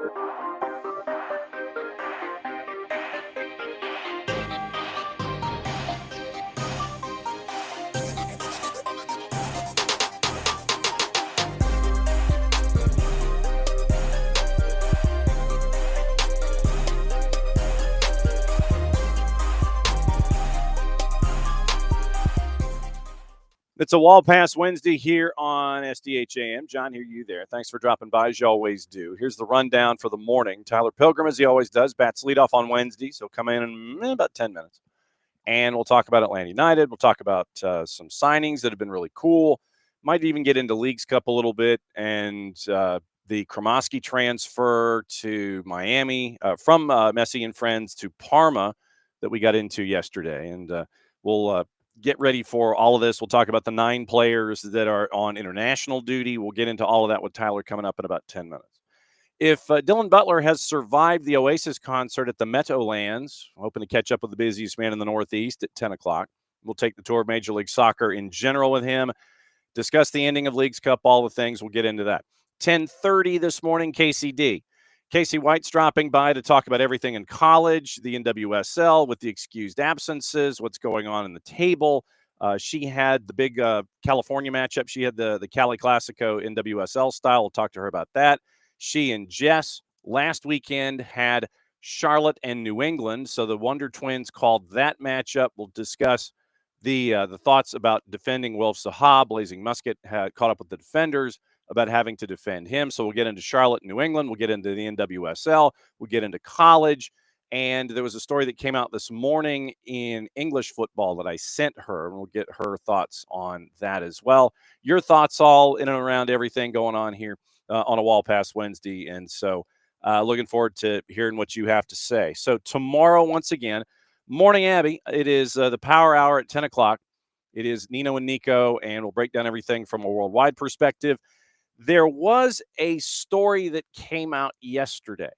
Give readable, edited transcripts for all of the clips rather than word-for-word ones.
It's a Wall Pass Wednesday here on SDH AM. John, hear you there. Thanks for dropping by, as you always do. Here's the rundown for the morning. Tyler Pilgrim, as he always does, bats leadoff on Wednesday, so come in about 10 minutes. And we'll talk about Atlanta United. We'll talk about some signings that have been really cool. Might even get into Leagues Cup a little bit and the Kromoski transfer to Miami from Messi and Friends to Parma that we got into yesterday. And we'll get ready for all of this. We'll talk about the 9 players that are on international duty. We'll get into all of that with Tyler coming up in about 10 minutes. If Dylan Butler has survived the Oasis concert at the Meadowlands, hoping to catch up with the busiest man in the Northeast at 10 o'clock. We'll take the tour of Major League Soccer in general with him, discuss the ending of Leagues Cup, all the things. We'll get into that. 10:30 this morning, KCD. Kacey White's dropping by to talk about everything in college, the NWSL with the excused absences, what's going on in the table. She had the big California matchup. She had the Cali Classico NWSL style. We'll talk to her about that. She and Jess last weekend had Charlotte and New England. So the Wonder Twins called that matchup. We'll discuss the thoughts about defending Wilf Zaha. Blazing Musket had caught up with the defenders about having to defend him. So we'll get into Charlotte and New England. We'll get into the NWSL. We'll get into college. And there was a story that came out this morning in English football that I sent her, and we'll get her thoughts on that as well. Your thoughts all in and around everything going on here on a Wall Pass Wednesday. And so looking forward to hearing what you have to say. So tomorrow, once again, Morning Abby, it is the Power Hour at 10 o'clock. It is Nino and Nico, and we'll break down everything from a worldwide perspective. There was a story that came out yesterday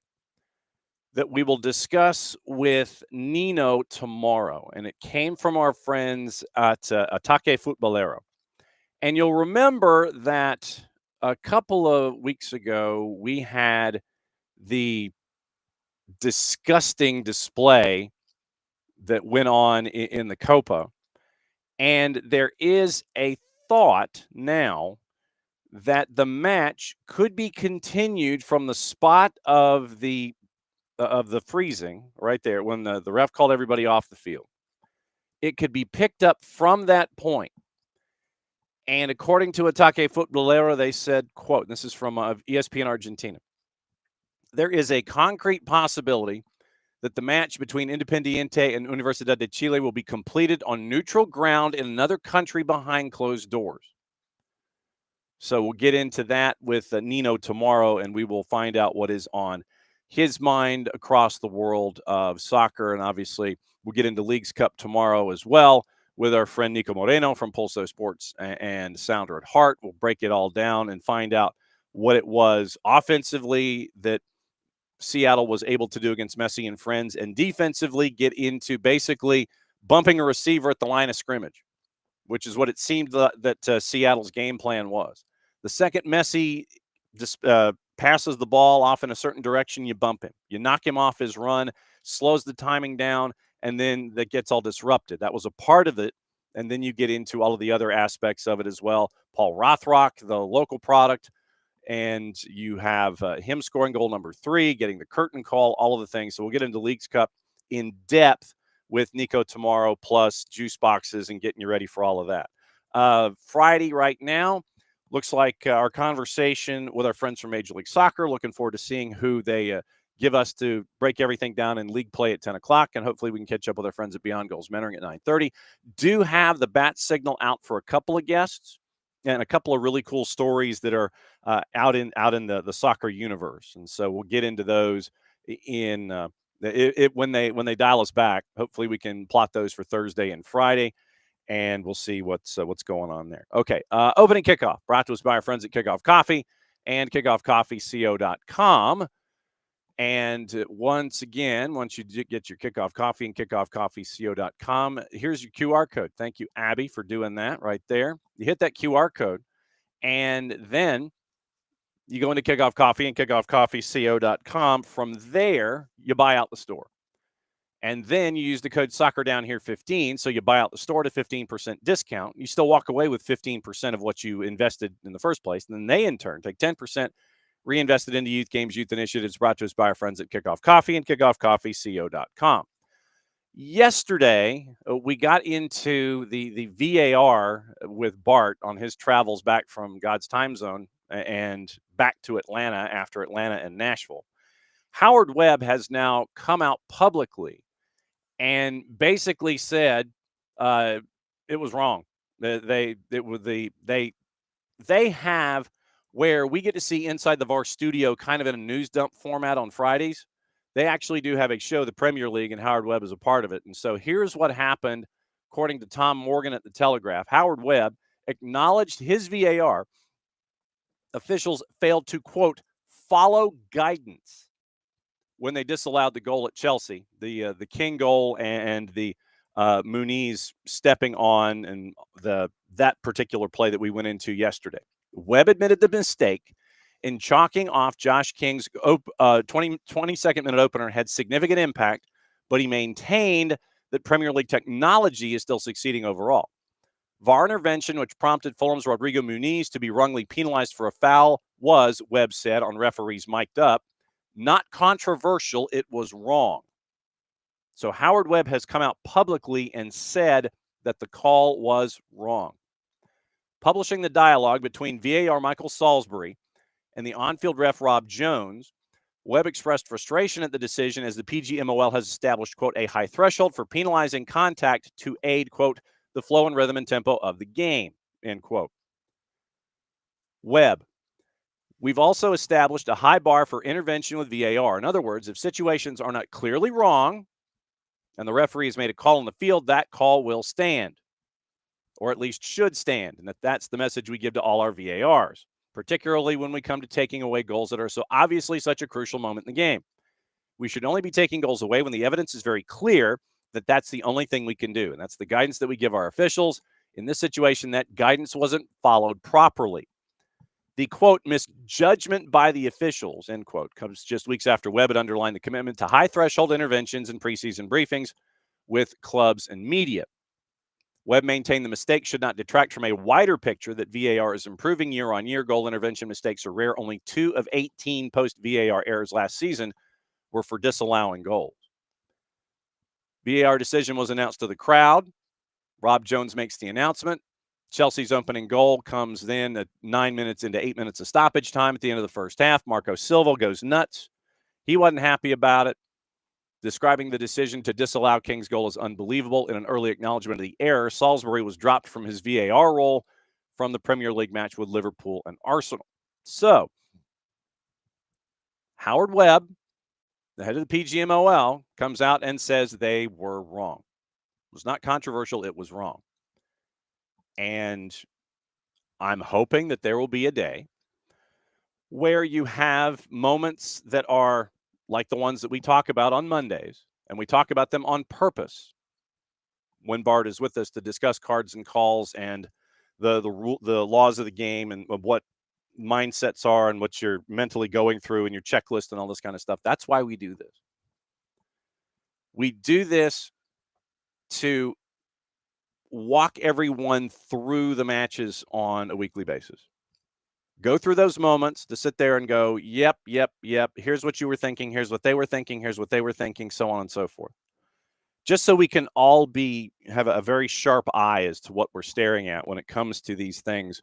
that we will discuss with Nino tomorrow, and it came from our friends at Ataque Futbolero. And you'll remember that a couple of weeks ago, we had the disgusting display that went on in the Copa. And there is a thought now that the match could be continued from the spot of the freezing right there when the ref called everybody off the field. It could be picked up from that point. And according to Ataque Futbolero, they said, quote, this is from ESPN Argentina, there is a concrete possibility that the match between Independiente and Universidad de Chile will be completed on neutral ground in another country behind closed doors. So we'll get into that with Nino tomorrow, and we will find out what is on his mind across the world of soccer. And obviously, we'll get into Leagues Cup tomorrow as well with our friend Nico Moreno from Pulso Sports and Sounder at Heart. We'll break it all down and find out what it was offensively that Seattle was able to do against Messi and Friends, and defensively get into basically bumping a receiver at the line of scrimmage, which is what it seemed that Seattle's game plan was. The second Messi passes the ball off in a certain direction, you bump him. You knock him off his run, slows the timing down, and then that gets all disrupted. That was a part of it, and then you get into all of the other aspects of it as well. Paul Rothrock, the local product, and you have him scoring goal number 3, getting the curtain call, all of the things. So we'll get into Leagues Cup in depth with Nico tomorrow, plus juice boxes and getting you ready for all of that. Friday right now looks like our conversation with our friends from Major League Soccer. Looking forward to seeing who they give us to break everything down in league play at 10 o'clock, and hopefully we can catch up with our friends at Beyond Goals Mentoring at 9:30. Do have the bat signal out for a couple of guests and a couple of really cool stories that are out in the soccer universe. And so we'll get into those in when they dial us back. Hopefully we can plot those for Thursday and Friday, and we'll see what's going on there. Okay, opening kickoff brought to us by our friends at Kickoff Coffee and kickoffcoffeeco.com. And once again, once you get your Kickoff Coffee and kickoffcoffeeco.com, here's your QR code. Thank you, Abby, for doing that right there. You hit that QR code, and then You go into Kickoff Coffee and kickoffcoffeeco.com. From there, you buy out the store. And then you use the code SoccerDownHere15, so you buy out the store at a 15% discount. You still walk away with 15% of what you invested in the first place. And then they, in turn, take 10%, reinvested into youth games, youth initiatives, brought to us by our friends at Kickoff Coffee and kickoffcoffeeco.com. Yesterday, we got into the VAR with Bart on his travels back from God's time zone and back to Atlanta after Atlanta and Nashville. Howard Webb has now come out publicly and basically said it was wrong. They have where we get to see Inside the VAR studio kind of in a news dump format on Fridays. They actually do have a show, the Premier League, and Howard Webb is a part of it. And so here's what happened, according to Tom Morgan at the Telegraph. Howard Webb acknowledged his VAR officials failed to, quote, follow guidance when they disallowed the goal at Chelsea, the King goal and the Muniz stepping on and that particular play that we went into yesterday. Webb admitted the mistake in chalking off Josh King's 22nd minute opener had significant impact, but he maintained that Premier League technology is still succeeding overall. VAR intervention, which prompted Fulham's Rodrigo Muniz to be wrongly penalized for a foul, was, Webb said on referees mic'd up, not controversial, it was wrong. So Howard Webb has come out publicly and said that the call was wrong. Publishing the dialogue between VAR Michael Salisbury and the on-field ref Rob Jones, Webb expressed frustration at the decision as the PGMOL has established, quote, a high threshold for penalizing contact to aid, quote, the flow and rhythm and tempo of the game, end quote. Webb, we've also established a high bar for intervention with VAR. In other words, if situations are not clearly wrong and the referee has made a call on the field, that call will stand, or at least should stand, and that's the message we give to all our VARs, particularly when we come to taking away goals that are so obviously such a crucial moment in the game. We should only be taking goals away when the evidence is very clear that that's the only thing we can do, and that's the guidance that we give our officials. In this situation, that guidance wasn't followed properly. The, quote, misjudgment by the officials, end quote, comes just weeks after Webb had underlined the commitment to high threshold interventions in preseason briefings with clubs and media. Webb maintained the mistake should not detract from a wider picture that VAR is improving year on year. Goal intervention mistakes are rare. Only 2 of 18 post-VAR errors last season were for disallowing goals. VAR decision was announced to the crowd. Rob Jones makes the announcement. Chelsea's opening goal comes then at 9 minutes into 8 minutes of stoppage time at the end of the first half. Marco Silva goes nuts. He wasn't happy about it, describing the decision to disallow King's goal as unbelievable. In an early acknowledgement of the error, Salisbury was dropped from his VAR role from the Premier League match with Liverpool and Arsenal. So, Howard Webb, the head of the PGMOL, comes out and says they were wrong. It was not controversial, it was wrong. And I'm hoping that there will be a day where you have moments that are like the ones that we talk about on Mondays, and we talk about them on purpose when Bart is with us to discuss cards and calls and the laws of the game and what mindsets are and what you're mentally going through and your checklist and all this kind of stuff. That's why we do this. We do this to walk everyone through the matches on a weekly basis. Go through those moments to sit there and go, yep. Here's what you were thinking. Here's what they were thinking. Here's what they were thinking, so on and so forth. Just so we can all have a very sharp eye as to what we're staring at when it comes to these things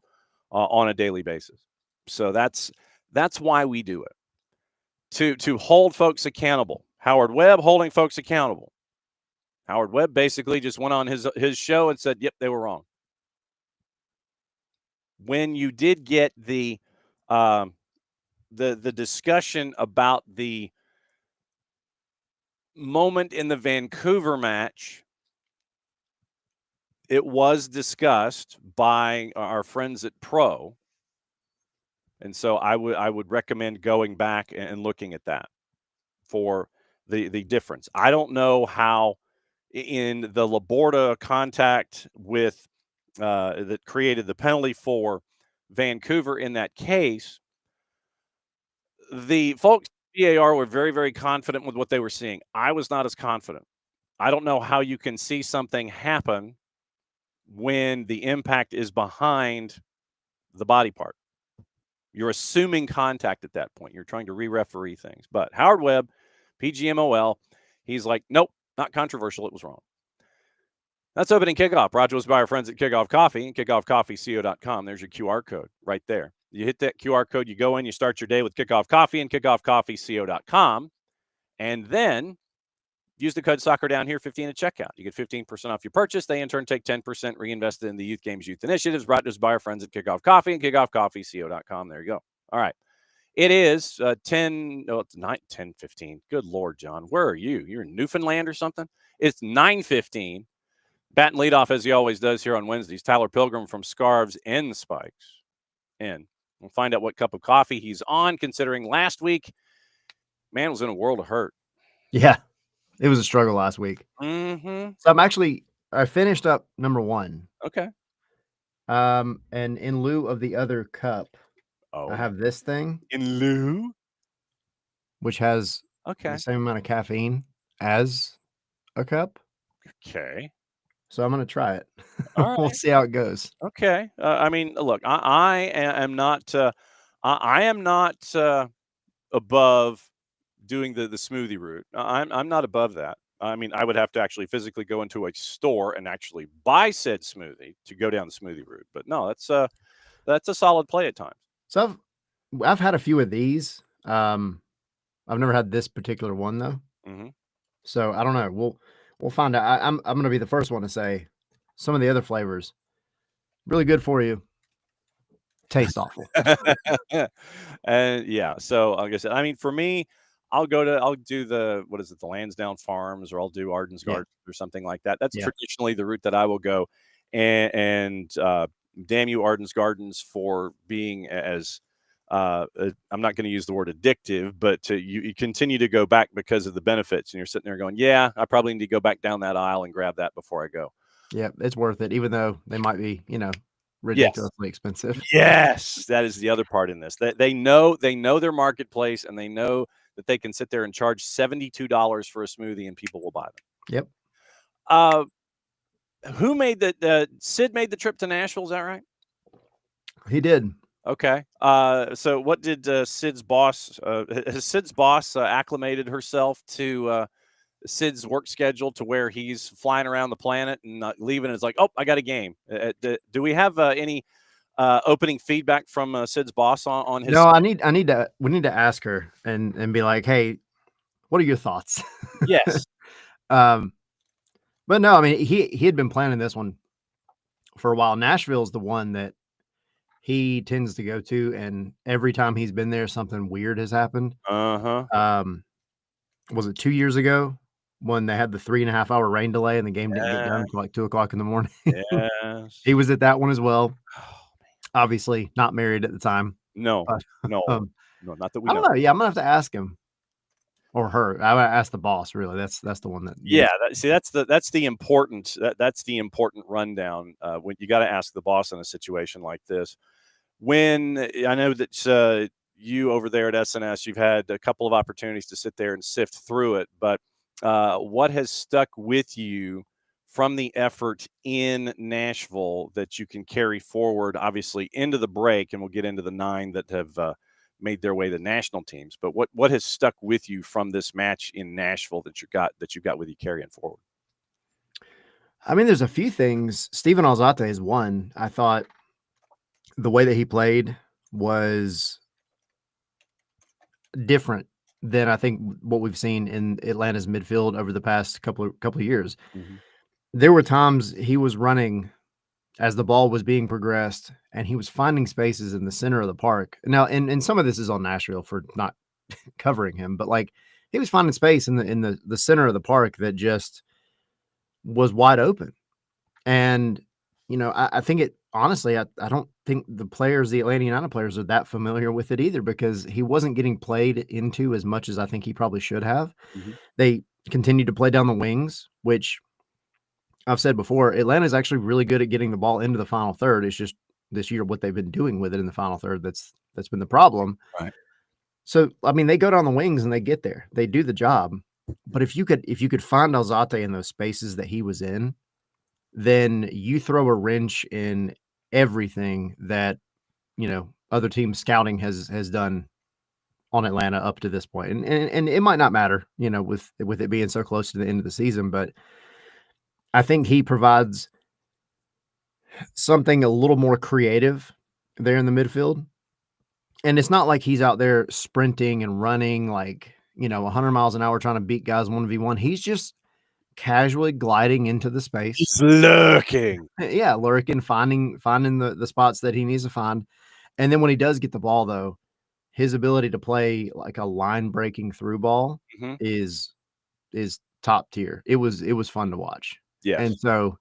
on a daily basis. So that's why we do it. To hold folks accountable. Howard Webb holding folks accountable. Howard Webb basically just went on his show and said, yep, they were wrong. When you did get the discussion about the moment in the Vancouver match, it was discussed by our friends at Pro. And so I would recommend going back and looking at that for the difference. I don't know how in the Laborda contact with that created the penalty for Vancouver in that case, the folks at VAR were very, very confident with what they were seeing. I was not as confident. I don't know how you can see something happen when the impact is behind the body part. You're assuming contact at that point. You're trying to re-referee things. But Howard Webb, PGMOL, he's like, nope, not controversial. It was wrong. That's opening kickoff. Brought to us by our friends at Kickoff Coffee and kickoffcoffeeco.com. There's your QR code right there. You hit that QR code, you go in, you start your day with Kickoff Coffee and kickoffcoffeeco.com. And then use the code soccer down here 15 at checkout. You get 15% off your purchase. They in turn take 10% reinvested in the Youth Games Youth Initiatives, brought to us by our friends at Kickoff Coffee and kickoffcoffeeco.com. There you go. All right. It is 10:15. Good Lord, John. Where are you? You're in Newfoundland or something? It's 9:15. Bat and leadoff, as he always does here on Wednesdays. Tyler Pilgrim from Scarves N Spikes. And we'll find out what cup of coffee he's on, considering last week, man was in a world of hurt. Yeah. It was a struggle last week. Mm-hmm. So I finished up number 1. Okay. And in lieu of the other cup, I have this thing. In lieu? Which has the same amount of caffeine as a cup. Okay. So I'm going to try it. All We'll right. see how it goes. Okay. I mean, look, I am not I am not above doing the smoothie route. I'm not above that. I mean, I would have to actually physically go into a store and actually buy said smoothie to go down the smoothie route. But no, that's a solid play at times. So I've had a few of these. I've never had this particular one though. Mm-hmm. So I don't know. We'll find out. I'm going to be the first one to say some of the other flavors really good for you. Taste awful. And yeah, so like I said, I mean, for me, I'll do the Lansdowne Farms, or I'll do Arden's Gardens or something like that. That's traditionally the route that I will go. And damn you, Arden's Gardens, for being as I'm not going to use the word addictive, but you continue to go back because of the benefits, and you're sitting there going, yeah, I probably need to go back down that aisle and grab that before I go. Yeah, it's worth it, even though they might be, ridiculously expensive. Yes, that is the other part in this. They know their marketplace, and they know that they can sit there and charge $72 for a smoothie, and people will buy them. Yep. Who made Sid made the trip to Nashville? Is that right? He did. Okay. So what did Sid's boss? Has Sid's boss acclimated herself to Sid's work schedule to where he's flying around the planet and not leaving? And it's like, oh, I got a game. Do we have any opening feedback from Sid's boss on his? No, we need to ask her and be like, hey, what are your thoughts? Yes. But no, I mean, he had been planning this one for a while. Nashville's the one that he tends to go to, and every time he's been there, something weird has happened. Was it 2 years ago when they had the 3.5-hour rain delay and the game didn't get done until like 2:00 in the morning? Yes. He was at that one as well. Obviously not married at the time. No, but, no, not that we know. I don't know. Yeah, I'm gonna have to ask him or her. I would ask the boss. Really, that's the one that. Yeah, that's the important rundown. When you got to ask the boss in a situation like this. When I know that you over there at SNS, you've had a couple of opportunities to sit there and sift through it, but what has stuck with you from the effort in Nashville that you can carry forward, obviously, into the break, and we'll get into the 9 that have made their way to national teams. But what has stuck with you from this match in Nashville that you got with you carrying forward? I mean, there's a few things. Steven Alzate is one. I thought the way that he played was different than I think what we've seen in Atlanta's midfield over the past couple of years. Mm-hmm. There were times he was running as the ball was being progressed, and he was finding spaces in the center of the park. Now, and some of this is on Nashville for not covering him, but like he was finding space in the center of the park that just was wide open. And I think it honestly, I don't think the Atlanta United players are that familiar with it either, because he wasn't getting played into as much as I think he probably should have. Mm-hmm. They continued to play down the wings, which I've said before, Atlanta is actually really good at getting the ball into the final third. It's just this year what they've been doing with it in the final third that's been the problem. Right. So, I mean, they go down the wings and they get there. They do the job. But if you could find Alzate in those spaces that he was in, then you throw a wrench in everything that, other team scouting has done on Atlanta up to this point. And it might not matter, with it being so close to the end of the season, but I think he provides something a little more creative there in the midfield. And it's not like he's out there sprinting and running like, 100 miles an hour trying to beat guys 1v1. He's just casually gliding into the space. He's lurking. Yeah, lurking, finding the spots that he needs to find. And then when he does get the ball, though, his ability to play like a line breaking through ball is top tier. It was fun to watch. Yes. And so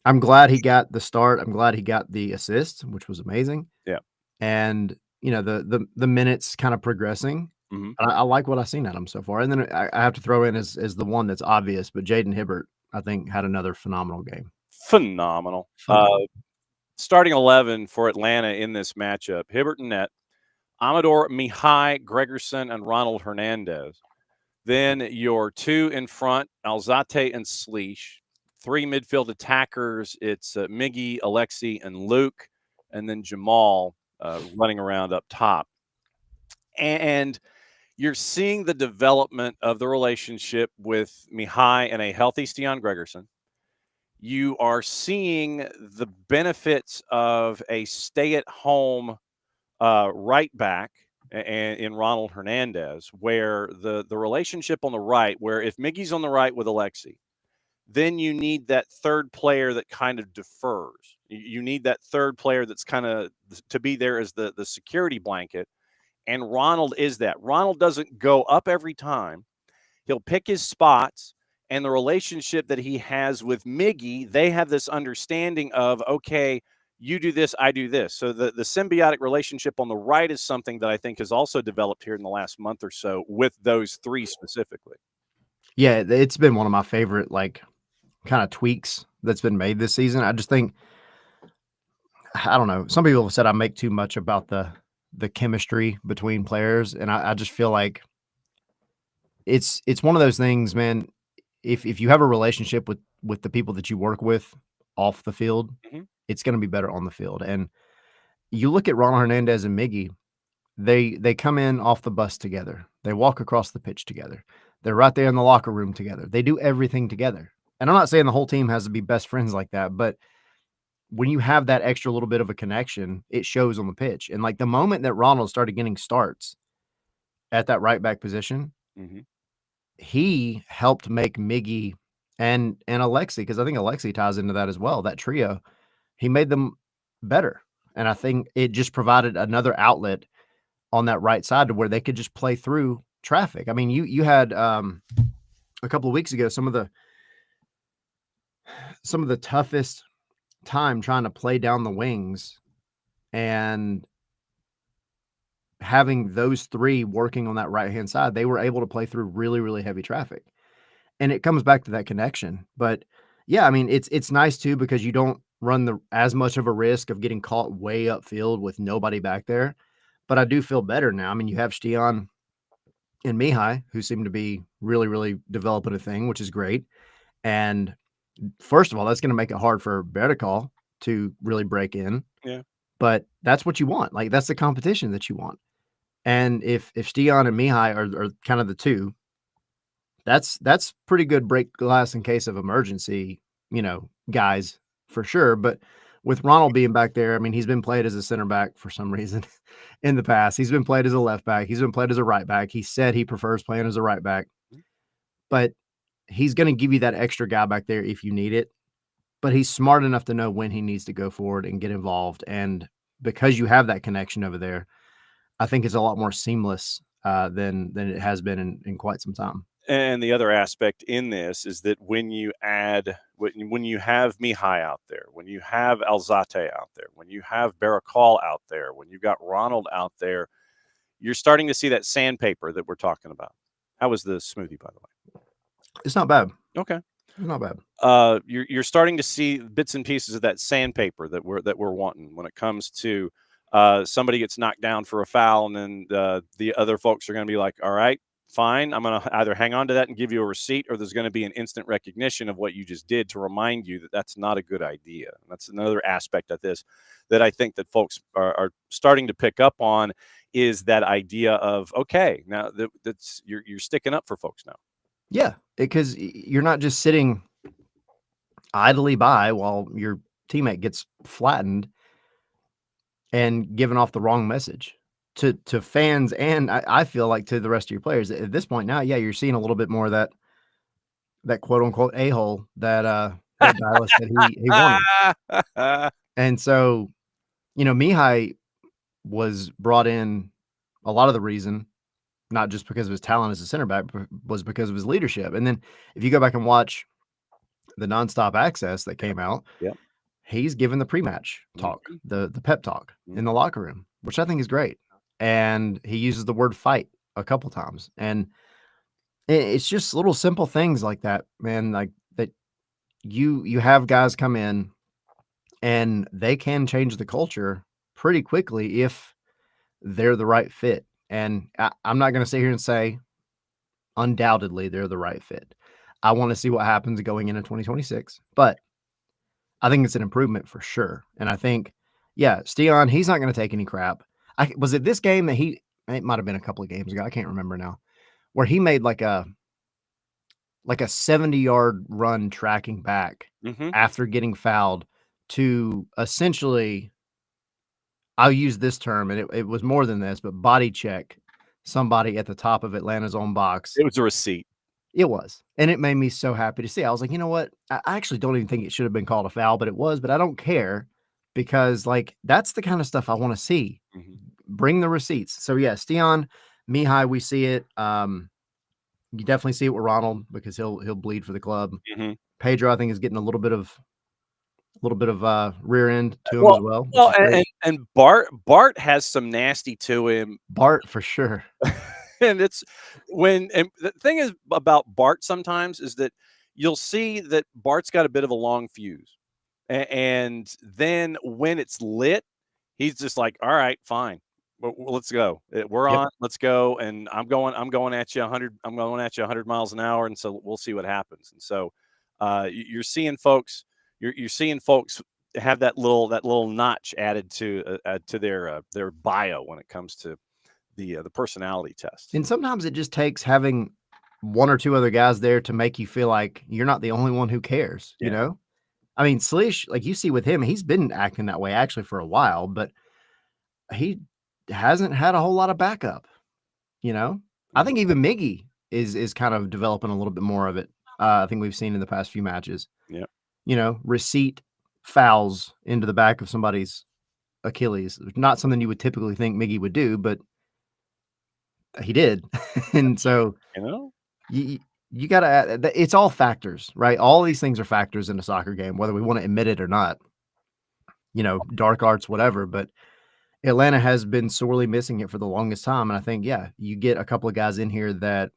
I'm glad he got the start. I'm glad he got the assist, which was amazing. Yeah. And the minutes kind of progressing. I like what I've seen at him so far. And then I have to throw in as the one that's obvious, but Jaden Hibbert, I think, had another phenomenal game. Phenomenal. Starting 11 for Atlanta in this matchup: Hibbert in net, Amador Mihai, Gregerson, and Ronald Hernandez. Then your two in front, Alzate and Sleesh. Three midfield attackers, it's Miggy, Alexi, and Luke, and then Jamal running around up top. And you're seeing the development of the relationship with Mihai and a healthy Stian Gregerson. You are seeing the benefits of a stay-at-home right back and in Ronald Hernandez, where the relationship on the right, where if Miggy's on the right with Alexi, then you need that third player that kind of defers. You need that third player that's kind of to be there as the security blanket. And Ronald is that. Ronald doesn't go up every time. He'll pick his spots. And the relationship that he has with Miggy, they have this understanding of, okay, you do this, I do this. So the symbiotic relationship on the right is something that I think has also developed here in the last month or so with those three specifically. Yeah, it's been one of my favorite, kind of tweaks that's been made this season. I just think, I don't know, some people have said I make too much about the chemistry between players, and I just feel like it's one of those things, man. If you have a relationship with the people that you work with off the field, it's going to be better on the field. And you look at Ronald Hernandez and Miggy, they come in off the bus together. They walk across the pitch together. They're right there in the locker room together. They do everything together. And I'm not saying the whole team has to be best friends like that, but when you have that extra little bit of a connection, it shows on the pitch. And like the moment that Ronald started getting starts at that right back position, he helped make Miggy and Alexi, because I think Alexi ties into that as well. That trio, he made them better. And I think it just provided another outlet on that right side to where they could just play through traffic. I mean, you had a couple of weeks ago some of the toughest time trying to play down the wings, and having those three working on that right-hand side, they were able to play through really, really heavy traffic. And it comes back to that connection. But yeah, I mean, it's nice too, because you don't run as much of a risk of getting caught way upfield with nobody back there. But I do feel better now. I mean, you have Stian and Mihai, who seem to be really, really developing a thing, which is great. And first of all, that's going to make it hard for Bertikal to really break in. Yeah. But that's what you want. Like, that's the competition that you want. And if Stian and Mihai are kind of the two, that's pretty good break glass in case of emergency, guys, for sure. But with Ronald being back there, I mean, he's been played as a center back for some reason in the past. He's been played as a left back. He's been played as a right back. He said he prefers playing as a right back. But he's going to give you that extra guy back there if you need it. But he's smart enough to know when he needs to go forward and get involved. And because you have that connection over there, I think it's a lot more seamless than it has been in quite some time. And the other aspect in this is that when you have Mihai out there, when you have Alzate out there, when you have Bertikal out there, when you've got Ronald out there, you're starting to see that sandpaper that we're talking about. How was the smoothie, by the way? It's not bad. Okay. It's not bad. You're starting to see bits and pieces of that sandpaper that we're wanting when it comes to somebody gets knocked down for a foul, and then the other folks are going to be like, all right, fine, I'm going to either hang on to that and give you a receipt, or there's going to be an instant recognition of what you just did to remind you that that's not a good idea. And that's another aspect of this that I think that folks are starting to pick up on, is that idea of, okay, now that's you're sticking up for folks now. Yeah, because you're not just sitting idly by while your teammate gets flattened and giving off the wrong message to fans, and I feel like to the rest of your players. At this point now, yeah, you're seeing a little bit more of that quote unquote a-hole that Dallas said he wanted. And so, Mihai was brought in, a lot of the reason, not just because of his talent as a center back, but was because of his leadership. And then if you go back and watch the nonstop access that came out, Yep. he's given the pre-match talk, the pep talk in the locker room, which I think is great. And he uses the word fight a couple times. And it's just little simple things like that, man, like that you have guys come in and they can change the culture pretty quickly if they're the right fit. And I'm not going to sit here and say undoubtedly they're the right fit. I want to see what happens going into 2026, but I think it's an improvement for sure. And I think, yeah, Stian, he's not going to take any crap. Was it this game that it might have been a couple of games ago, I can't remember now, where he made like a 70-yard run tracking back after getting fouled to essentially, I'll use this term, and it was more than this, but body check somebody at the top of Atlanta's own box. It was a receipt. It was. And it made me so happy to see. I was like, you know what? I actually don't even think it should have been called a foul, but it was. But I don't care, because like that's the kind of stuff I want to see. Bring the receipts. So yeah, Stian, Mihai, we see it. You definitely see it with Ronald, because he'll bleed for the club. Pedro, I think, is getting a little bit of rear end to him as well. Well, and Bart has some nasty to him. Bart for sure. And and the thing is about Bart sometimes is that you'll see that Bart's got a bit of a long fuse, and then when it's lit, he's just like, all right, fine, let's go. We're on, let's go. And I'm going at you 100. I'm going at you 100 miles an hour, and so we'll see what happens. And so you're seeing folks. You're seeing folks have that little notch added to their bio when it comes to the personality test. And sometimes it just takes having one or two other guys there to make you feel like you're not the only one who cares. You know, I mean, Slish, like you see with him, he's been acting that way actually for a while, but he hasn't had a whole lot of backup. I think even Miggy is kind of developing a little bit more of it. I think we've seen in the past few matches. Receipt fouls into the back of somebody's Achilles. Not something you would typically think Miggy would do, but he did. And so, you got to, it's all factors, right? All these things are factors in a soccer game, whether we want to admit it or not, dark arts, whatever. But Atlanta has been sorely missing it for the longest time. And I think, yeah, you get a couple of guys in here that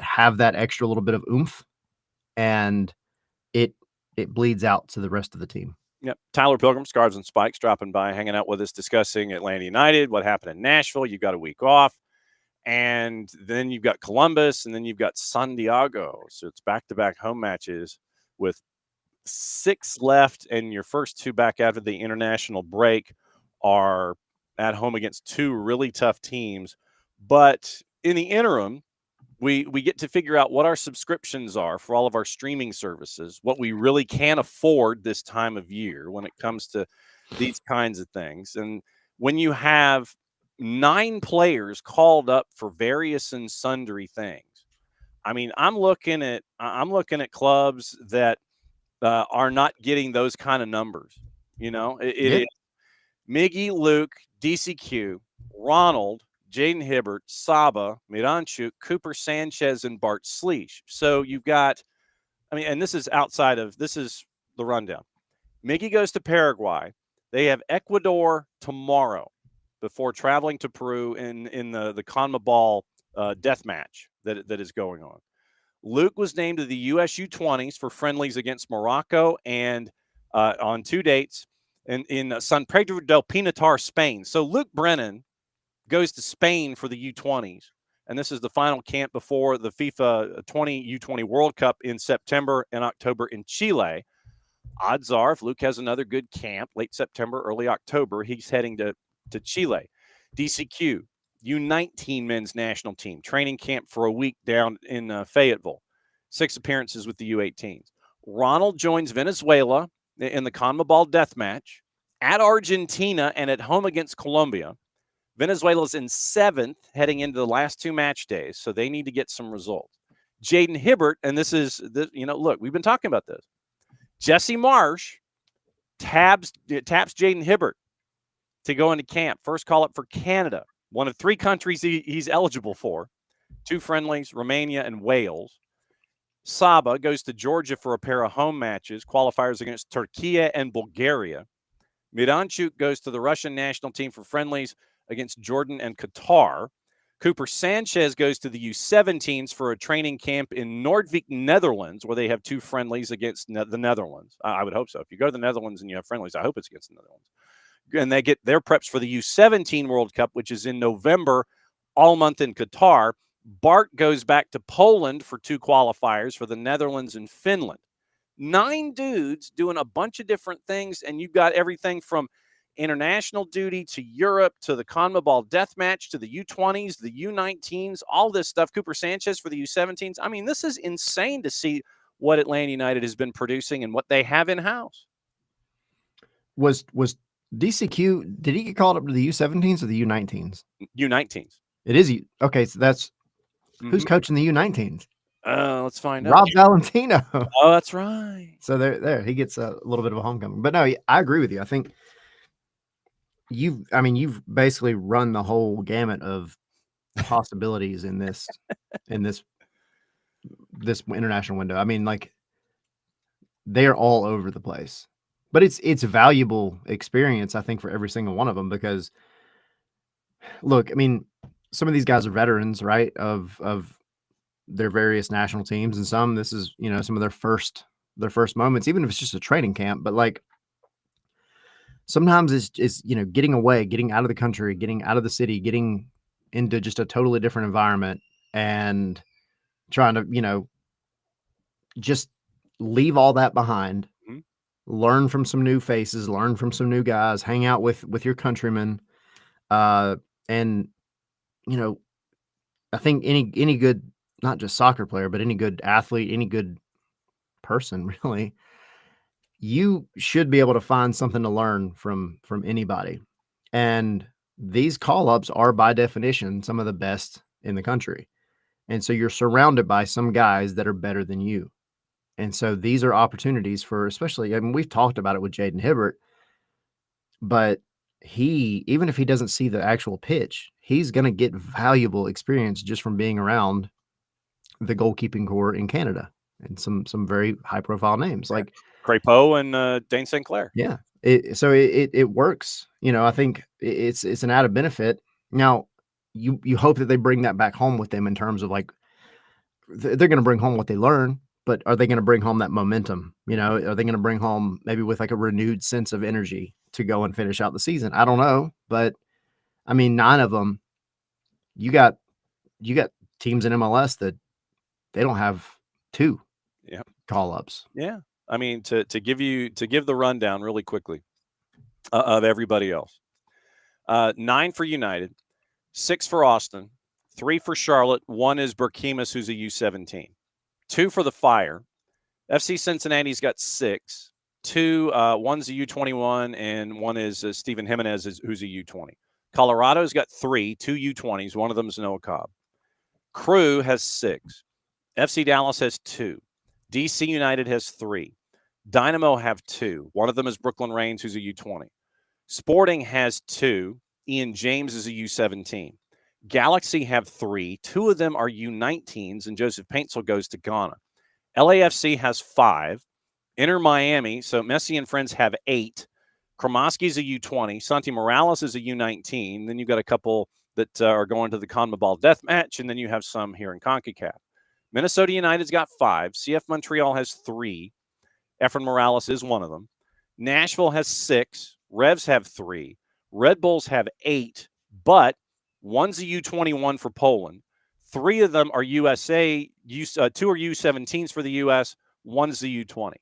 have that extra little bit of oomph, and it bleeds out to the rest of the team. Yep. Tyler Pilgrim, Scarves N Spikes, dropping by, hanging out with us, discussing Atlanta United, what happened in Nashville. You've got a week off, and then you've got Columbus, and then you've got San Diego. So it's back-to-back home matches with 6 left, and your first 2 back after the international break are at home against 2 really tough teams. But in the interim, we get to figure out what our subscriptions are for all of our streaming services, what we really can afford this time of year when it comes to these kinds of things. And when you have 9 players called up for various and sundry things, I mean, I'm looking at clubs that are not getting those kind of numbers. It is Miggy, Luke, DCQ, Ronald, Jaden Hibbert, Saba, Miranchuk, Cooper Sanchez, and Bart Sleesh. So you've got, and this is the rundown. Miggy goes to Paraguay. They have Ecuador tomorrow before traveling to Peru in the CONMEBOL death match that is going on. Luke was named to the US U20s for friendlies against Morocco and on 2 dates. in San Pedro del Pinatar, Spain. So Luke Brennan goes to Spain for the U20s, and this is the final camp before the FIFA 20 U20 World Cup in September and October in Chile. Odds are, if Luke has another good camp, late September, early October, he's heading to Chile. DCQ, U19 men's national team, training camp for a week down in Fayetteville. 6 appearances with the U18s. Ronald joins Venezuela in the CONMEBOL death match at Argentina and at home against Colombia. Venezuela's in 7th heading into the last 2 match days, so they need to get some results. Jaden Hibbert, and this is, look, we've been talking about this. Jesse Marsh taps Jaden Hibbert to go into camp. First call up for Canada, one of 3 countries he's eligible for. 2 friendlies, Romania and Wales. Saba goes to Georgia for a pair of home matches, qualifiers against Turkey and Bulgaria. Miranchuk goes to the Russian national team for friendlies against Jordan and Qatar. Cooper Sanchez goes to the U17s for a training camp in Noordwijk, Netherlands, where they have 2 friendlies against the Netherlands. I would hope so. If you go to the Netherlands and you have friendlies, I hope it's against the Netherlands. And they get their preps for the U17 World Cup, which is in November, all month in Qatar. Bart goes back to Poland for 2 qualifiers for the Netherlands and Finland. 9 dudes doing a bunch of different things, and you've got everything from international duty to Europe to the CONMEBOL death match to the U20s, the U19s, all this stuff. Cooper Sanchez for the U17s. I mean, this is insane to see what Atlanta United has been producing and what they have in-house. Was DCQ, did he get called up to the U17s or the U19s? U19s. It is. Okay, so that's who's coaching the U19s? Let's find out. Rob Valentino. Oh, that's right. So there, he gets a little bit of a homecoming. But no, I agree with you. I think you've basically run the whole gamut of possibilities in this this international window. I mean, like, they are all over the place. But it's valuable experience, I think, for every single one of them, because look, I mean, some of these guys are veterans, right, of their various national teams, and some, this is, some of their first moments, even if it's just a training camp. But like, sometimes it's getting away, getting out of the country, getting out of the city, getting into just a totally different environment, and trying to just leave all that behind, learn from some new faces, learn from some new guys, hang out with your countrymen, and I think any good, not just soccer player, but any good athlete, any good person, really, you should be able to find something to learn from anybody. And these call-ups are, by definition, some of the best in the country. And so you're surrounded by some guys that are better than you. And so these are opportunities for, especially, I mean, we've talked about it with Jaden Hibbert, but even if he doesn't see the actual pitch, he's going to get valuable experience just from being around the goalkeeping corps in Canada and some very high profile names like Crépeau and Dane St. Clair. Yeah. It works. I think it's an added benefit. Now, you hope that they bring that back home with them in terms of, like, they're going to bring home what they learn, but are they going to bring home that momentum? Are they going to bring home maybe with like a renewed sense of energy to go and finish out the season? I don't know, but I mean, 9 of them, you got teams in MLS that they don't have 2 call-ups. Yeah. I mean, to give the rundown really quickly of everybody else. 9 for United, 6 for Austin, 3 for Charlotte, 1 is Berkemas, who's a U17. 2 for the Fire. FC Cincinnati's got 6. 2, one's a U21, and 1 is Steven Jimenez, who's a U20. Colorado's got 3, 2 U20s. One of them is Noah Cobb. Crew has 6. FC Dallas has 2. DC United has 3. Dynamo have 2. One of them is Brooklyn Reigns, who's a U20. Sporting has 2. Ian James is a U17. Galaxy have 3. 2 of them are U19s, and Joseph Paintsil goes to Ghana. LAFC has 5. Inter Miami, so Messi and friends, have 8. Kromoski's a U20. Santi Morales is a U19. Then you've got a couple that are going to the CONMEBOL death match, and then you have some here in CONCACAF. Minnesota United's got 5. CF Montreal has 3. Efren Morales is one of them. Nashville has 6. Revs have 3. Red Bulls have 8, but one's a U21 for Poland. 3 of them are USA. 2 are U17s for the US. One's the U20.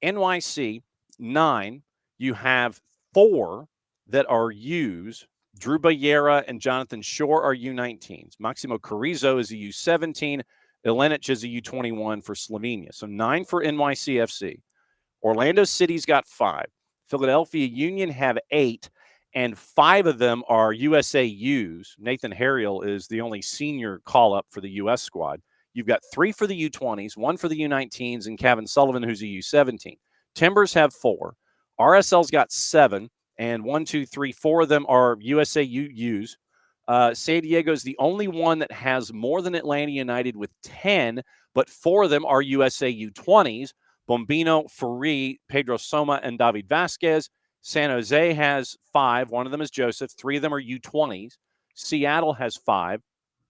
NYC, 9. You have 4 that are U's. Drew Bayera and Jonathan Shore are U19s. Maximo Carrizo is a U17. Ilenic is a U21 for Slovenia. So 9 for NYCFC. Orlando City's got 5. Philadelphia Union have 8, and 5 of them are USA U's. Nathan Harriel is the only senior call-up for the U.S. squad. You've got 3 for the U20s, 1 for the U19s, and Kevin Sullivan, who's a U17. Timbers have 4. RSL's got 7, and 1, 2, 3, 4 of them are USA U's. San Diego's the only one that has more than Atlanta United with 10, but 4 of them are USA U20s. Bombino, Fari, Pedro Soma, and David Vasquez. San Jose has 5. One of them is Joseph. 3 of them are U20s. Seattle has 5.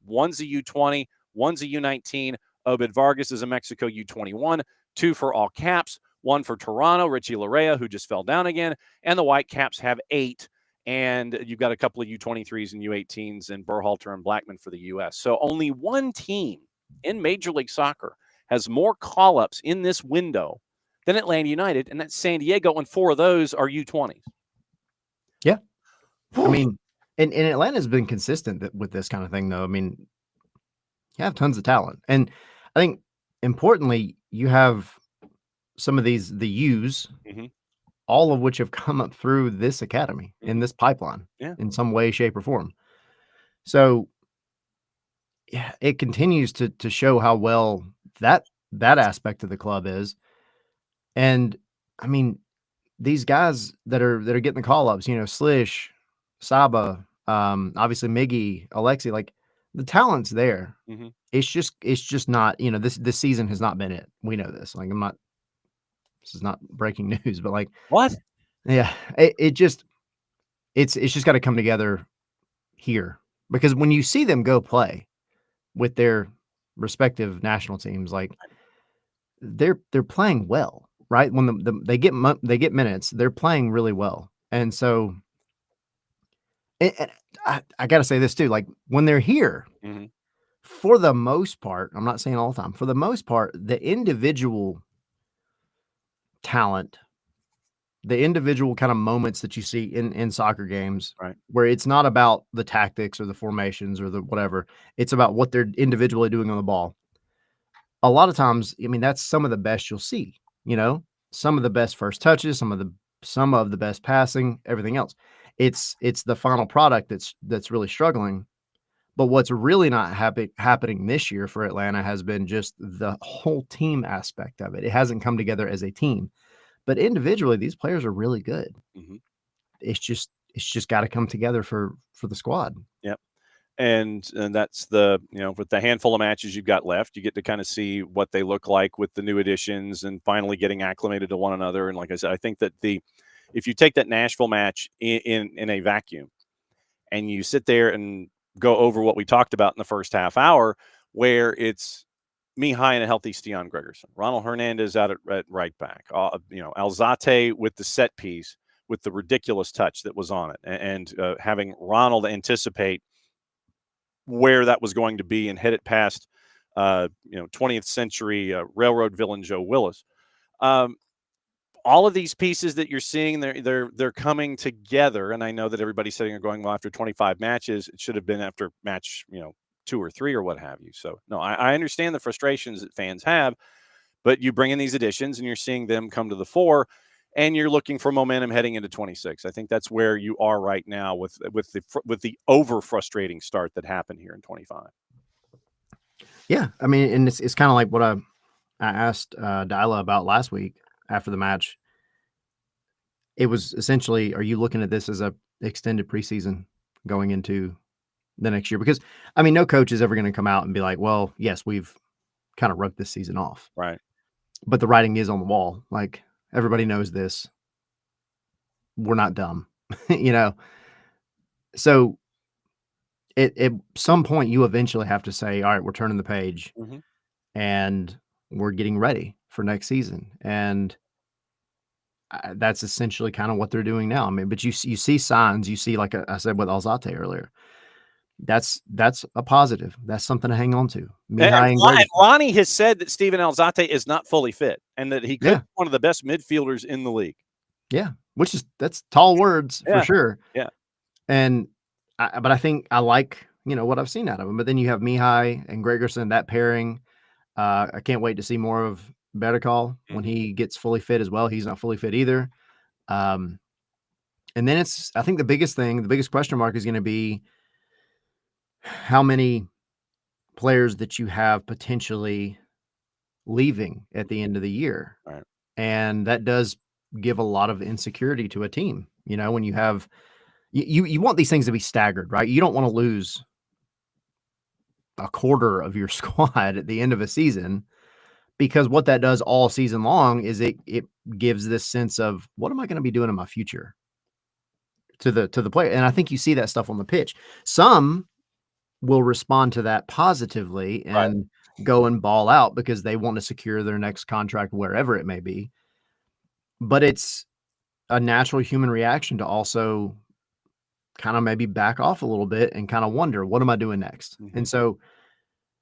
One's a U20. One's a U19. Obed Vargas is a Mexico U21. 2 for all caps. 1 for Toronto, Richie Larea, who just fell down again. And the Whitecaps have 8. And you've got a couple of U23s and U18s and Berhalter and Blackman for the U.S. So only one team in Major League Soccer has more call-ups in this window than Atlanta United, and that's San Diego, and 4 of those are U20s. Yeah. I mean, and Atlanta's been consistent with this kind of thing, though. I mean, you have tons of talent. And I think, importantly, you have some of the U's, all of which have come up through this academy, in this pipeline, in some way, shape, or form. So, yeah, it continues to show how well that aspect of the club is. And I mean, these guys that are getting the call ups, Slish, Saba, obviously Miggy, Alexi, like the talent's there. It's just not, this season has not been it. We know this. Like, this is not breaking news, but like, what? Yeah, it's just got to come together here, because when you see them go play with their respective national teams, like they're playing well, right? When they get minutes, they're playing really well. And so, and I got to say this too, like when they're here, for the most part, I'm not saying all the time, for the most part, the individual talent, the individual kind of moments that you see in soccer games, right, where it's not about the tactics or the formations or the whatever, it's about what they're individually doing on the ball. A lot of times, I mean, that's some of the best you'll see, some of the best first touches, some of the best passing, everything else. It's the final product that's really struggling. But what's really not happening this year for Atlanta has been just the whole team aspect of it. It hasn't come together as a team. But individually, these players are really good. It's just got to come together for the squad. Yep. And that's the, with the handful of matches you've got left, you get to kind of see what they look like with the new additions and finally getting acclimated to one another. And like I said, I think that if you take that Nashville match in a vacuum and you sit there and go over what we talked about in the first half hour, where it's Mihai and a healthy Stian Gregerson, Ronald Hernandez out at right back, Alzate with the set piece with the ridiculous touch that was on it, and having Ronald anticipate where that was going to be and hit it past 20th century railroad villain Joe Willis. All of these pieces that you're seeing, they're coming together, and I know that everybody's sitting there going, well, after 25 matches, it should have been after match 2 or 3 or what have you. So no, I understand the frustrations that fans have, but you bring in these additions and you're seeing them come to the fore, and you're looking for momentum heading into 26. I think that's where you are right now with the over frustrating start that happened here in 25. Yeah, I mean, and it's kind of like what I asked Dyla about last week after the match. It was essentially, are you looking at this as a extended preseason going into the next year? Because I mean, no coach is ever going to come out and be like, well, yes, we've kind of wrote this season off. Right. But the writing is on the wall. Like, everybody knows this. We're not dumb, So at some point you eventually have to say, all right, we're turning the page and we're getting ready for next season. And that's essentially kind of what they're doing now. I mean, but you see signs. You see, like I said with Alzate earlier, that's a positive. That's something to hang on to. Mihai and Greg. Ronnie has said that Steven Alzate is not fully fit and that he could be one of the best midfielders in the league. Yeah, that's tall words for sure. Yeah, and but I think I like what I've seen out of him. But then you have Mihai and Gregerson, that pairing. I can't wait to see more of Berikal when he gets fully fit as well. He's not fully fit either. And then I think the biggest question mark is going to be how many players that you have potentially leaving at the end of the year. Right. And that does give a lot of insecurity to a team. When you have, you want these things to be staggered, right? You don't want to lose a quarter of your squad at the end of a season, because what that does all season long is it gives this sense of, what am I going to be doing in my future to the player? And I think you see that stuff on the pitch. Some will respond to that positively and go and ball out because they want to secure their next contract wherever it may be. But it's a natural human reaction to also kind of maybe back off a little bit and kind of wonder, what am I doing next? And so,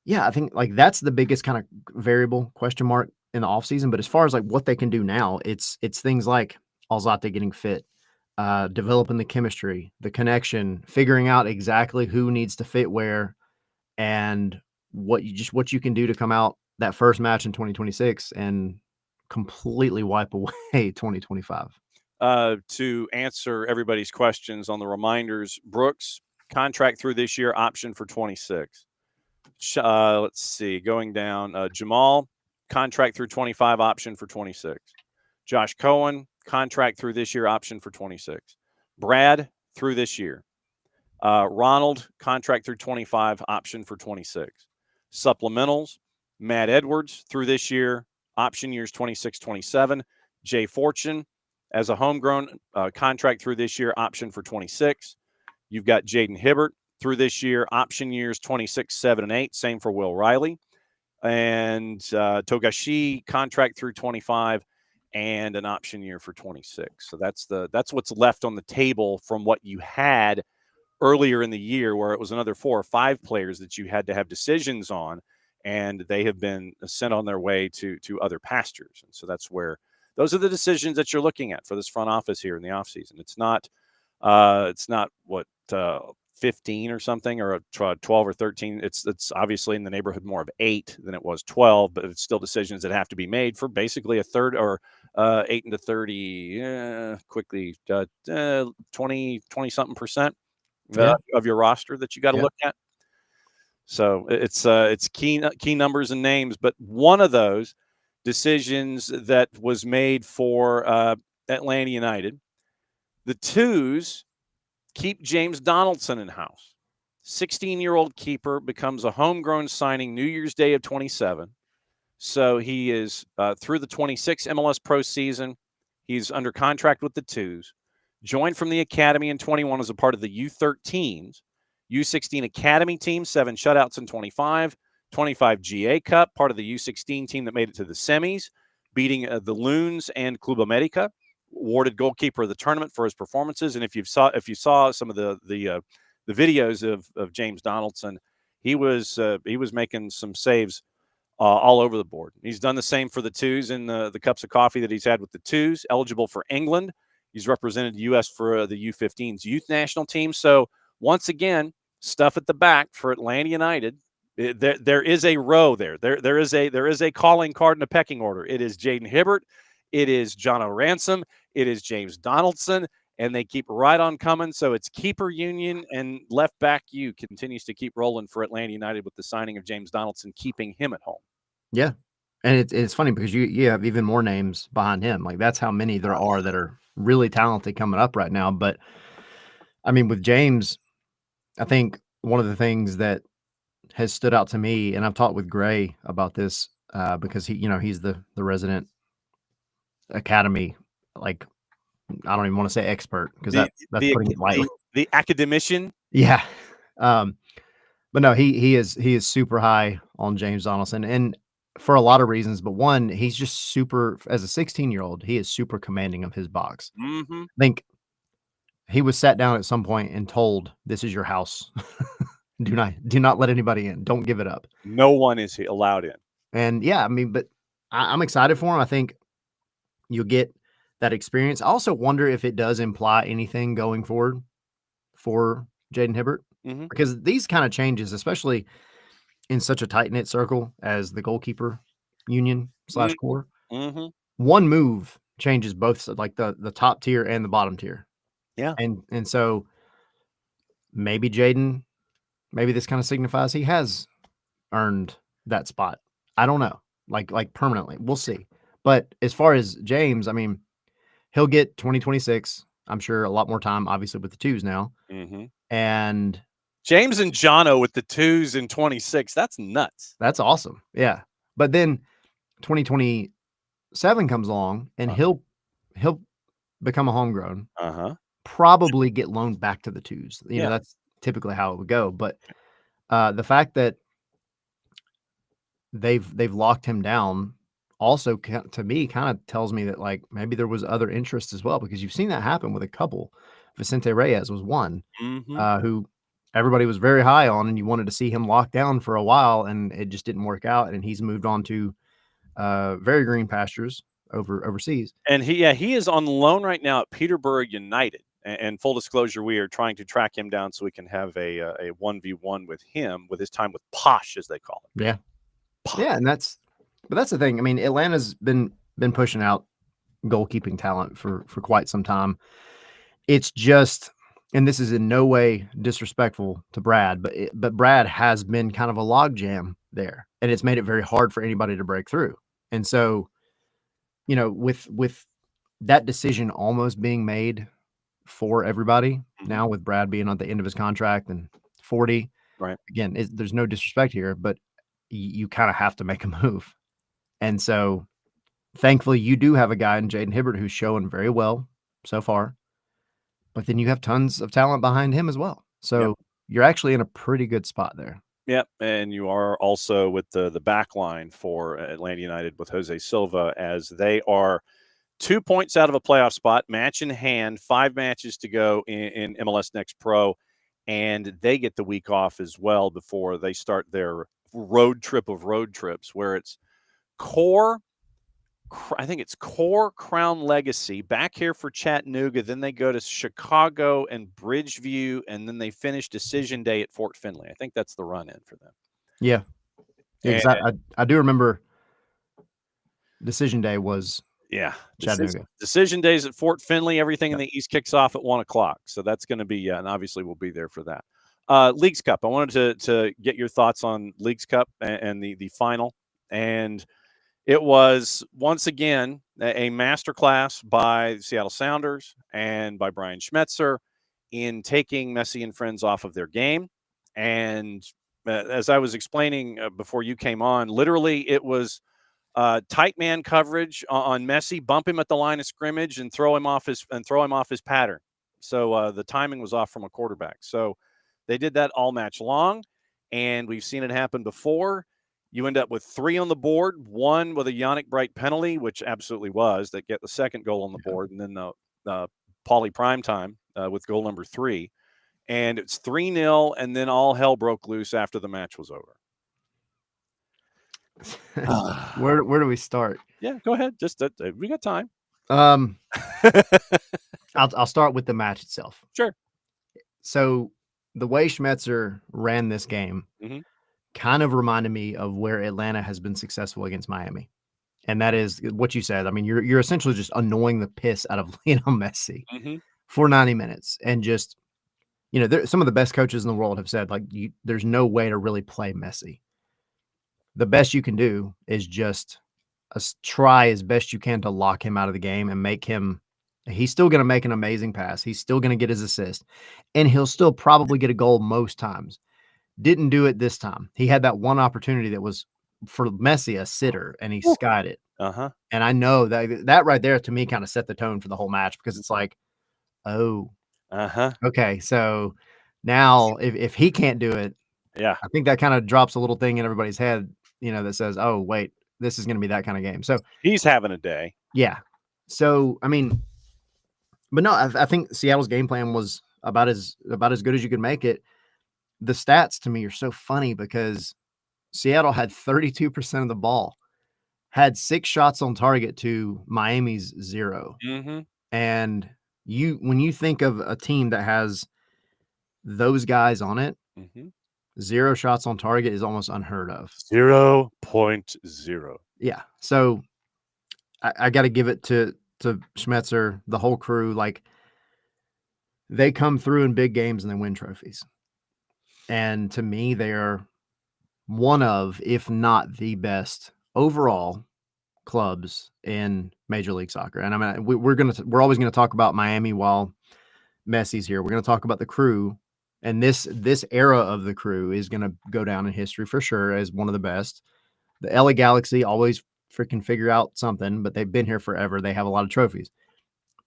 yeah, I think like that's the biggest kind of variable question mark in the offseason. But as far as like what they can do now, it's things like Alzate getting fit, developing the chemistry, the connection, figuring out exactly who needs to fit where, and what you can do to come out that first match in 2026 and completely wipe away 2025. To answer everybody's questions on the reminders, Brooks, contract through this year, option for 26. Let's see, going down, Jamal, contract through 25, option for 26. Josh Cohen, contract through this year, option for 26. Brad, through this year. Ronald, contract through 25, option for 26. Supplementals, Matt Edwards, through this year, option years 26, 27. Jay Fortune, as a homegrown, contract through this year, option for 26. You've got Jaden Hibbert through this year, option years 26, 7, and 8. Same for Will Riley. And Togashi, contract through 25 and an option year for 26. So that's what's left on the table from what you had earlier in the year, where it was another 4 or 5 players that you had to have decisions on, and they have been sent on their way to other pastures. And so that's where those are the decisions that you're looking at for this front office here in the offseason. It's not what 15 or something, or 12 or 13. It's obviously in the neighborhood more of 8 than it was 12, but it's still decisions that have to be made for basically a third, or 8 into 30, quickly 20 something percent of your roster that you got to look at. So it's key numbers and names, but one of those decisions that was made for Atlanta United, the twos keep James Donaldson in house. 16-year-old keeper becomes a homegrown signing New Year's Day of 27. So he is through the 26 MLS Pro season. He's under contract with the twos. Joined from the academy in 21 as a part of the U13s. U16 academy team, 7 shutouts in 25. 25 GA Cup, part of the U16 team that made it to the semis, beating the Loons and Club America. Awarded goalkeeper of the tournament for his performances. And if you saw some of the videos of James Donaldson, he was making some saves all over the board. He's done the same for the twos in the cups of coffee that he's had with the twos. Eligible for England. He's represented the U.S. for the U15's youth national team. So once again, stuff at the back for Atlanta United. There is a row there. There is a calling card and a pecking order. It is Jaden Hibbert. It is John O'Ransom. It is James Donaldson. And they keep right on coming. So it's keeper union, and left back U continues to keep rolling for Atlanta United with the signing of James Donaldson, keeping him at home. Yeah. And it's funny because you have even more names behind him. Like, that's how many there are that are really talented coming up right now. But I mean, with James, I think one of the things that has stood out to me, and I've talked with Gray about this because he's the resident academy, like, I don't even want to say expert, because that's putting it lightly. The academician. Yeah. But no, he is super high on James Donaldson. And for a lot of reasons, but one, he's just super. As a 16-year-old, he is super commanding of his box. Mm-hmm. I think he was sat down at some point and told, "This is your house. do not let anybody in. Don't give it up." No one is allowed in. And yeah, I mean, but I'm excited for him. I think you'll get that experience. I also wonder if it does imply anything going forward for Jaden Hibbert, Mm-hmm. because these kind of changes, especially in such a tight knit circle as the goalkeeper union / core, Mm-hmm. one move changes both, like the top tier and the bottom tier. Yeah. And so maybe Jaden, maybe this kind of signifies he has earned that spot. I don't know, like permanently. We'll see. But as far as James, I mean, he'll get 2026. I'm sure a lot more time, obviously, with the twos now. Mm-hmm. And James and Jono with the 2s in 26. That's nuts. that's awesome. Yeah. But then 2027 comes along and he'll become a homegrown, probably get loaned back to the twos. You know, that's typically how it would go. But the fact that they've locked him down also, to me, kind of tells me that, like, maybe there was other interest as well, because you've seen that happen with a couple. Vicente Reyes was one, who everybody was very high on, and you wanted to see him locked down for a while, and it just didn't work out. And he's moved on to very green pastures overseas. And he is on loan right now at Peterborough United. And full disclosure, we are trying to track him down so we can have a 1v1 with him with his time with Posh, as they call it. Yeah. Posh. Yeah, and that's the thing. I mean, Atlanta's been pushing out goalkeeping talent for quite some time. It's just, and this is in no way disrespectful to Brad, but Brad has been kind of a logjam there, and it's made it very hard for anybody to break through. And so, you know, with that decision almost being made for everybody now, with Brad being on the end of his contract and 40, right? Again, there's no disrespect here, but you kind of have to make a move. And so, thankfully, you do have a guy in Jaden Hibbert who's showing very well so far. But then you have tons of talent behind him as well. So you're actually in a pretty good spot there. Yep, and you are also with the back line for Atlanta United with Jose Silva, as they are 2 points out of a playoff spot, match in hand, 5 matches to go in MLS Next Pro, and they get the week off as well before they start their road trip of road trips, where it's core. I think it's core, Crown Legacy, back here for Chattanooga. Then they go to Chicago and Bridgeview, and then they finish Decision Day at Fort Finley. I think that's the run-in for them. Yeah. Exactly. I do remember Decision Day was Chattanooga. Decision Days at Fort Finley. Everything in the East kicks off at 1 o'clock. So that's going to be, and obviously we'll be there for that. Leagues Cup. I wanted to get your thoughts on Leagues Cup and the final. And it was, once again, a masterclass by the Seattle Sounders and by Brian Schmetzer in taking Messi and friends off of their game. And as I was explaining before you came on, literally it was tight man coverage on Messi, bump him at the line of scrimmage and throw him off his pattern. So the timing was off from a quarterback. So they did that all match long, and we've seen it happen before. You end up with 3 on the board, 1 with a Yannick Bright penalty, which absolutely was, that get the second goal on the board, and then the Pauly Primetime with goal number 3. And it's 3-0, and then all hell broke loose after the match was over. Where do we start? Yeah, go ahead. Just we got time. I'll start with the match itself. Sure. So the way Schmetzer ran this game kind of reminded me of where Atlanta has been successful against Miami. And that is what you said. I mean, you're essentially just annoying the piss out of Lionel Messi for 90 minutes. And just, you know, some of the best coaches in the world have said, like, there's no way to really play Messi. The best you can do is just try as best you can to lock him out of the game and make him, he's still going to make an amazing pass. He's still going to get his assist, and he'll still probably get a goal most times. Didn't do it this time. He had that one opportunity that was for Messi, a sitter, and he skied it. And I know that right there to me kind of set the tone for the whole match, because it's like, oh, okay, so now if he can't do it, I think that kind of drops a little thing in everybody's head, you know, that says, oh, wait, this is going to be that kind of game. So he's having a day. Yeah. So, I mean, but no, I think Seattle's game plan was about as good as you could make it. The stats to me are so funny because Seattle had 32% of the ball, had 6 shots on target to Miami's 0. Mm-hmm. And when you think of a team that has those guys on it, 0 shots on target is almost unheard of. 0.0. Yeah. So I got to give it to Schmetzer, the whole crew. Like, they come through in big games and they win trophies. And to me, they are one of, if not the best overall clubs in Major League Soccer. And I mean, we're always going to talk about Miami while Messi's here. We're going to talk about the crew, and this era of the crew is going to go down in history for sure as one of the best. The LA Galaxy always freaking figure out something, but they've been here forever. They have a lot of trophies.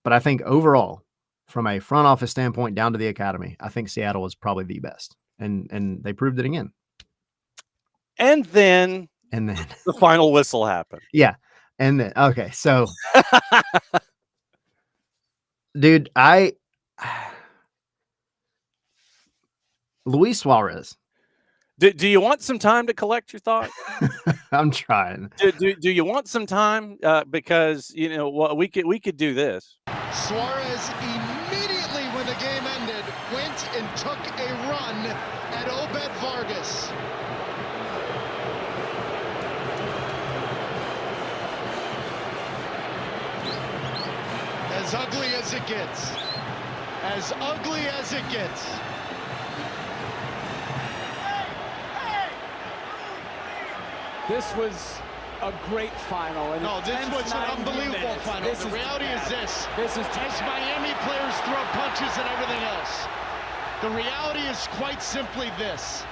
But I think overall, from a front office standpoint down to the academy, I think Seattle is probably the best. And they proved it again. And then the final whistle happened. Yeah. And then, okay. So, dude, Luis Suarez. Do you want some time to collect your thoughts? I'm trying. Do you want some time? Because, we could do this. Suarez immediately when the game ended went and took a run at Obed Vargas. As ugly as it gets. As ugly as it gets. This was a great final. And no, this was an unbelievable final. The reality is this. As Miami players throw punches and everything else, the reality is quite simply this.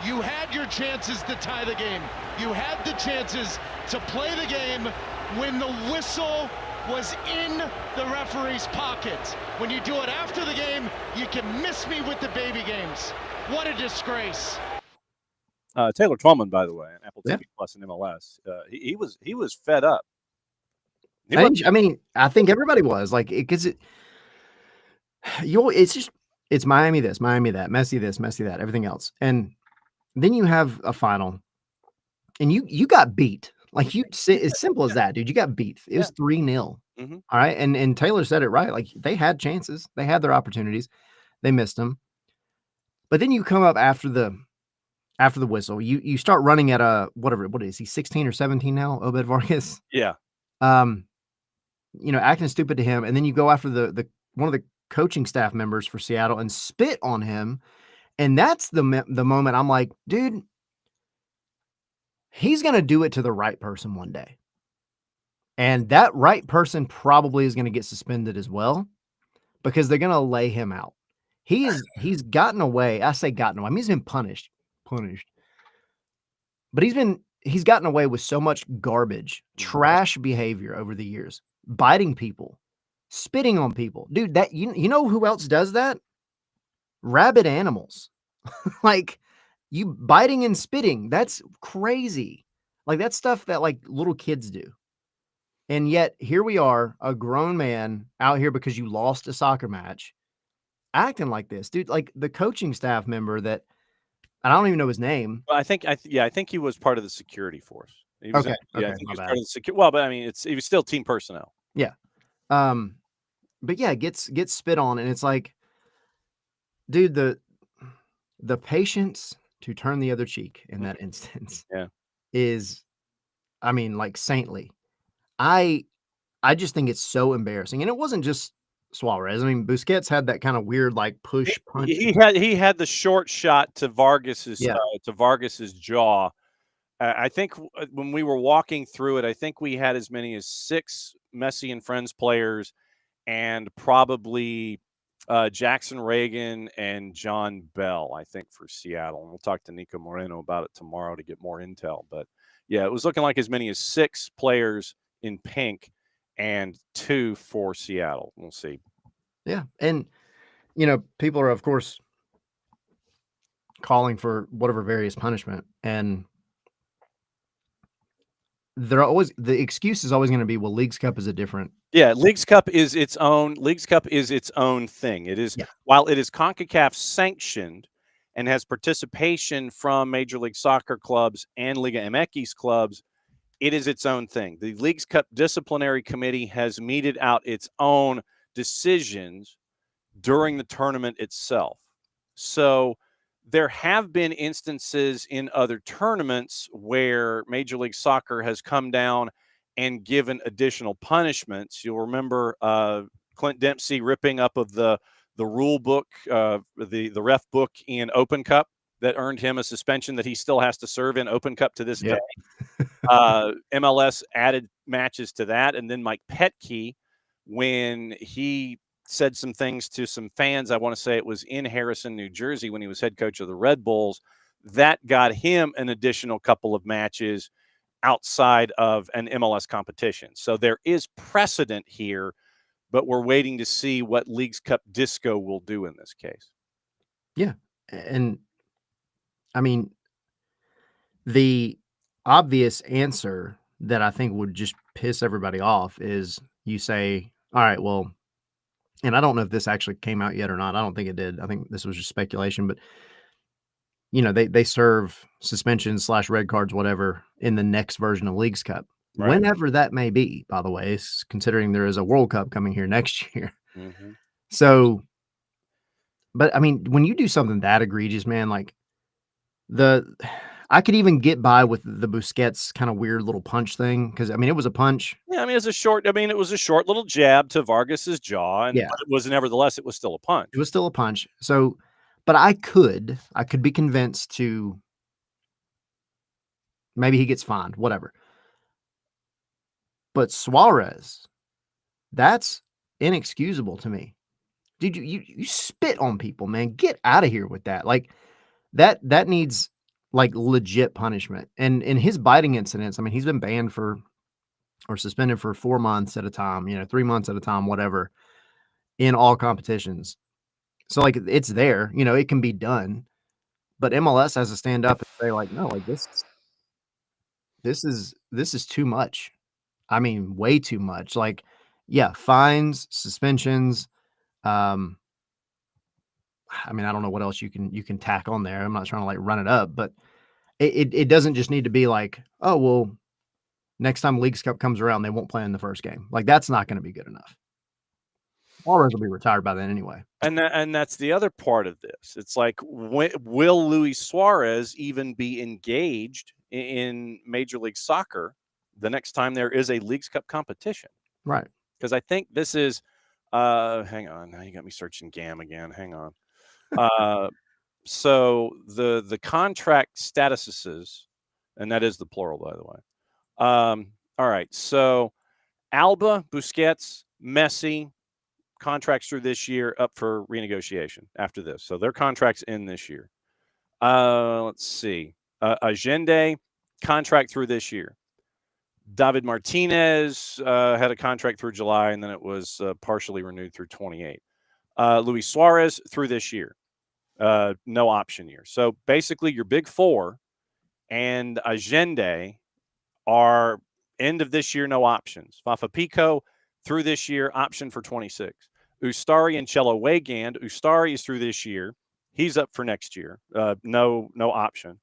You had your chances to tie the game. You had the chances to play the game when the whistle was in the referee's pocket. When you do it after the game, you can miss me with the baby games. What a disgrace. Taylor Twellman, by the way, on Apple TV Plus and MLS, he was fed up. I think everybody was like, because it's Miami this, Miami that, Messi this, Messi that, everything else, and then you have a final, and you got beat. Like, as simple as that, dude. You got beat. It was 3-0. Mm-hmm. All right, and Taylor said it right. Like, they had chances, they had their opportunities, they missed them. But then you come up after the whistle, you start running at what is he, 16 or 17 now, Obed Vargas? Yeah. Acting stupid to him, and then you go after the one of the coaching staff members for Seattle and spit on him, and that's the moment I'm like, dude, he's gonna do it to the right person one day, and that right person probably is gonna get suspended as well, because they're gonna lay him out. He's gotten away. I say gotten away. I mean, he's been punished, but he's gotten away with so much garbage, trash behavior over the years, biting people, spitting on people, dude. That you know who else does that? Rabid animals. Like, you biting and spitting, that's crazy. Like, that's stuff that like little kids do. And yet here we are, a grown man out here because you lost a soccer match, acting like this, dude. Like, the coaching staff member that, I don't even know his name. Well, I think he was part of the security force. He was, okay. I think he was part of the security. Well, but I mean, he was still team personnel. Yeah. But yeah, gets spit on, and it's like, dude, the patience to turn the other cheek in that instance is, I mean, like, saintly. I just think it's so embarrassing. And it wasn't just Suarez. I mean, Busquets had that kind of weird, like, push punch. He had the short shot to Vargas's jaw. I think when we were walking through it, I think we had as many as 6 Messi and Friends players, and probably Jackson Reagan and John Bell, I think, for Seattle. And we'll talk to Nico Moreno about it tomorrow to get more intel. But yeah, it was looking like as many as 6 players in pink and 2 for Seattle. We'll see. Yeah. And, people are, of course, calling for whatever various punishment. And the excuse is always going to be, well, Leagues Cup is a different. Yeah, Leagues Cup is its own thing. It is, while it is CONCACAF sanctioned and has participation from Major League Soccer clubs and Liga MX clubs, it is its own thing. The Leagues Cup disciplinary committee has meted out its own decisions during the tournament itself. So there have been instances in other tournaments where Major League Soccer has come down and given additional punishments. You'll remember Clint Dempsey ripping up of the rule book, the ref book in Open Cup that earned him a suspension that he still has to serve in Open Cup to this day. MLS added matches to that. And then Mike Petke, when he said some things to some fans, I want to say it was in Harrison, New Jersey, when he was head coach of the Red Bulls, that got him an additional couple of matches outside of an MLS competition. So there is precedent here, but we're waiting to see what Leagues Cup Disco will do in this case. Yeah. And I mean, the obvious answer that I think would just piss everybody off is you say, all right, well, and I don't know if this actually came out yet or not. I don't think it did. I think this was just speculation, but they serve suspensions / red cards, whatever, in the next version of Leagues Cup. Right. Whenever that may be, by the way, considering there is a World Cup coming here next year. Mm-hmm. So, but I mean, when you do something that egregious, man, like I could even get by with the Busquets kind of weird little punch thing. Cause I mean, it was a punch. Yeah. I mean, it was a short little jab to Vargas's jaw. And but it was nevertheless, it was still a punch. It was still a punch. So, but I could be convinced to maybe he gets fined, whatever. But Suarez, that's inexcusable to me. Dude, you spit on people, man. Get out of here with that. Like that needs like legit punishment. And in his biting incidents, I mean, he's been banned or suspended for 4 months at a time, 3 months at a time, whatever, in all competitions. So like it's there, it can be done. But MLS has to stand up and say, like, no, like this is too much. I mean, way too much. Like, yeah, fines, suspensions. I mean, I don't know what else you can tack on there. I'm not trying to like run it up, but it doesn't just need to be like, oh, well, next time Leagues Cup comes around, they won't play in the first game. Like, that's not going to be good enough. Suarez will be retired by then anyway. And that's the other part of this. It's like, will Luis Suarez even be engaged in Major League Soccer the next time there is a Leagues Cup competition? Right. Because I think this is hang on. Now you got me searching GAM again. Hang on. So the contract statuses, and that is the plural, by the way. All right. So Alba, Busquets, Messi, contracts through this year, up for renegotiation after this. So their contracts end this year. Let's see. Allende, contract through this year. David Martinez had a contract through July, and then it was partially renewed through 28. Luis Suarez through this year. No option year. So basically your big four and Allende are end of this year, no options. Fafa Pico through this year, option for 26. Ustari and Cello Weigand. Ustari is through this year. He's up for next year. No option.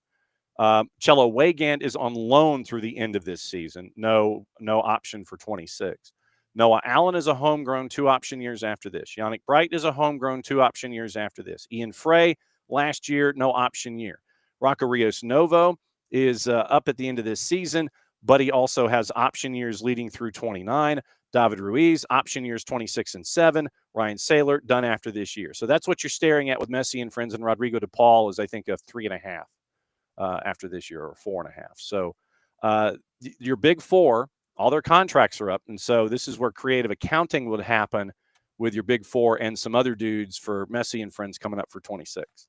Cello Weigand is on loan through the end of this season. No option for 26. Noah Allen is a homegrown 2 option years after this. Yannick Bright is a homegrown 2 option years after this. Ian Frey last year, no option year. Rocco Rios Novo is up at the end of this season, but he also has option years leading through 29. David Ruiz, option years 26 and 7. Ryan Saylor, done after this year. So that's what you're staring at with Messi and friends, and Rodrigo de Paul is, I think, a 3.5 after this year, or 4.5. So your big four, all their contracts are up, and so this is where creative accounting would happen with your big four and some other dudes for Messi and friends coming up for 26.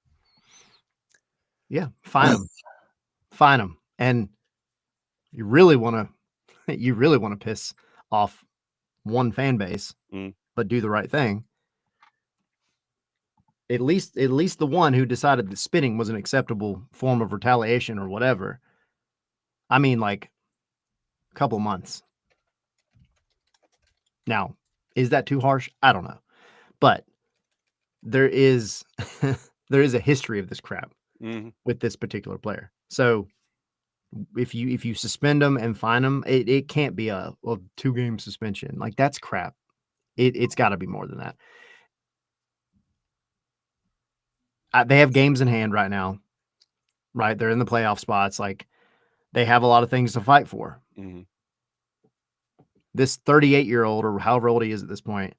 Yeah, fine them, and you really want to piss off one fan base, but do the right thing. At least the one who decided that spitting was an acceptable form of retaliation or whatever. I mean, like, couple months. Now, is that too harsh? I don't know. But there is there is a history of this crap with this particular player. So if you suspend them and fine them, it can't be a 2-game suspension. Like, that's crap. It's got to be more than that. They have games in hand right now, right? They're in the playoff spots. Like, they have a lot of things to fight for. This 38-year-old, or however old he is at this point,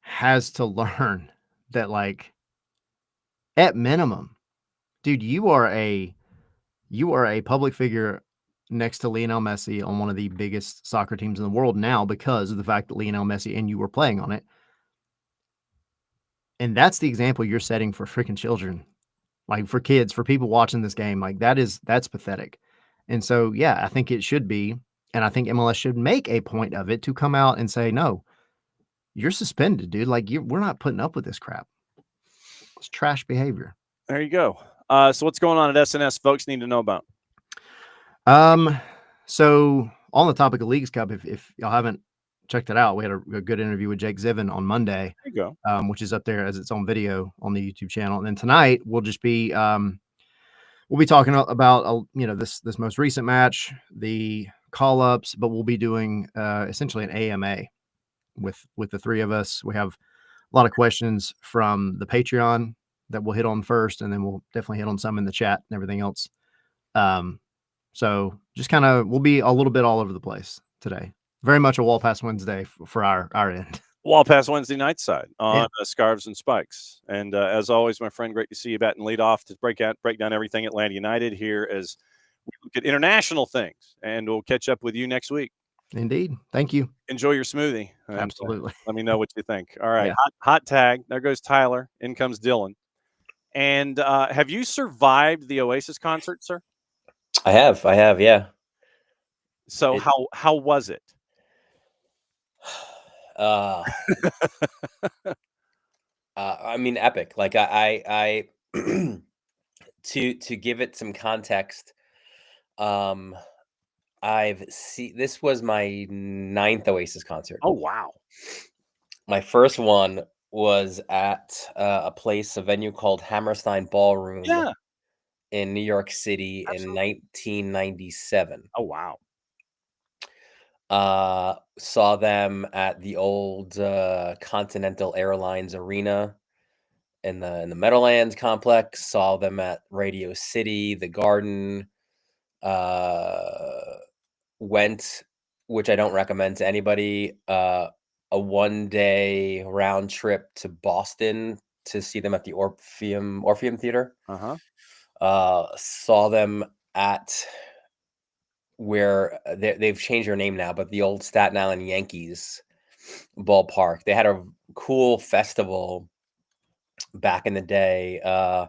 has to learn that, like, at minimum, dude, you are a public figure next to Lionel Messi on one of the biggest soccer teams in the world now because of the fact that Lionel Messi and you were playing on it. And that's the example you're setting for freaking children, like for kids, for people watching this game. Like, that's pathetic. And so, yeah, I think it should be. And I think MLS should make a point of it to come out and say, no, you're suspended, dude. Like, we're not putting up with this crap. It's trash behavior. There you go. So what's going on at SNS folks need to know about? So on the topic of Leagues Cup, if y'all haven't checked it out, we had a good interview with Jake Zivin on Monday. There you go. Which is up there as its own video on the YouTube channel. And then tonight we'll just be we'll be talking about this most recent match, the call-ups, but we'll be doing essentially an AMA with the three of us. We have a lot of questions from the Patreon that we'll hit on first, and then we'll definitely hit on some in the chat and everything else. So just kind of, we'll be a little bit all over the place today. Very much a Wall Pass Wednesday for our end. Wall Pass Wednesday night side on Scarves and Spikes. And as always, my friend, great to see you batting lead off to break down everything Atlanta United here as we look at international things. And we'll catch up with you next week. Indeed. Thank you. Enjoy your smoothie. Absolutely. Let me know what you think. All right. Yeah. Hot tag. There goes Tyler. In comes Dylan. And have you survived the Oasis concert, sir? I have, yeah. So how was it? I mean, epic. Like I to give it some context, this was my 9th Oasis concert. Oh, wow. My first one was at a venue called Hammerstein Ballroom in New York City. Absolutely. In 1997. Oh, wow. Saw them at the old Continental Airlines Arena in the Meadowlands complex. Saw them at Radio City, the Garden. Went, which I don't recommend to anybody, a 1-day round trip to Boston to see them at the Orpheum Theater. Saw them at where they've changed their name now, but the old Staten Island Yankees ballpark. They had a cool festival back in the day I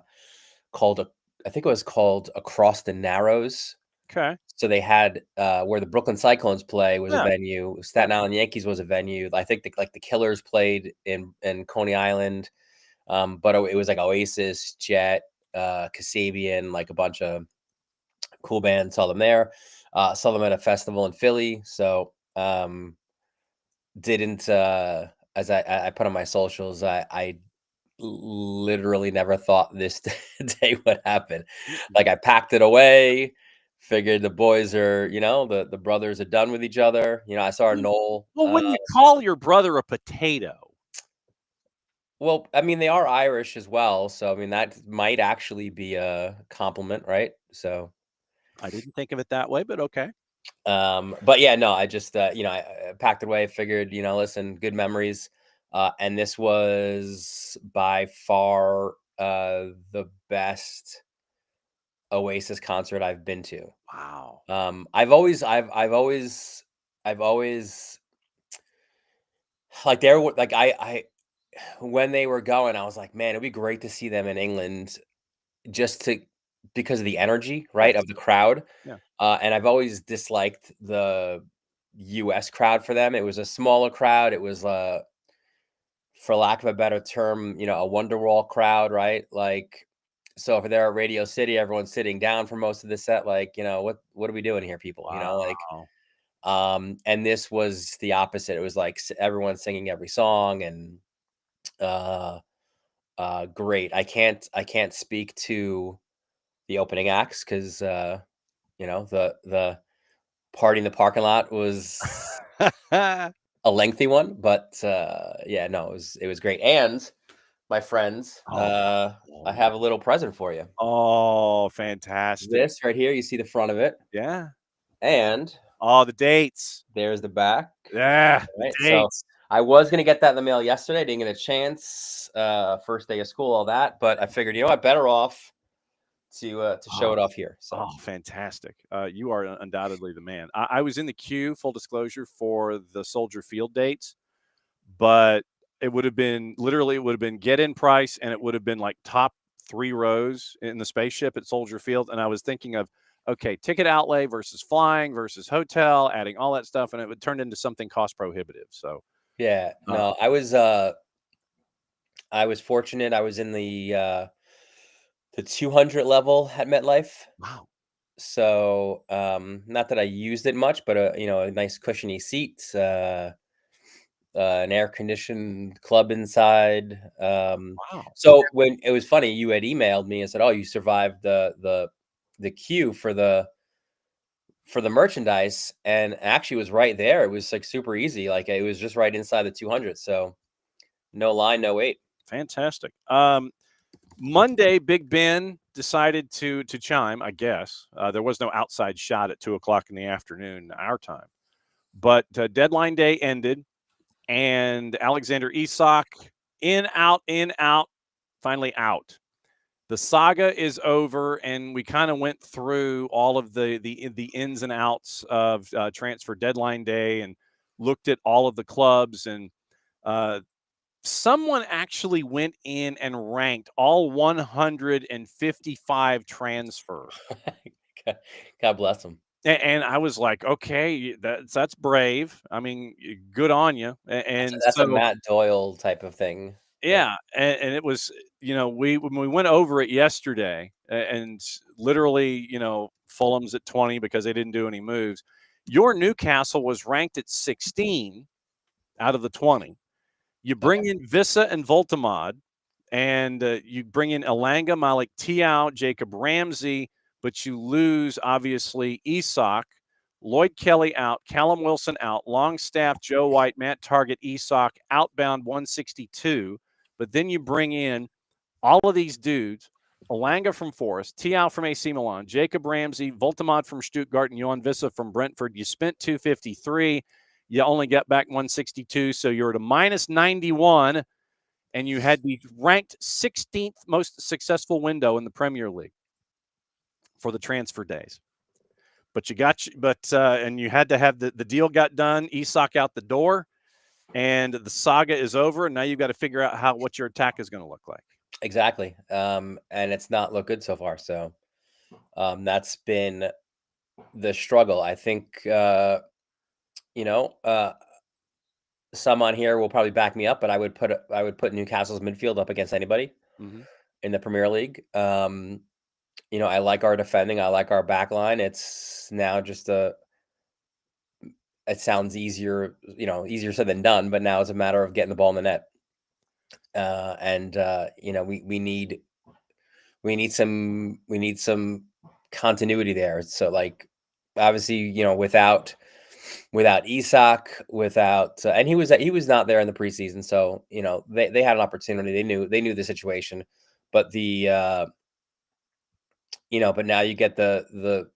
think it was called Across the Narrows. Okay. So they had where the Brooklyn Cyclones play was a venue. Staten Island Yankees was a venue. I think the Killers played in Coney Island, but it was like Oasis, Jet, Kasabian, like a bunch of cool bands. Saw them there. Saw them at a festival in Philly. So didn't as I put on my socials, I literally never thought this day would happen. Like, I packed it away. Figured the boys are, the brothers are done with each other. I saw Noel. Well, when you call your brother a potato. Well, I mean, they are Irish as well. So, I mean, that might actually be a compliment, right? So. I didn't think of it that way, but okay. But yeah, no, I just, I packed it away, figured, listen, good memories. And this was by far the best Oasis concert I've been to. Wow. I've always like, there were like I when they were going, I was like, man, it'd be great to see them in England because of the energy, right, of the crowd. Yeah. And I've always disliked the US crowd for them. It was a smaller crowd. It was for lack of a better term, a Wonderwall crowd, right? Like, So if they're at Radio City, everyone's sitting down for most of the set. Like, what are we doing here, people? Wow. And this was the opposite. It was like everyone singing every song, and great. I can't speak to the opening acts because the party in the parking lot was a lengthy one, but yeah, no, it was great. And my friends, I have a little present for you. Oh, fantastic. This right here, you see the front of it. Yeah. And the dates. there's the back. Yeah. Right. The So dates. I was gonna get that in the mail yesterday. Didn't get a chance. First day of school, all that. But I figured, what, better off to show it off here. So Fantastic. You are undoubtedly the man. I was in the queue, full disclosure, for the Soldier Field dates, but it would have been get in price, and it would have been like top 3 rows in the spaceship at Soldier Field. And I was thinking of, okay, ticket outlay versus flying versus hotel, adding all that stuff, and it would turn into something cost prohibitive. So yeah, no, I was fortunate. I was in the 200 level at MetLife. wow. So not that I used it much, but a nice cushiony seat, an air conditioned club inside. Wow. So when it was funny, you had emailed me and said, "Oh, you survived the queue for the merchandise," and actually it was right there. It was like super easy. Like it was just right inside the 200. So no line, no wait. Fantastic. Monday, Big Ben decided to chime, I guess. There was no outside shot at 2:00 in the afternoon, our time. But deadline day ended, and Alexander Isak in, out, finally out. The saga is over, and we kind of went through all of the ins and outs of transfer deadline day and looked at all of the clubs, and someone actually went in and ranked all 155 transfers. God bless them. And I was like, okay, that's brave. I mean, good on you. And That's so, a Matt Doyle type of thing. yeah, and it was, when we went over it yesterday, and literally, Fulham's at 20 because they didn't do any moves. Your Newcastle was ranked at 16 out of the 20. You bring in Vissa and Voltamad, and you bring in Elanga, Malik Tiao, Jacob Ramsey, but you lose, obviously, Isak, Lloyd Kelly out, Callum Wilson out, Longstaff, Joe White, Matt Target, Isak, outbound 162. But then you bring in all of these dudes, Elanga from Forest, Tiao from AC Milan, Jacob Ramsey, Voltamad from Stuttgart, and Johan Vissa from Brentford. You spent 253. You only got back 162, so you're at a minus 91, and you had the ranked 16th most successful window in the Premier League for the transfer days. But and you had to have the deal got done, Isak out the door, and the saga is over, and now you've got to figure out what your attack is going to look like. Exactly. And it's not looked good so far. So that's been the struggle. I think, some on here will probably back me up, but I would put Newcastle's midfield up against anybody in the Premier League. I like our defending. I like our back line. It's now just it sounds easier, easier said than done, but now it's a matter of getting the ball in the net. We need some continuity there. So like, obviously, without Isak, and he was not there in the preseason. So, they had an opportunity. They knew the situation, but but now you get the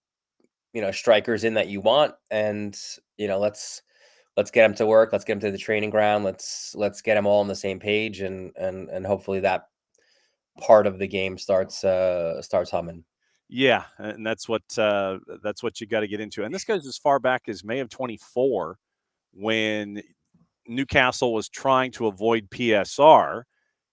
strikers in that you want, and let's get them to work. Let's get them to the training ground. Let's get them all on the same page, and hopefully that part of the game starts humming. Yeah, and that's what you got to get into. And this goes as far back as May of 24, when Newcastle was trying to avoid PSR.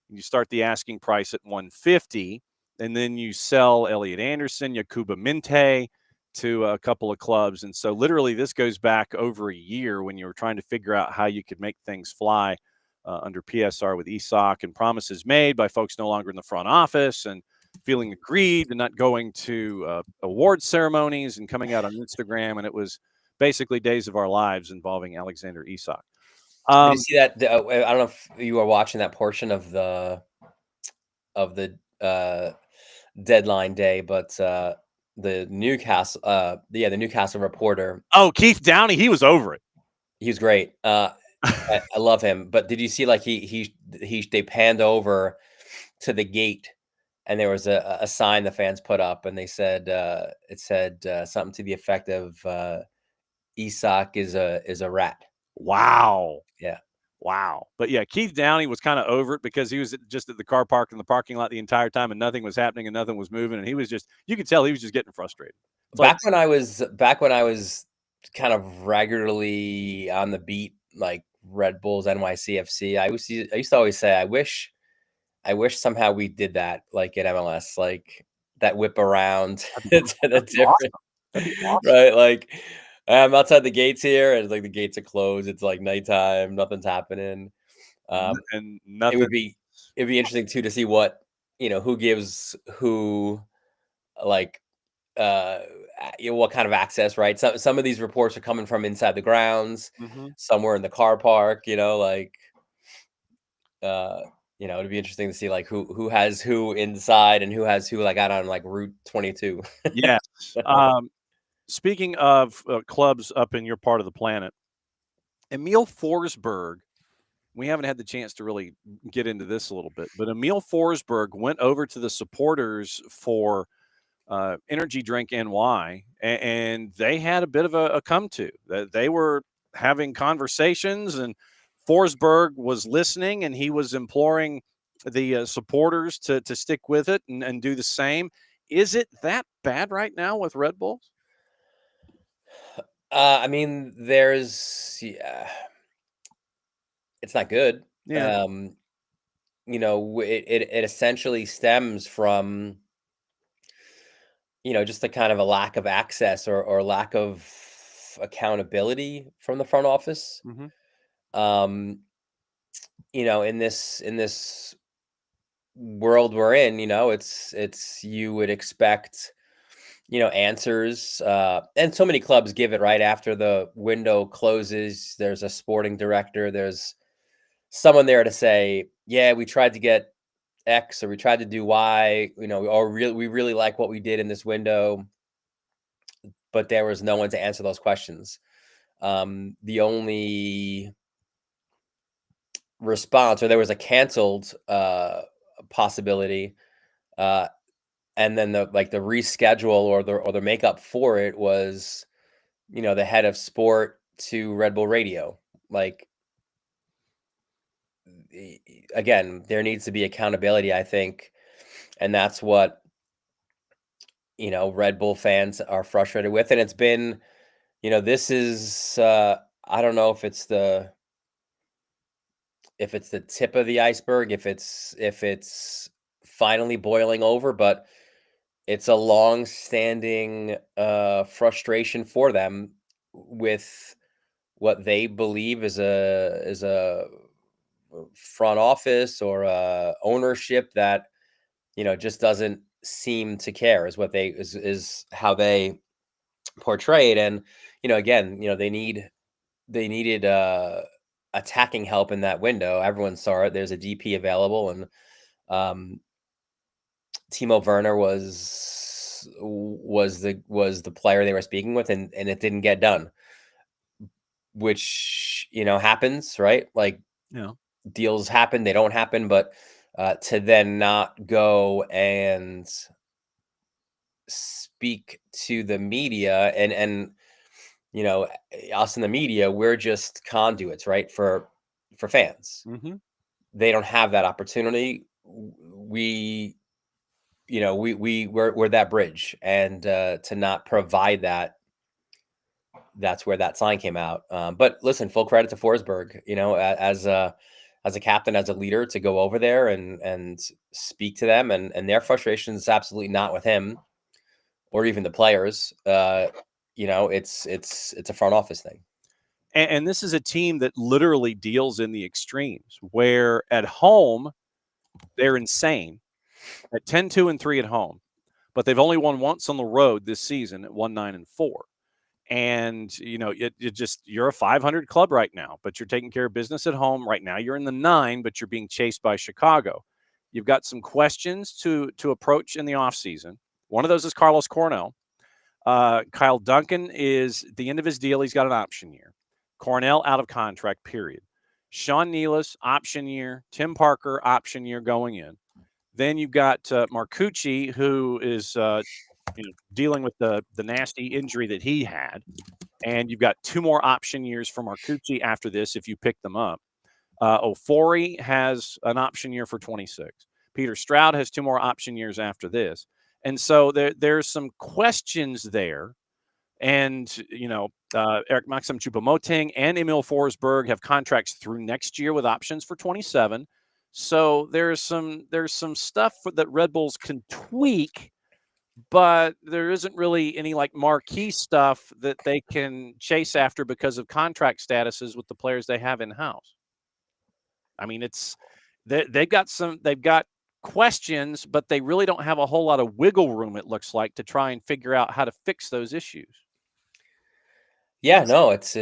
You start the asking price at 150, and then you sell Elliot Anderson, Yakuba Minte to a couple of clubs. And so literally this goes back over a year when you were trying to figure out how you could make things fly under PSR with Isak, and promises made by folks no longer in the front office. And feeling aggrieved and not going to award ceremonies and coming out on Instagram. And it was basically days of our lives involving Alexander Isak. Did you see that? I don't know if you were watching that portion of the deadline day, but the Newcastle, the Newcastle reporter. Oh, Keith Downey, he was over it. He was great. I love him. But did you see like they panned over to the gate, and there was a sign the fans put up, and they said it said something to the effect of Isak is a rat. Wow. Yeah. Wow. But yeah, Keith Downey was kind of over it because he was just at the car park in the parking lot the entire time and nothing was happening and nothing was moving. And he was just, you could tell he was just getting frustrated. Back when I was kind of regularly on the beat, like Red Bulls NYCFC, I used to always say, I wish somehow we did that, like in MLS, like that whip around to the different, awesome. Right? Like I'm outside the gates here, and it's like the gates are closed. It's like nighttime, nothing's happening. And nothing. It'd be interesting too to see what who gives who, like what kind of access, right? Some of these reports are coming from inside the grounds, somewhere in the car park, like it'd be interesting to see like who has who inside and who has who like out on like Route 22. Yes. Speaking of clubs up in your part of the planet, Emil Forsberg, we haven't had the chance to really get into this a little bit, but Emil Forsberg went over to the supporters for Energy Drink NY, and they had a bit of a come to. They were having conversations, and Forsberg was listening, and he was imploring the supporters to stick with it and do the same. Is it that bad right now with Red Bulls? I mean, it's not good. Yeah. It essentially stems from just a kind of a lack of access or lack of accountability from the front office. In this world we're in, it's you would expect answers, and so many clubs give it right after the window closes. There's a sporting director, there's someone there to say, yeah, we tried to get X or we tried to do Y, we really like what we did in this window, but there was no one to answer those questions. The only response, or there was a canceled possibility, and then the reschedule or the makeup for it was, the head of sport to Red Bull Radio. Like, again, there needs to be accountability, I think, and that's what Red Bull fans are frustrated with. And it's been, this is I don't know if it's the tip of the iceberg, if it's finally boiling over, but it's a long-standing frustration for them with what they believe is a front office or ownership that just doesn't seem to care, is what is how they portray it. And again, they needed attacking help in that window. Everyone saw it. There's a DP available, and Timo Werner was the player they were speaking with, and it didn't get done, which happens, right? Like, deals happen, they don't happen, but to then not go and speak to the media and us in the media, we're just conduits, right, for fans. They don't have that opportunity. We're that bridge, and to not provide that, that's where that sign came out. But listen, full credit to Forsberg, as a captain, as a leader, to go over there and speak to them, and their frustration is absolutely not with him or even the players. It's a front office thing. And this is a team that literally deals in the extremes, where at home they're insane, at 10-2-3 at home, but they've only won once on the road this season at 1-9-4. And, you know, you're a 500 club right now, but you're taking care of business at home. Right now you're in the 9, but you're being chased by Chicago. You've got some questions to approach in the offseason. One of those is Carlos Cornell. Kyle Duncan is at the end of his deal. He's got an option year. Cornell out of contract, period. Sean Nealis, option year. Tim Parker, option year going in. Then you've got Marcucci, who is dealing with the nasty injury that he had. And you've got 2 more option years for Marcucci after this if you pick them up. Ofori has an option year for 26. Peter Stroud has 2 more option years after this. And so there's some questions there. And, Eric Maxim Choupo-Moting and Emil Forsberg have contracts through next year with options for 27. So there's some stuff that Red Bulls can tweak, but there isn't really any like marquee stuff that they can chase after because of contract statuses with the players they have in-house. I mean, they've got questions, but they really don't have a whole lot of wiggle room, it looks like, to try and figure out how to fix those issues. Yeah, no, it's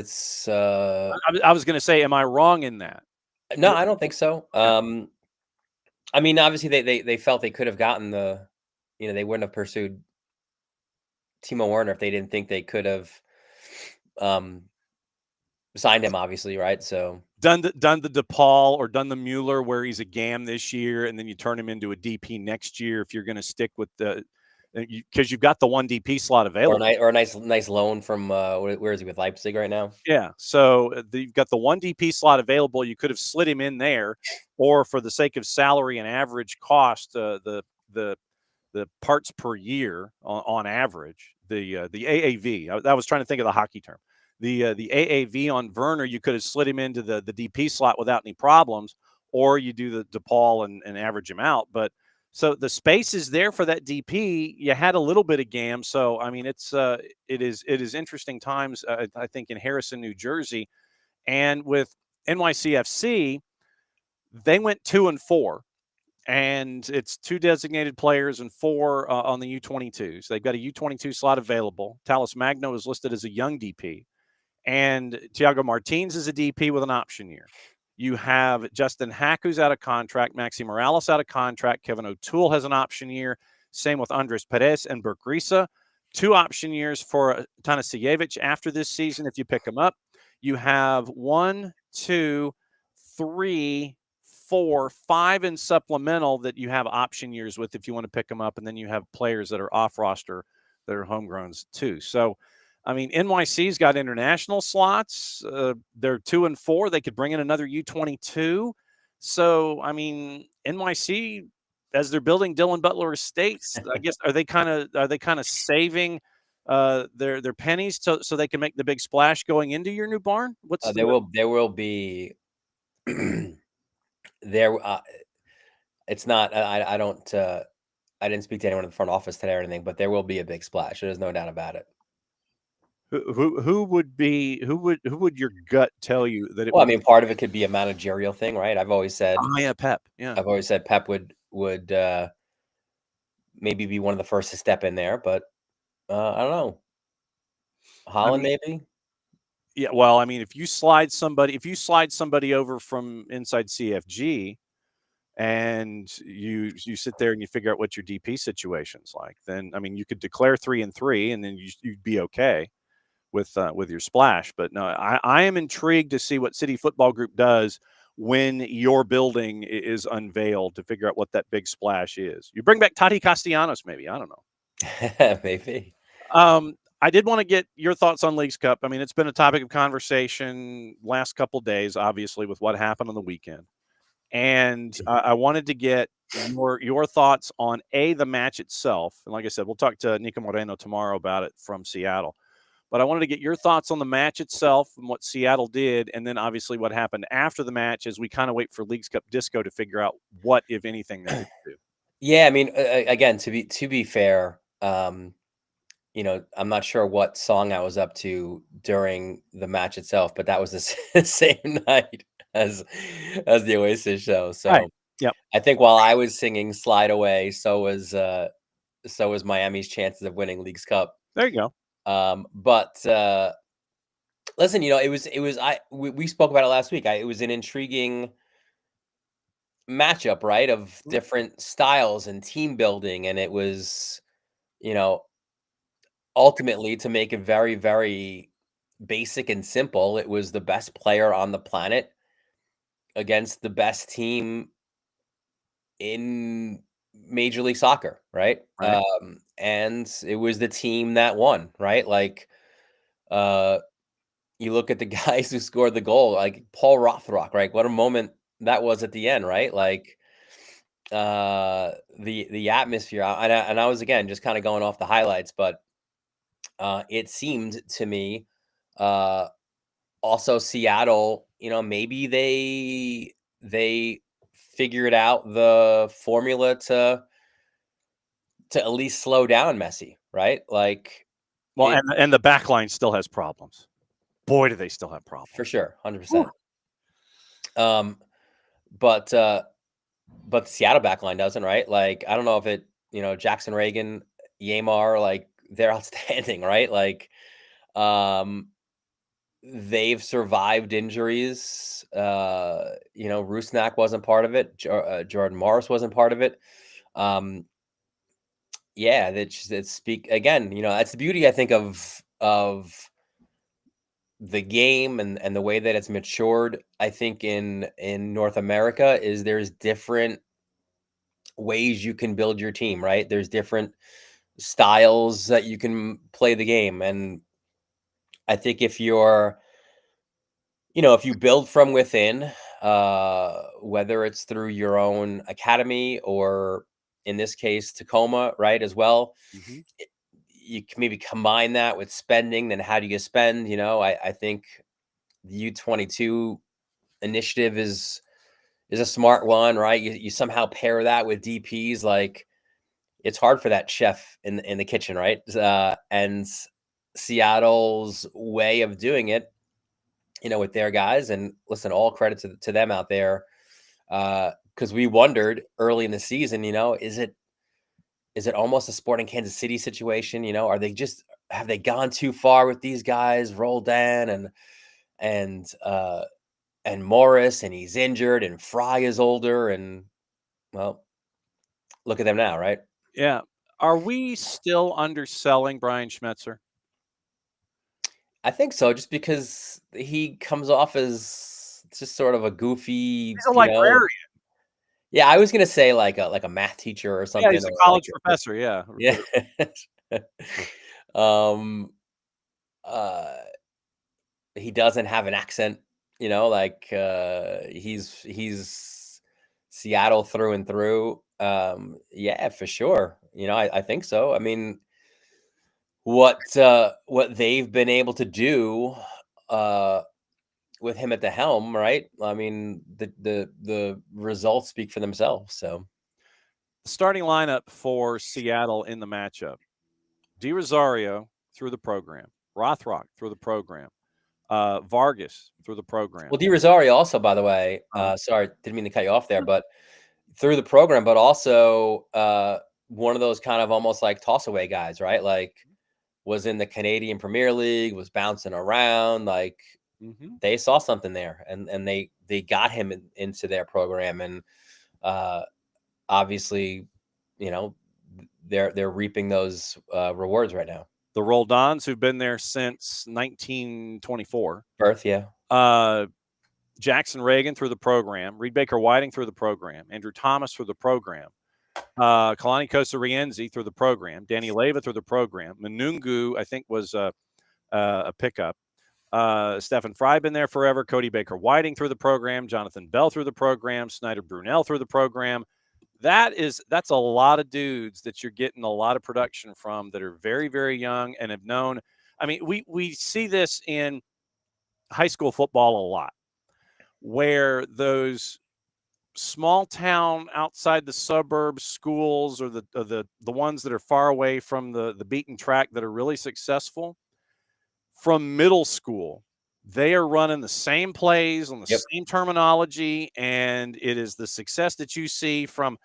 I was going to say, am I wrong in that? No, I don't think so. I mean, obviously they felt they could have gotten they wouldn't have pursued Timo Werner if they didn't think they could have signed him, obviously, right? So done the DePaul or done the Mueller where he's a GAM this year and then you turn him into a DP next year if you're going to stick with because you've got the 1 DP slot available. Or a nice loan from where is he with Leipzig right now? Yeah, so you've got the 1 DP slot available. You could have slid him in there, or for the sake of salary and average cost, the parts per year on average, the AAV. I was trying to think of the hockey term. The AAV on Werner, you could have slid him into the DP slot without any problems, or you do the DePaul and average him out. But so the space is there for that DP. You had a little bit of GAM, so I mean it is interesting times. I think in Harrison, New Jersey, and with NYCFC, they went 2-4, and it's 2 designated players and 4 on the U22s. They've got a U22 slot available. Talis Magno is listed as a young DP, and Thiago Martins is a DP with an option year. You have Justin Hack, who's out of contract, Maxi Morales out of contract, Kevin O'Toole has an option year, same with Andres Perez and Burke Risa. 2 option years for Tanasiewicz after this season if you pick him up. You have 1, 2, 3, 4, 5 in supplemental that you have option years with if you want to pick them up, and then you have players that are off roster that are homegrowns too. So I mean, NYC's got international slots. They're 2-4. They could bring in another U22. So, I mean, NYC, as they're building Dylan Butler estates, I guess are they kind of saving their pennies so they can make the big splash going into your new barn? There will be there. It's not. I don't. I didn't speak to anyone in the front office today or anything, but there will be a big splash. There's no doubt about it. Who would your gut tell you that it? Well, I mean, part of it could be a managerial thing, right? I've always said, Pep. Yeah, I've always said Pep would maybe be one of the first to step in there, but I don't know. Holland, maybe. Yeah, well, I mean, if you slide somebody over from inside CFG, and you sit there and you figure out what your DP situation's like, then I mean, you could declare 3-3, and then you'd be okay with your splash. But no, I am intrigued to see what City Football Group does when your building is unveiled to figure out what that big splash is. You bring back Tati Castellanos, maybe. I don't know. Maybe. I did want to get your thoughts on Leagues Cup. I mean, it's been a topic of conversation last couple days, obviously, with what happened on the weekend. And I wanted to get your thoughts on the match itself. And like I said, we'll talk to Nico Moreno tomorrow about it from Seattle. But I wanted to get your thoughts on the match itself and what Seattle did, and then obviously what happened after the match as we kind of wait for Leagues Cup Disco to figure out what, if anything, they do. Yeah, I mean, again, to be fair, I'm not sure what song I was up to during the match itself, but that was the same night as the Oasis show. So, right. Yep. I think while I was singing "Slide Away," so was Miami's chances of winning Leagues Cup. There you go. But listen, we spoke about it last week. It was an intriguing matchup, right, of different styles and team building, and it was, ultimately, to make it very, very basic and simple, it was the best player on the planet against the best team in Major League Soccer, right? Right. And it was the team that won, right? Like, you look at the guys who scored the goal, like Paul Rothrock, right? What a moment that was at the end, right? Like, the atmosphere, and I was, again, just kind of going off the highlights, but it seemed to me, also Seattle, maybe they figured out the formula to at least slow down Messi, right? Like, Well, and the back line still has problems. Boy, do they still have problems. for sure, 100%. But the Seattle backline doesn't, right? Like, I don't know if it, Jackson Reagan, Yamar, like, they're outstanding, right? Like, they've survived injuries. Rusnak wasn't part of it. Jordan Morris wasn't part of it. Yeah, that speak again. That's the beauty, I think, of the game and the way that it's matured. I think in North America is there's different ways you can build your team, right? There's different styles that you can play the game, and I think if you build from within, whether it's through your own academy or, in this case, Tacoma, right, as well, you can maybe combine that with spending. Then how do you spend? I think the U22 initiative is a smart one, right? You somehow pair that with DPs. Like, it's hard for that chef in the kitchen, right? And Seattle's way of doing it, with their guys, and listen, all credit to them out there, because we wondered early in the season, is it almost a Sporting Kansas City situation? Have they gone too far with these guys, Roldan and Morris, and he's injured, and Fry is older, and, well, look at them now, right? Yeah. Are we still underselling Brian Schmetzer? I think so, just because he comes off as just sort of a goofy, He's a librarian. Yeah, I was gonna say like a math teacher or something. Yeah, he's a or college like professor. Yeah. Yeah. um, he doesn't have an accent, like, he's Seattle through and through. Yeah, for sure. I think so. I mean, what they've been able to do, with him at the helm, right? I mean, the results speak for themselves. So, Starting lineup for Seattle in the matchup: Di Rosario through the program, Rothrock through the program, Vargas through the program. well, Di Rosario also, by the way, sorry, didn't mean to cut you off there, but through the program, but also one of those kind of almost like toss away guys, right? Like, was in the Canadian Premier League, was bouncing around. Like, they saw something there, and they got him into their program, and obviously, they're reaping those rewards right now. The Roldans, who've been there since 1924. Birth, yeah. Jackson Reagan through the program, Reed Baker Whiting through the program, Andrew Thomas through the program, Kalani Kosa-Rienzi through the program, Danny Leyva through the program, Manungu, I think, was a pickup. Stephen Fry been there forever. Cody Baker Whiting through the program, Jonathan Bell through the program, Snyder Brunel through the program. That's a lot of dudes that you're getting a lot of production from that are very, very young and have known. I mean, we see this in high school football a lot, where those small town outside the suburbs schools, or the ones that are far away from the beaten track, that are really successful, from middle school They are running the same plays on the Yep. same terminology, and it is the success that you see from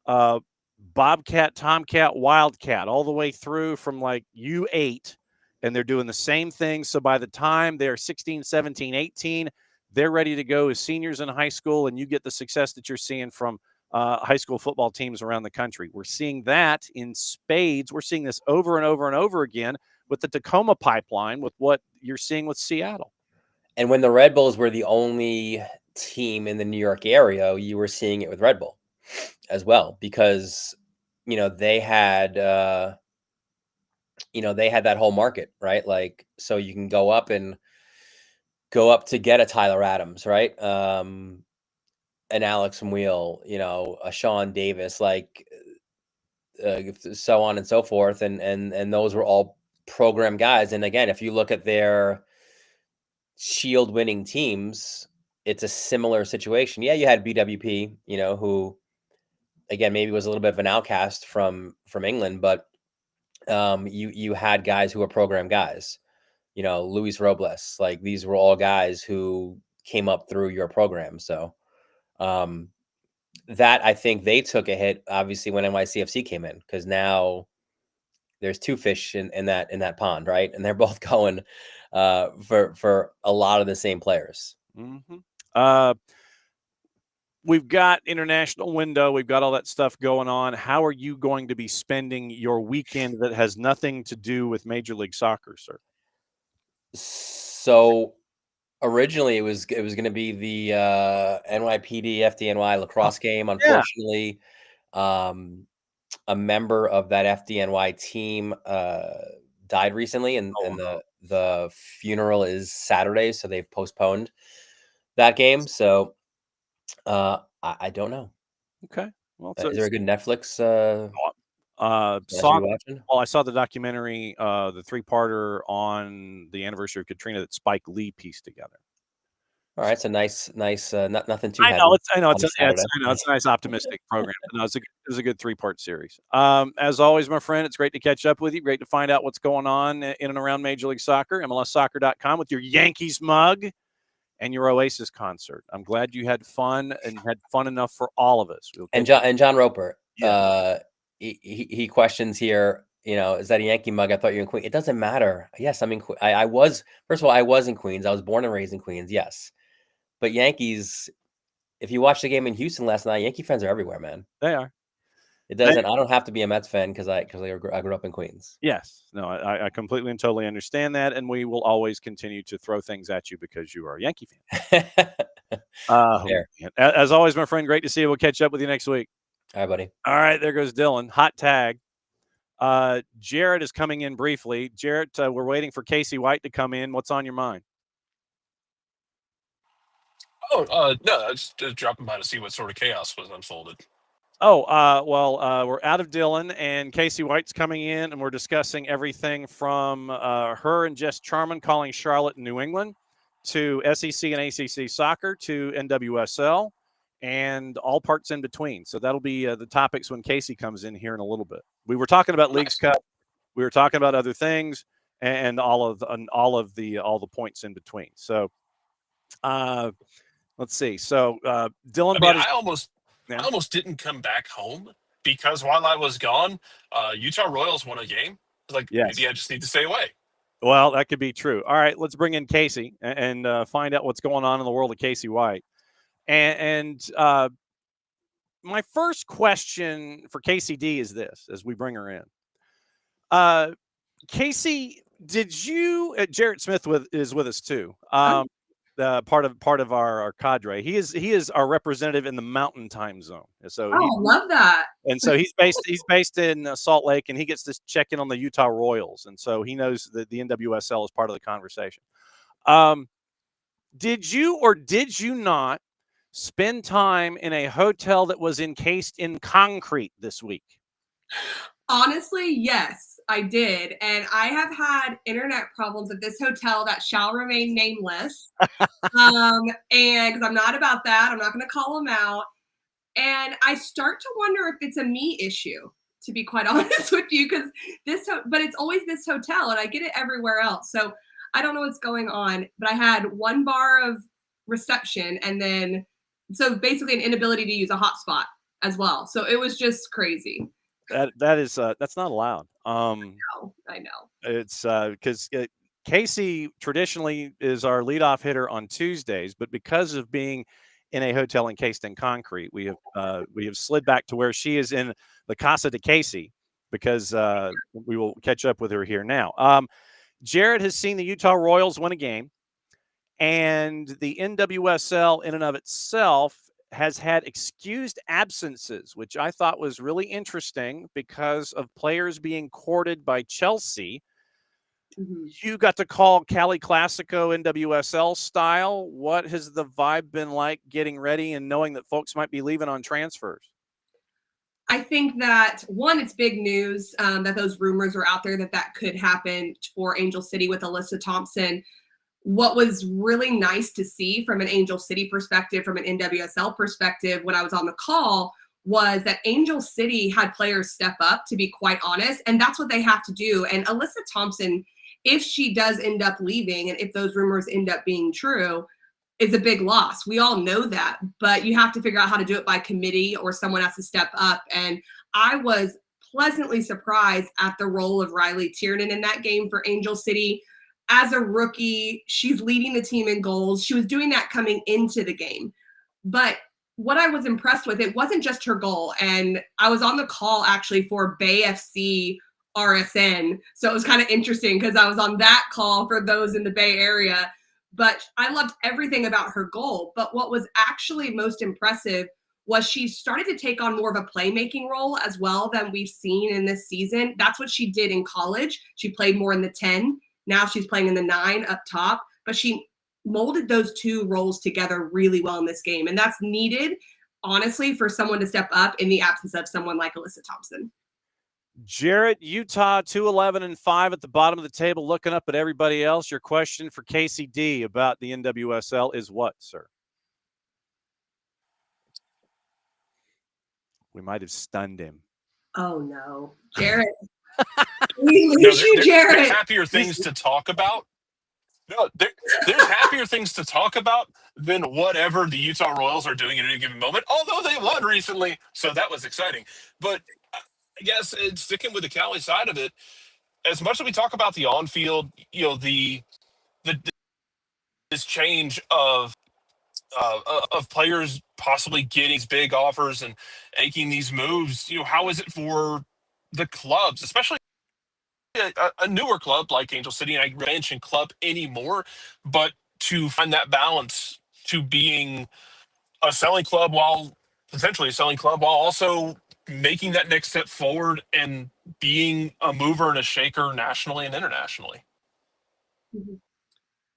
Bobcat, Tomcat, Wildcat, all the way through from like U8, and they're doing the same thing. So by the time they're 16, 17, 18, they're ready to go as seniors in high school, and you get the success that you're seeing from high school football teams around the country. We're seeing that in spades. We're seeing this over and over and over again with the Tacoma pipeline, with what you're seeing with Seattle. And when the Red Bulls were the only team in the New York area, you were seeing it with Red Bull as well, because, you know, they had that whole market, right? Like, so you can go up to get a Tyler Adams, right? An Alex Wheel, you know, a Sean Davis, like, so on and so forth. And those were all program guys. And again, if you look at their Shield winning teams, it's a similar situation. Yeah, you had BWP, you know, who again maybe was a little bit of an outcast from England, but you had guys who were program guys, you know, Luis Robles, like these were all guys who came up through your program. So that, I think they took a hit obviously when NYCFC came in, because now there's two fish in that pond, right? And they're both going for a lot of the same players. Mm-hmm. We've got international window. We've got all that stuff going on. How are you going to be spending your weekend that has nothing to do with Major League Soccer, sir? So originally it was going to be the NYPD FDNY lacrosse game. Unfortunately, a member of that FDNY team died recently, and the funeral is Saturday, so they've postponed that game. So I don't know. Okay. Well, Is there a good Netflix? I saw the documentary, the 3-parter on the anniversary of Katrina that Spike Lee pieced together. All right, it's a nice, nothing too. I know it's a nice optimistic program. But no, it was a good 3-part series. As always, my friend, it's great to catch up with you. Great to find out what's going on in and around Major League Soccer. MLSsoccer.com with your Yankees mug and your Oasis concert. I'm glad you had fun and had fun enough for all of us. And John Roper, yeah. He questions here, you know, is that a Yankee mug? I thought you were in Queens. It doesn't matter. Yes, I mean, I was, first of all, I was in Queens. I was born and raised in Queens. Yes. But Yankees, if you watched the game in Houston last night, Yankee fans are everywhere, man. They are. It doesn't, I don't have to be a Mets fan because I grew up in Queens. Yes. No, I completely and totally understand that. And we will always continue to throw things at you because you are a Yankee fan. As always, my friend, great to see you. We'll catch up with you next week. All right, buddy. All right, there goes Dylan. Hot tag. Jarrett is coming in briefly. Jarrett, we're waiting for Kacey White to come in. What's on your mind? Oh, no, I was just dropping by to see what sort of chaos was unfolded. Oh, we're out of Dylan, and Kacey White's coming in, and we're discussing everything from her and Jess Charman calling Charlotte New England to SEC and ACC soccer to NWSL and all parts in between. So that'll be the topics when Kacey comes in here in a little bit. We were talking about Leagues Cup. We were talking about other things and all the points in between. So let's see. So Dylan I almost didn't come back home because while I was gone, Utah Royals won a game. Like, yes. Maybe I just need to stay away. Well, that could be true. All right, let's bring in Kacey and find out what's going on in the world of Kacey White. And my first question for Kacey D is this, as we bring her in. Kacey, did you? Jarrett Smith is with us too. Part of our cadre. He is our representative in the Mountain Time Zone. So love that. And so he's based in Salt Lake, and he gets to check in on the Utah Royals, and so he knows that the NWSL is part of the conversation. Did you or did you not spend time in a hotel that was encased in concrete this week? Honestly, yes, I did. And I have had internet problems at this hotel that shall remain nameless. And because I'm not about that, I'm not going to call them out. And I start to wonder if it's a me issue, to be quite honest with you, because but it's always this hotel, and I get it everywhere else. So I don't know what's going on. But I had 1 bar of reception, and then so basically an inability to use a hotspot as well. So it was just crazy. That is that's not allowed. I know. It's because Kacey traditionally is our leadoff hitter on Tuesdays, but because of being in a hotel encased in concrete, we have slid back to where she is in the Casa de Kacey, because we will catch up with her here now. Jared has seen the Utah Royals win a game, and the NWSL in and of itself has had excused absences, which I thought was really interesting because of players being courted by Chelsea. Mm-hmm. You got to call Cali Classico NWSL style. What has the vibe been like getting ready and knowing that folks might be leaving on transfers? I think that, one, it's big news that those rumors are out there that could happen for Angel City with Alyssa Thompson. What was really nice to see from an Angel City perspective, from an NWSL perspective, when I was on the call, was that Angel City had players step up, to be quite honest, and that's what they have to do. And Alyssa Thompson, if she does end up leaving, and if those rumors end up being true, is a big loss. We all know that, but you have to figure out how to do it by committee, or someone has to step up. And I was pleasantly surprised at the role of Riley Tiernan in that game for Angel City. As a rookie, she's leading the team in goals. She was doing that coming into the game. But what I was impressed with, it wasn't just her goal. And I was on the call actually for Bay FC RSN. So it was kind of interesting because I was on that call for those in the Bay Area. But I loved everything about her goal. But what was actually most impressive was she started to take on more of a playmaking role as well than we've seen in this season. That's what she did in college. She played more in the 10. Now she's playing in the 9 up top, but she molded those two roles together really well in this game. And that's needed, honestly, for someone to step up in the absence of someone like Alyssa Thompson. Jarrett, Utah 2-11-5 at the bottom of the table, looking up at everybody else. Your question for Kacey D about the NWSL is what, sir? We might have stunned him. Oh, no. Jarrett. We lose you, Jarrett. There's happier things to talk about. No, there's happier things to talk about than whatever the Utah Royals are doing at any given moment, although they won recently, so that was exciting. But I guess sticking with the Cali side of it, as much as we talk about the on-field, this change of players possibly getting these big offers and making these moves, how is it for the clubs, especially a newer club like Angel City, and I don't mention club anymore, but to find that balance to being a selling club while potentially a selling club while also making that next step forward and being a mover and a shaker nationally and internationally?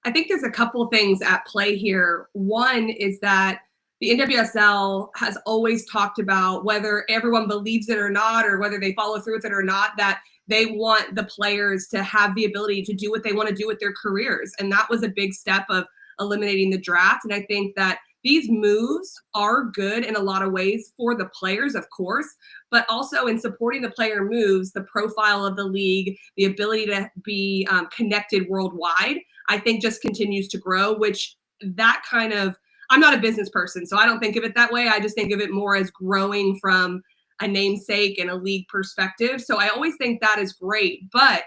I think there's a couple things at play here. One is that the NWSL has always talked about, whether everyone believes it or not, or whether they follow through with it or not, that they want the players to have the ability to do what they want to do with their careers. And that was a big step of eliminating the draft. And I think that these moves are good in a lot of ways for the players, of course, but also in supporting the player moves, the profile of the league, the ability to be connected worldwide, I think just continues to grow, which that kind of, I'm not a business person, so I don't think of it that way. I just think of it more as growing from a namesake and a league perspective. So I always think that is great. But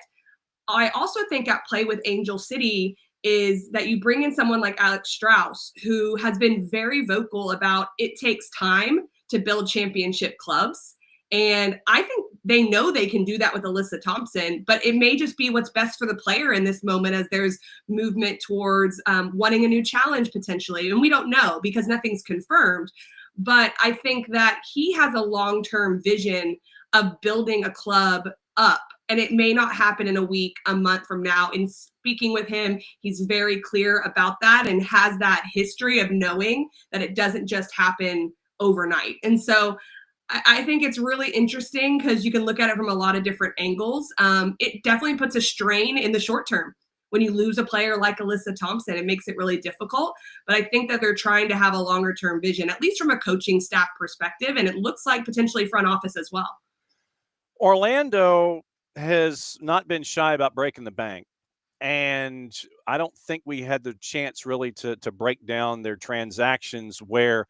I also think at play with Angel City is that you bring in someone like Alex Strauss, who has been very vocal about it takes time to build championship clubs. And I think they know they can do that with Alyssa Thompson, but it may just be what's best for the player in this moment as there's movement towards wanting a new challenge potentially. And we don't know because nothing's confirmed. But I think that he has a long-term vision of building a club up. And it may not happen in a week, a month from now. In speaking with him, he's very clear about that and has that history of knowing that it doesn't just happen overnight. And so I think it's really interesting because you can look at it from a lot of different angles. It definitely puts a strain in the short term. When you lose a player like Alyssa Thompson, it makes it really difficult. But I think that they're trying to have a longer term vision, at least from a coaching staff perspective. And it looks like potentially front office as well. Orlando has not been shy about breaking the bank. and I don't think we had the chance really to break down their transactions, where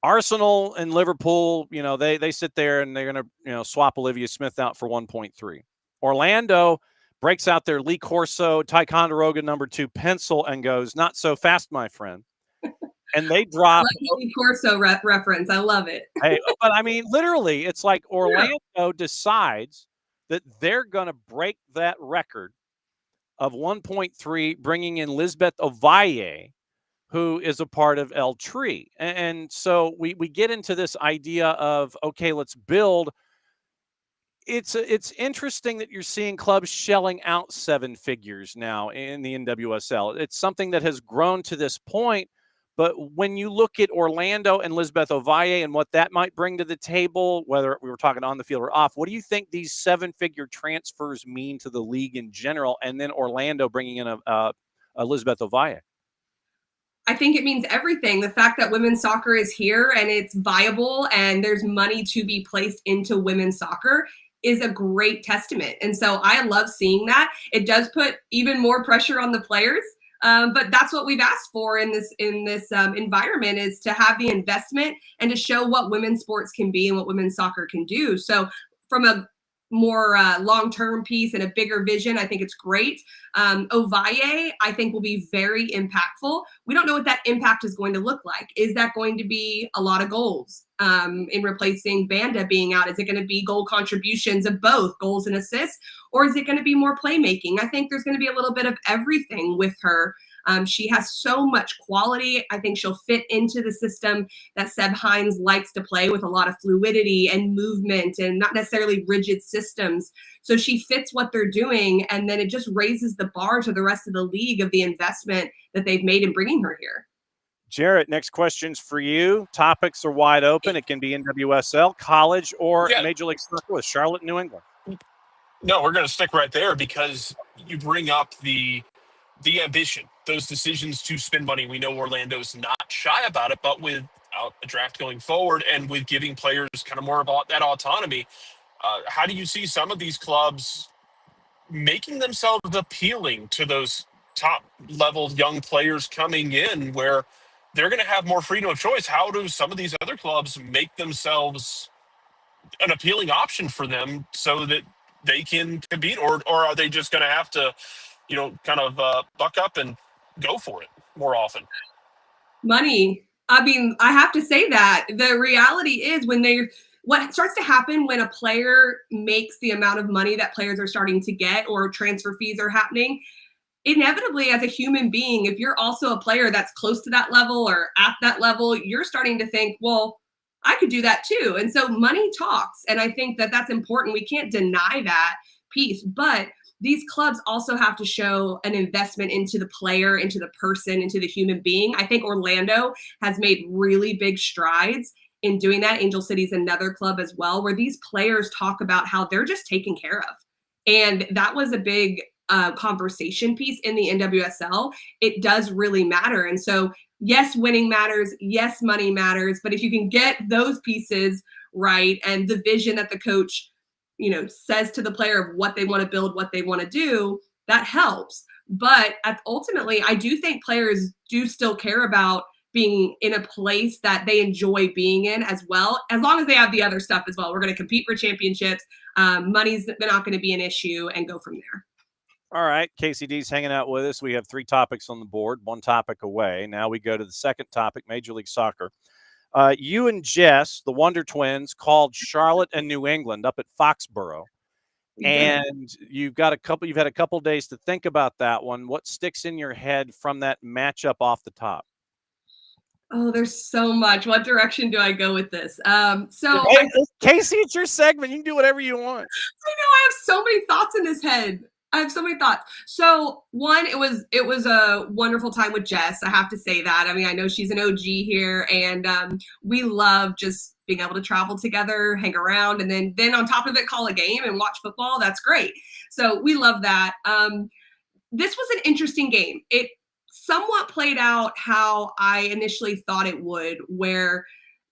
Arsenal and Liverpool, they sit there and they're going to, swap Olivia Smith out for 1.3. Orlando breaks out their Lee Corso, Ticonderoga #2 pencil and goes, "Not so fast, my friend." And they drop. Lee Corso reference. I love it. Hey, but I mean, literally, it's like Orlando decides that they're going to break that record of 1.3, bringing in Lisbeth Ovalle, who is a part of El Tree. And so we get into this idea of, okay, let's build. It's interesting that you're seeing clubs shelling out 7 figures now in the NWSL. It's something that has grown to this point. But when you look at Orlando and Lisbeth Ovalle and what that might bring to the table, whether we were talking on the field or off, what do you think these 7-figure transfers mean to the league in general? And then Orlando bringing in a Lisbeth Ovalle. I think it means everything. The fact that women's soccer is here and it's viable and there's money to be placed into women's soccer is a great testament. And so I love seeing that. It does put even more pressure on the players. But that's what we've asked for in this environment, is to have the investment and to show what women's sports can be and what women's soccer can do. So from a more long-term piece and a bigger vision, I think it's great. Ovalle, I think, will be very impactful. We don't know what that impact is going to look like. Is that going to be a lot of goals in replacing Banda being out? Is it going to be goal contributions of both goals and assists? Or is it going to be more playmaking? I think there's going to be a little bit of everything with her. She has so much quality. I think she'll fit into the system that Seb Hines likes to play, with a lot of fluidity and movement and not necessarily rigid systems. So she fits what they're doing, and then it just raises the bar to the rest of the league of the investment that they've made in bringing her here. Jarrett, next question's for you. Topics are wide open. It can be NWSL, college, or Major League Soccer with Charlotte, New England. No, we're going to stick right there, because you bring up the ambition, those decisions to spend money. We know Orlando's not shy about it, but without a draft going forward and with giving players kind of more about that autonomy, how do you see some of these clubs making themselves appealing to those top-level young players coming in, where they're going to have more freedom of choice? How do some of these other clubs make themselves an appealing option for them so that they can compete, or are they just going to have to, kind of buck up and go for it more often? Money. I mean, I have to say that the reality is what starts to happen when a player makes the amount of money that players are starting to get, or transfer fees are happening, inevitably, as a human being, if you're also a player that's close to that level or at that level, you're starting to think, well, I could do that too. And so money talks. And I think that that's important. We can't deny that piece, but these clubs also have to show an investment into the player, into the person, into the human being. I think Orlando has made really big strides in doing that. Angel City's another club as well, where these players talk about how they're just taken care of. And that was a big conversation piece in the NWSL. It does really matter. And so, yes, winning matters. Yes, money matters. But if you can get those pieces right, and the vision that the coach, says to the player of what they want to build, what they want to do, that helps. But ultimately, I do think players do still care about being in a place that they enjoy being in as well, as long as they have the other stuff as well. We're going to compete for championships. Money's not going to be an issue, and go from there. All right, KCD's hanging out with us. We have 3 topics on the board, 1 topic away. Now we go to the second topic, Major League Soccer. You and Jess, the Wonder Twins, called Charlotte and New England up at Foxborough. And you've had a couple days to think about that one. What sticks in your head from that matchup off the top? Oh, there's so much. What direction do I go with this? Kacey, it's your segment. You can do whatever you want. I know, I have so many thoughts in this head. So one, it was a wonderful time with Jess. I have to say that. I mean, I know she's an OG here, and we love just being able to travel together, hang around, and then on top of it, call a game and watch football. That's great. So we love that. This was an interesting game. It somewhat played out how I initially thought it would, where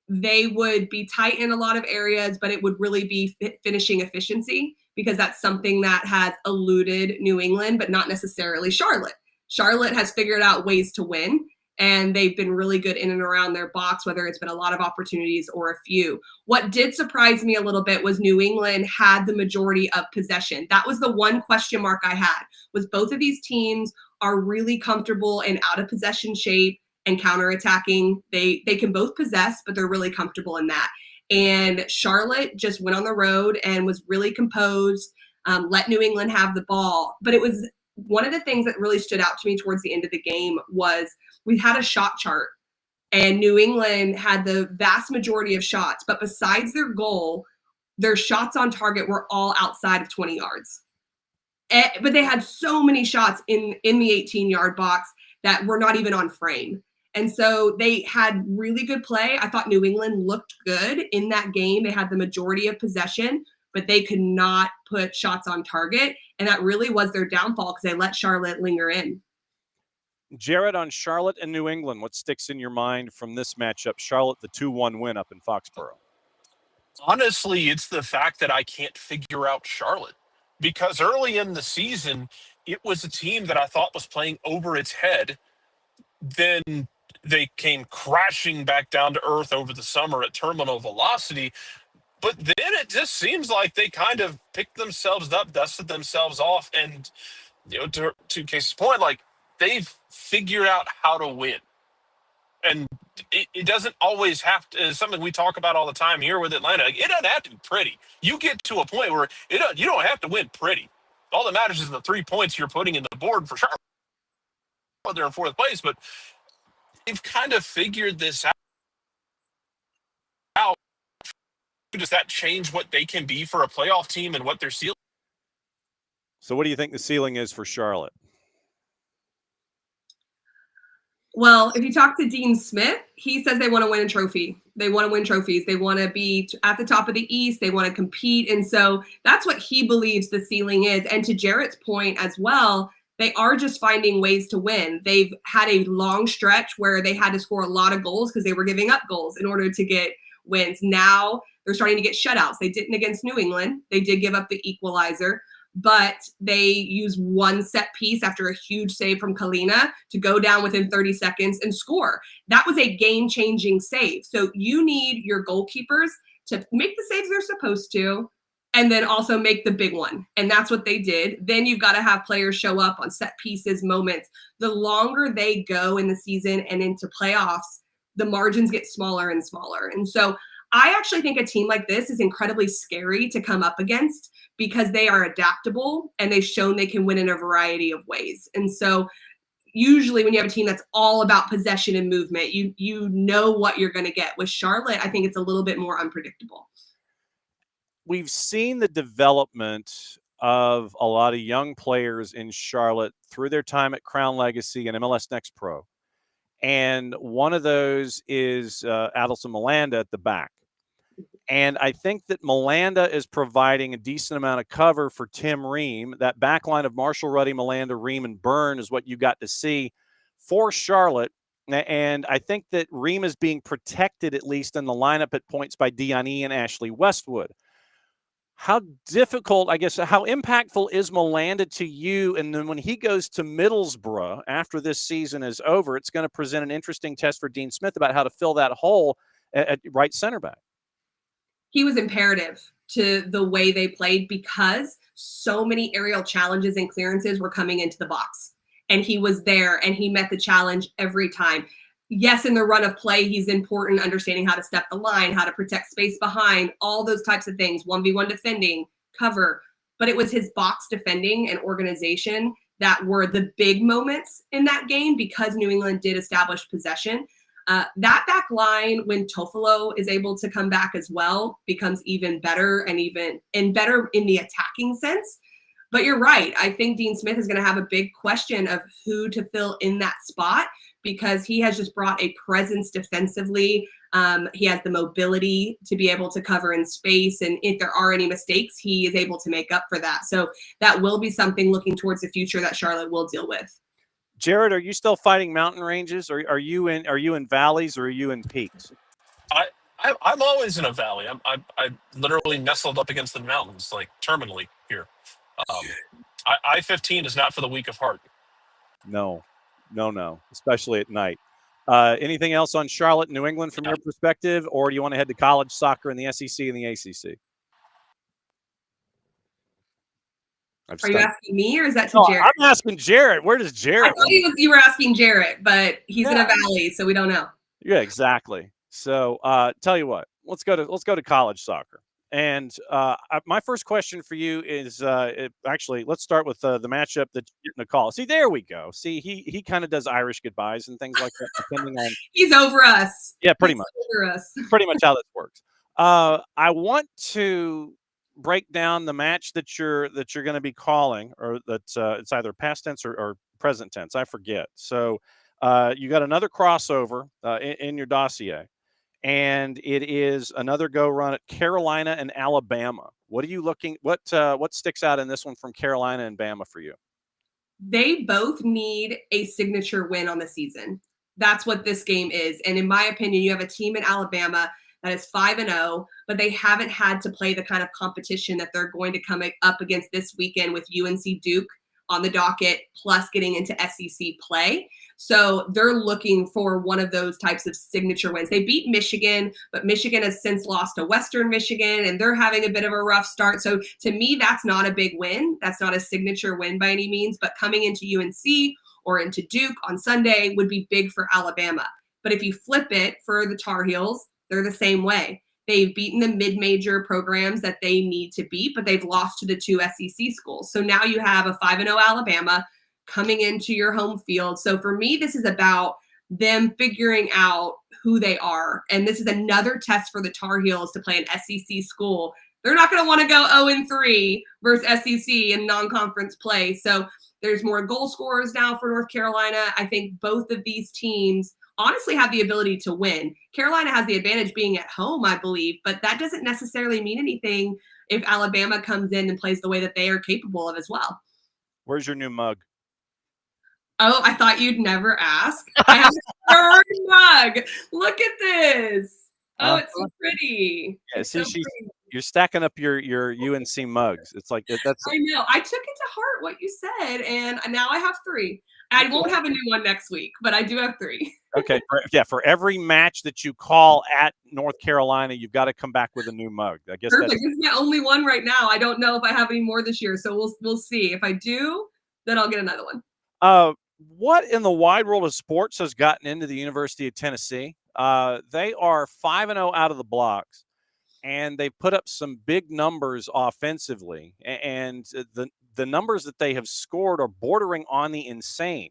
they would be tight in a lot of areas, but it would really be finishing efficiency. because that's something that has eluded New England, but not necessarily Charlotte. Charlotte has figured out ways to win, and they've been really good in and around their box, whether it's been a lot of opportunities or a few. What did surprise me a little bit was New England had the majority of possession. That was the one question mark I had, was both of these teams are really comfortable in out of possession shape and counterattacking. They can both possess, but they're really comfortable in that. And Charlotte just went on the road and was really composed, let New England have the ball. But it was one of the things that really stood out to me towards the end of the game was we had a shot chart, and New England had the vast majority of shots, but besides their goal, their shots on target were all outside of 20 yards. But they had so many shots in the 18-yard box that were not even on frame. And so they had really good play. I thought New England looked good in that game. They had the majority of possession, but they could not put shots on target. And that really was their downfall because they let Charlotte linger in. Jared, on Charlotte and New England, what sticks in your mind from this matchup? Charlotte, the 2-1 win up in Foxborough. Honestly, it's the fact that I can't figure out Charlotte, because early in the season, it was a team that I thought was playing over its head. Then they came crashing back down to earth over the summer at terminal velocity. But then it just seems like they kind of picked themselves up, dusted themselves off. And, to Casey's point, like, they've figured out how to win. And it doesn't always have to, it's something we talk about all the time here with Atlanta. Like, it doesn't have to be pretty. You get to a point where you don't have to win pretty. All that matters is the 3 points you're putting in the board for Charlotte. They're in fourth place, but they've kind of figured this out. Does that change what they can be for a playoff team and what their ceiling? So what do you think the ceiling is for Charlotte? Well, if you talk to Dean Smith, he says they want to win a trophy. They want to win trophies. They want to be at the top of the East. They want to compete. And so that's what he believes the ceiling is. And to Jarrett's point as well, they are just finding ways to win. They've had a long stretch where they had to score a lot of goals because they were giving up goals in order to get wins. Now they're starting to get shutouts. They didn't against New England. They did give up the equalizer, but they used one set piece after a huge save from Kalina to go down within 30 seconds and score. That was a game-changing save. So you need your goalkeepers to make the saves they're supposed to, and then also make the big one. And that's what they did. Then you've got to have players show up on set pieces, moments. The longer they go in the season and into playoffs, the margins get smaller and smaller. And so I actually think a team like this is incredibly scary to come up against because they are adaptable and they've shown they can win in a variety of ways. And so usually when you have a team that's all about possession and movement, you know what you're going to get. With Charlotte, I think it's a little bit more unpredictable. We've seen the development of a lot of young players in Charlotte through their time at Crown Legacy and MLS Next Pro. And one of those is Adelson Malanda at the back. And I think that Malanda is providing a decent amount of cover for Tim Ream. That back line of Marshall, Ruddy, Malanda, Ream, and Byrne is what you got to see for Charlotte. And I think that Ream is being protected, at least in the lineup at points, by Diani and Ashley Westwood. How difficult, I guess, how impactful is Malanda to you? And then when he goes to Middlesbrough after this season is over, it's going to present an interesting test for Dean Smith about how to fill that hole at right center back. He was imperative to the way they played because so many aerial challenges and clearances were coming into the box. And he was there and he met the challenge every time. Yes, in the run of play, he's important, understanding how to step the line, how to protect space behind, all those types of things, 1v1 defending, cover. But it was his box defending and organization that were the big moments in that game because New England did establish possession. That back line, when Tofolo is able to come back as well, becomes even better and better in the attacking sense. But you're right. I think Dean Smith is going to have a big question of who to fill in that spot because he has just brought a presence defensively. He has the mobility to be able to cover in space. And if there are any mistakes, he is able to make up for that. So that will be something looking towards the future that Charlotte will deal with. Jared, are you still fighting mountain ranges? Or are you in valleys or are you in peaks? I'm always in a valley. I literally nestled up against the mountains, like terminally here. I-15 is not for the weak of heart. No, especially at night. Anything else on Charlotte, New England from your perspective, or do you want to head to college soccer in the SEC and the ACC? Are you asking me, or is that to No, Jarrett? I'm asking Jarrett. Where does Jarrett? I thought you were asking Jarrett, but he's in a valley, so we don't know. Yeah, exactly. So, tell you what, let's go to college soccer. And my first question for you is actually, let's start with the matchup that you're getting a call. See, there we go. See, he kind of does Irish goodbyes and things like that, depending on. He's over us. Yeah, pretty much. Over us. Pretty much how this works. I want to break down the match that you're going to be calling, or that it's either past tense or present tense. I forget. So you got another crossover in your dossier. And it is another go run at Carolina and Alabama. What are you looking? What sticks out in this one from Carolina and Bama for you? They both need a signature win on the season. That's what this game is. And in my opinion, you have a team in Alabama that is 5-0, but they haven't had to play the kind of competition that they're going to come up against this weekend with UNC Duke on the docket, plus getting into SEC play. So they're looking for one of those types of signature wins. They beat Michigan, but Michigan has since lost to Western Michigan, and they're having a bit of a rough start. So to me, that's not a big win. That's not a signature win by any means, but coming into UNC or into Duke on Sunday would be big for Alabama. But if you flip it for the Tar Heels, they're the same way. They've beaten the mid-major programs that they need to beat, but they've lost to the two SEC schools. So now you have a 5-0 Alabama coming into your home field. So for me, this is about them figuring out who they are. And this is another test for the Tar Heels to play an SEC school. They're not going to want to go 0-3 versus SEC in non-conference play. So there's more goal scorers now for North Carolina. I think both of these teams honestly have the ability to win. Carolina has the advantage being at home, I believe, but that doesn't necessarily mean anything if Alabama comes in and plays the way that they are capable of as well. Where's your new mug? Oh, I thought you'd never ask. I have a third mug. Look at this. Oh, it's so pretty. Yeah, see, you're stacking up your UNC mugs. It's like that's. I know. I took it to heart what you said, and now I have 3. I won't have a new one next week, but I do have 3. Okay. For every match that you call at North Carolina, you've got to come back with a new mug. I guess perfect. This is my only one right now. I don't know if I have any more this year, so we'll see. If I do, then I'll get another one. What in the wide world of sports has gotten into the University of Tennessee? They are 5-0 out of the blocks, and they put up some big numbers offensively, and the numbers that they have scored are bordering on the insane.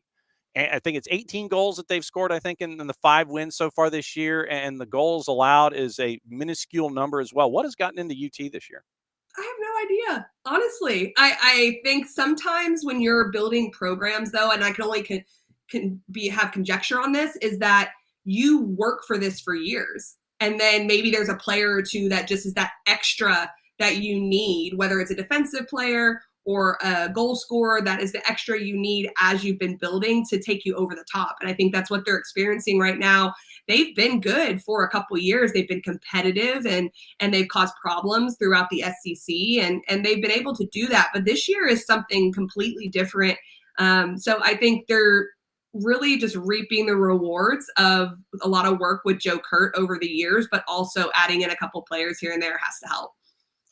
And I think it's 18 goals that they've scored, I think, in the 5 wins so far this year, and the goals allowed is a minuscule number as well. What has gotten into UT this year? I have no idea. Honestly, I think sometimes when you're building programs, though, and I can only have conjecture on this, is that you work for this for years. And then maybe there's a player or two that just is that extra that you need, whether it's a defensive player or a goal scorer, that is the extra you need as you've been building to take you over the top. And I think that's what they're experiencing right now. They've been good for a couple of years. They've been competitive and they've caused problems throughout the SEC, and they've been able to do that. But this year is something completely different. So I think they're really just reaping the rewards of a lot of work with Joe Kurt over the years, but also adding in a couple players here and there has to help.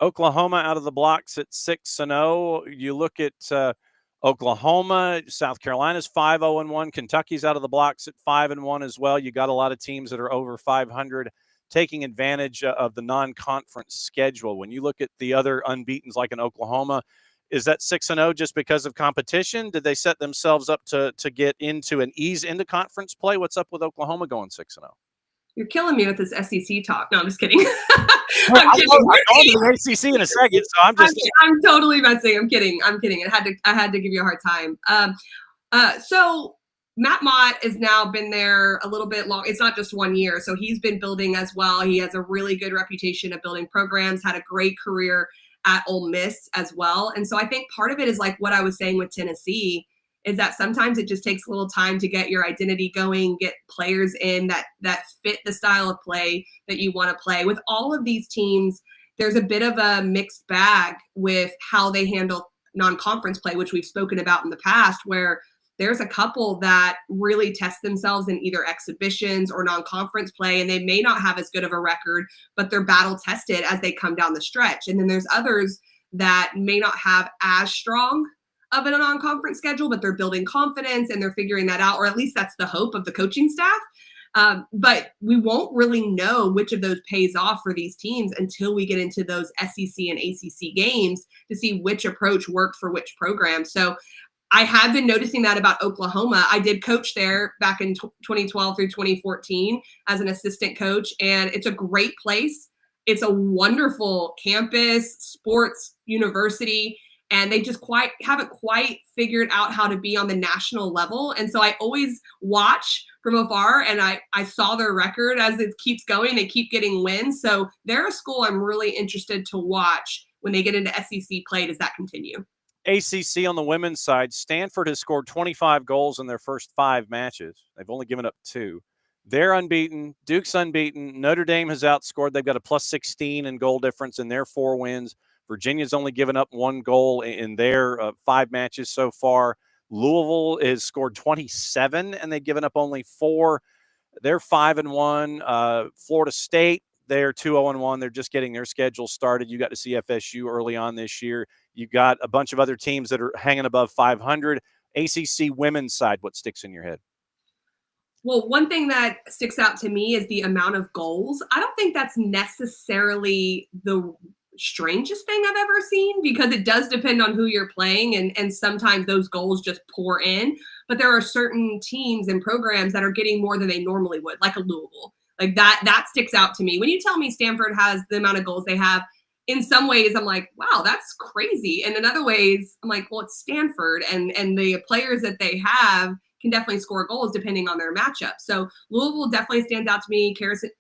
Oklahoma out of the blocks at 6-0. You look at Oklahoma, South Carolina's 5-0-1. Kentucky's out of the blocks at 5-1 as well. You got a lot of teams that are over 500 taking advantage of the non-conference schedule. When you look at the other unbeatens like in Oklahoma, is that 6-0 just because of competition? Did they set themselves up to get into an ease into conference play? What's up with Oklahoma going 6-0? You're killing me with this SEC talk. No, I'm just kidding. I'm kidding. I'm going to the ACC in a second, so I'm totally messing. I'm kidding. I had to give you a hard time. So Matt Mott has now been there a little bit long. It's not just 1 year. So he's been building as well. He has a really good reputation of building programs, had a great career at Ole Miss as well. And so I think part of it is like what I was saying with Tennessee is that sometimes it just takes a little time to get your identity going, get players in that fit the style of play that you want to play. With all of these teams, there's a bit of a mixed bag with how they handle non-conference play, which we've spoken about in the past, where there's a couple that really test themselves in either exhibitions or non-conference play, and they may not have as good of a record, but they're battle tested as they come down the stretch. And then there's others that may not have as strong of a non-conference schedule, but they're building confidence and they're figuring that out, or at least that's the hope of the coaching staff. But we won't really know which of those pays off for these teams until we get into those SEC and ACC games to see which approach worked for which program. So I have been noticing that about Oklahoma. I did coach there back in 2012 through 2014 as an assistant coach, and it's a great place. It's a wonderful campus, sports university, and they just haven't quite figured out how to be on the national level. And so I always watch from afar, and I saw their record as it keeps going. They keep getting wins. So they're a school I'm really interested to watch when they get into SEC play. Does that continue? ACC on the women's side, Stanford has scored 25 goals in their first 5 matches. They've only given up 2. They're unbeaten. Duke's unbeaten. Notre Dame has outscored. They've got a plus 16 in goal difference in their 4 wins. Virginia's only given up 1 goal in their 5 matches so far. Louisville has scored 27, and they've given up only 4. They're 5-1. Florida State, they're 2-0-1. They're just getting their schedule started. You got to see FSU early on this year. You got a bunch of other teams that are hanging above 500. ACC women's side, what sticks in your head? Well, one thing that sticks out to me is the amount of goals. I don't think that's necessarily the strangest thing I've ever seen, because it does depend on who you're playing, and sometimes those goals just pour in. But there are certain teams and programs that are getting more than they normally would, like a Louisville. Like that sticks out to me. When you tell me Stanford has the amount of goals they have, in some ways I'm like, wow, that's crazy. And in other ways, I'm like, well, it's Stanford, and the players that they have can definitely score goals depending on their matchup. So Louisville definitely stands out to me.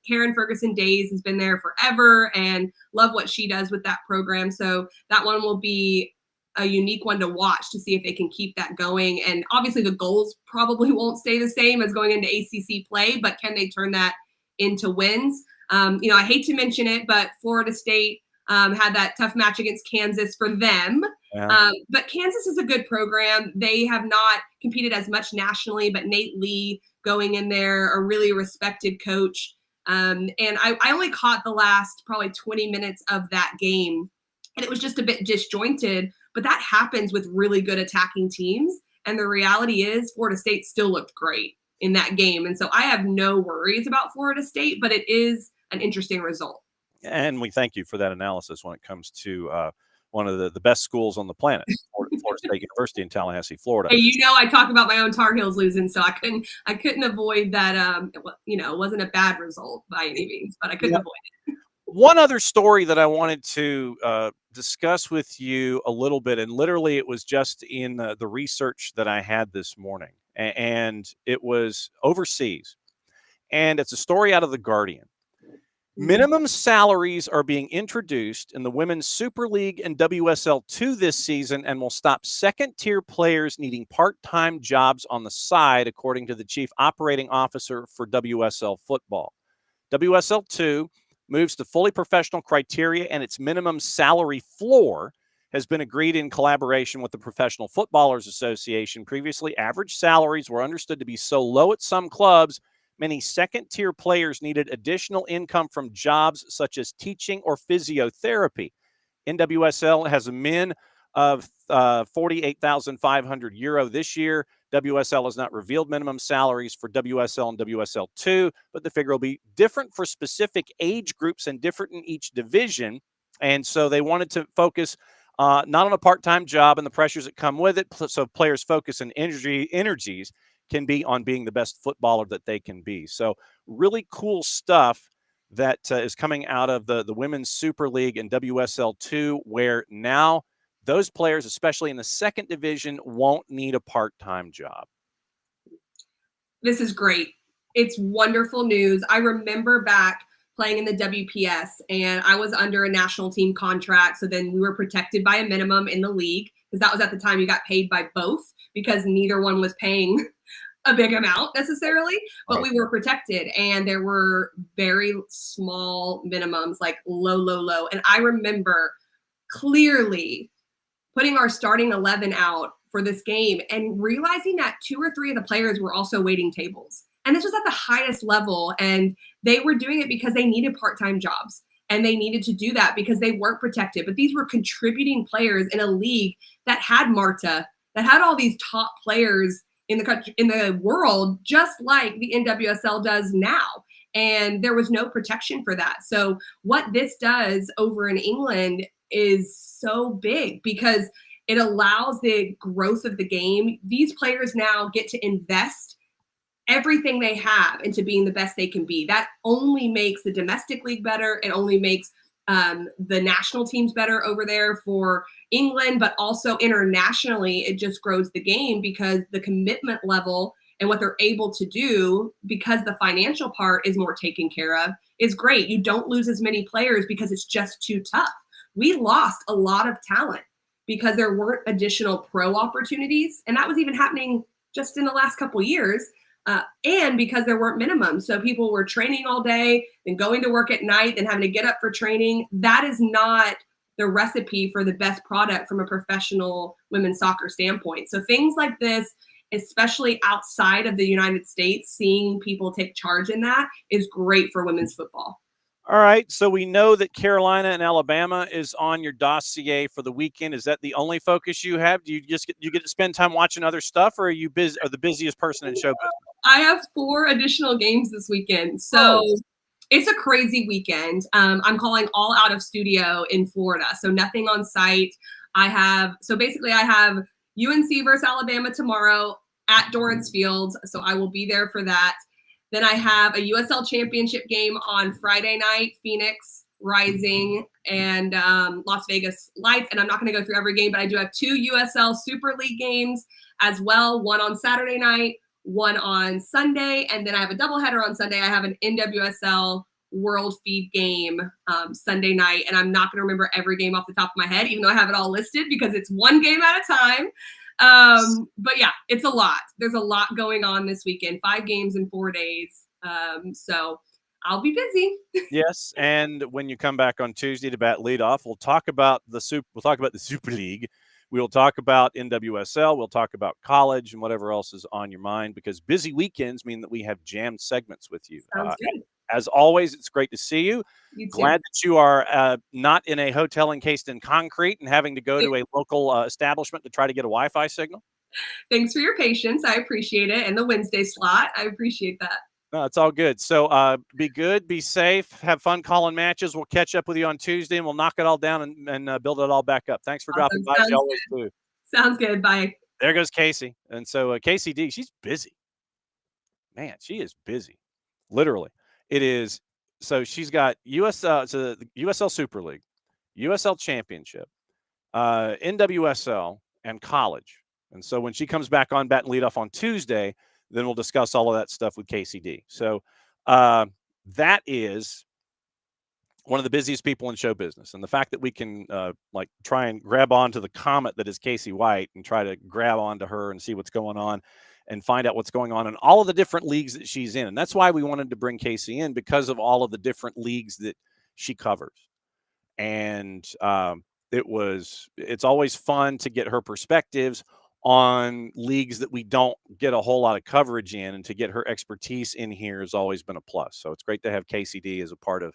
Karen Ferguson-Days has been there forever and love what she does with that program. So that one will be a unique one to watch to see if they can keep that going. And obviously the goals probably won't stay the same as going into ACC play, but can they turn that into wins? I hate to mention it, but Florida State had that tough match against Kansas for them. Yeah. But Kansas is a good program. They have not competed as much nationally, but Nate Lee going in there, a really respected coach. And I only caught the last probably 20 minutes of that game, and it was just a bit disjointed, but that happens with really good attacking teams. And the reality is Florida State still looked great in that game. And so I have no worries about Florida State, but it is an interesting result. And we thank you for that analysis when it comes to one of the best schools on the planet, Florida State University in Tallahassee, Florida. Hey, I talk about my own Tar Heels losing, so I couldn't avoid that. It wasn't a bad result by any means, but I couldn't avoid it. One other story that I wanted to discuss with you a little bit, and literally it was just in the research that I had this morning, and it was overseas, and it's a story out of The Guardian. Minimum salaries are being introduced in the Women's Super League and WSL2 this season and will stop second-tier players needing part-time jobs on the side, according to the chief operating officer for WSL football. WSL2 moves to fully professional criteria, and its minimum salary floor has been agreed in collaboration with the Professional Footballers Association. Previously, average salaries were understood to be so low at some clubs, many second-tier players needed additional income from jobs such as teaching or physiotherapy. NWSL has a min of 48,500 euro this year. WSL has not revealed minimum salaries for WSL and WSL2, but the figure will be different for specific age groups and different in each division. And so they wanted to focus not on a part-time job and the pressures that come with it, so players' focus and energies can be on being the best footballer that they can be. So really cool stuff that is coming out of the Women's Super League and WSL2, where now those players, especially in the second division, won't need a part-time job. This is great. It's wonderful news. I remember back playing in the WPS, and I was under a national team contract. So then we were protected by a minimum in the league, because that was at the time you got paid by both, because neither one was paying a big amount necessarily, but we were protected, and there were very small minimums, like low. And I remember clearly putting our starting 11 out for this game and realizing that 2 or 3 of the players were also waiting tables. And this was at the highest level, and they were doing it because they needed part-time jobs, and they needed to do that because they weren't protected. But these were contributing players in a league that had Marta, that had all these top players in the country, in the world, just like the NWSL does now. And there was no protection for that. So what this does over in England is so big, because it allows the growth of the game. These players now get to invest everything they have into being the best they can be. That only makes the domestic league better. It only makes the national teams better over there for England, but also internationally, it just grows the game, because the commitment level and what they're able to do, because the financial part is more taken care of, is great. You don't lose as many players because it's just too tough. We lost a lot of talent because there weren't additional pro opportunities. And that was even happening just in the last couple of years. And because there weren't minimums. So people were training all day and going to work at night and having to get up for training. That is not the recipe for the best product from a professional women's soccer standpoint. So things like this, especially outside of the United States, seeing people take charge in that is great for women's football. All right, so we know that Carolina and Alabama is on your dossier for the weekend. Is that the only focus you have? Do you just get to spend time watching other stuff, or are you busy? Are the busiest person in show business? I have 4 additional games this weekend, so it's a crazy weekend. I'm calling all out of studio in Florida, so nothing on site. I have UNC versus Alabama tomorrow at Dorrance Field, so I will be there for that. Then I have a USL championship game on Friday night, Phoenix Rising and Las Vegas Lights. And I'm not going to go through every game, but I do have 2 USL Super League games as well. One on Saturday night, one on Sunday. And then I have a doubleheader on Sunday. I have an NWSL World Feed game Sunday night. And I'm not going to remember every game off the top of my head, even though I have it all listed, because it's one game at a time. But yeah, it's a lot. There's a lot going on this weekend, 5 games in 4 days. So I'll be busy. Yes. And when you come back on Tuesday to bat leadoff, we'll talk about the Super League. We'll talk about NWSL. We'll talk about college and whatever else is on your mind, because busy weekends mean that we have jammed segments with you. Sounds good. As always, it's great to see you. Glad that you are not in a hotel encased in concrete and having to go to a local establishment to try to get a Wi-Fi signal. Thanks for your patience. I appreciate it. And the Wednesday slot, I appreciate that. No, it's all good. So be good, be safe, have fun calling matches. We'll catch up with you on Tuesday, and we'll knock it all down and build it all back up. Thanks for dropping by. You always do. Sounds good. Bye. There goes Kacey. And so Kacey D, she's busy. Man, she is busy. Literally. It is. So she's got the USL Super League, USL Championship, NWSL, and college. And so when she comes back on bat and lead off on Tuesday, then we'll discuss all of that stuff with Kacey D. So that is one of the busiest people in show business. And the fact that we can try and grab onto the comet that is Kacey White and try to grab onto her and see what's going on and find out what's going on in all of the different leagues that she's in. And that's why we wanted to bring Kacey in, because of all of the different leagues that she covers. And it's always fun to get her perspectives on leagues that we don't get a whole lot of coverage in, and to get her expertise in here has always been a plus. So it's great to have Kacey D as a part of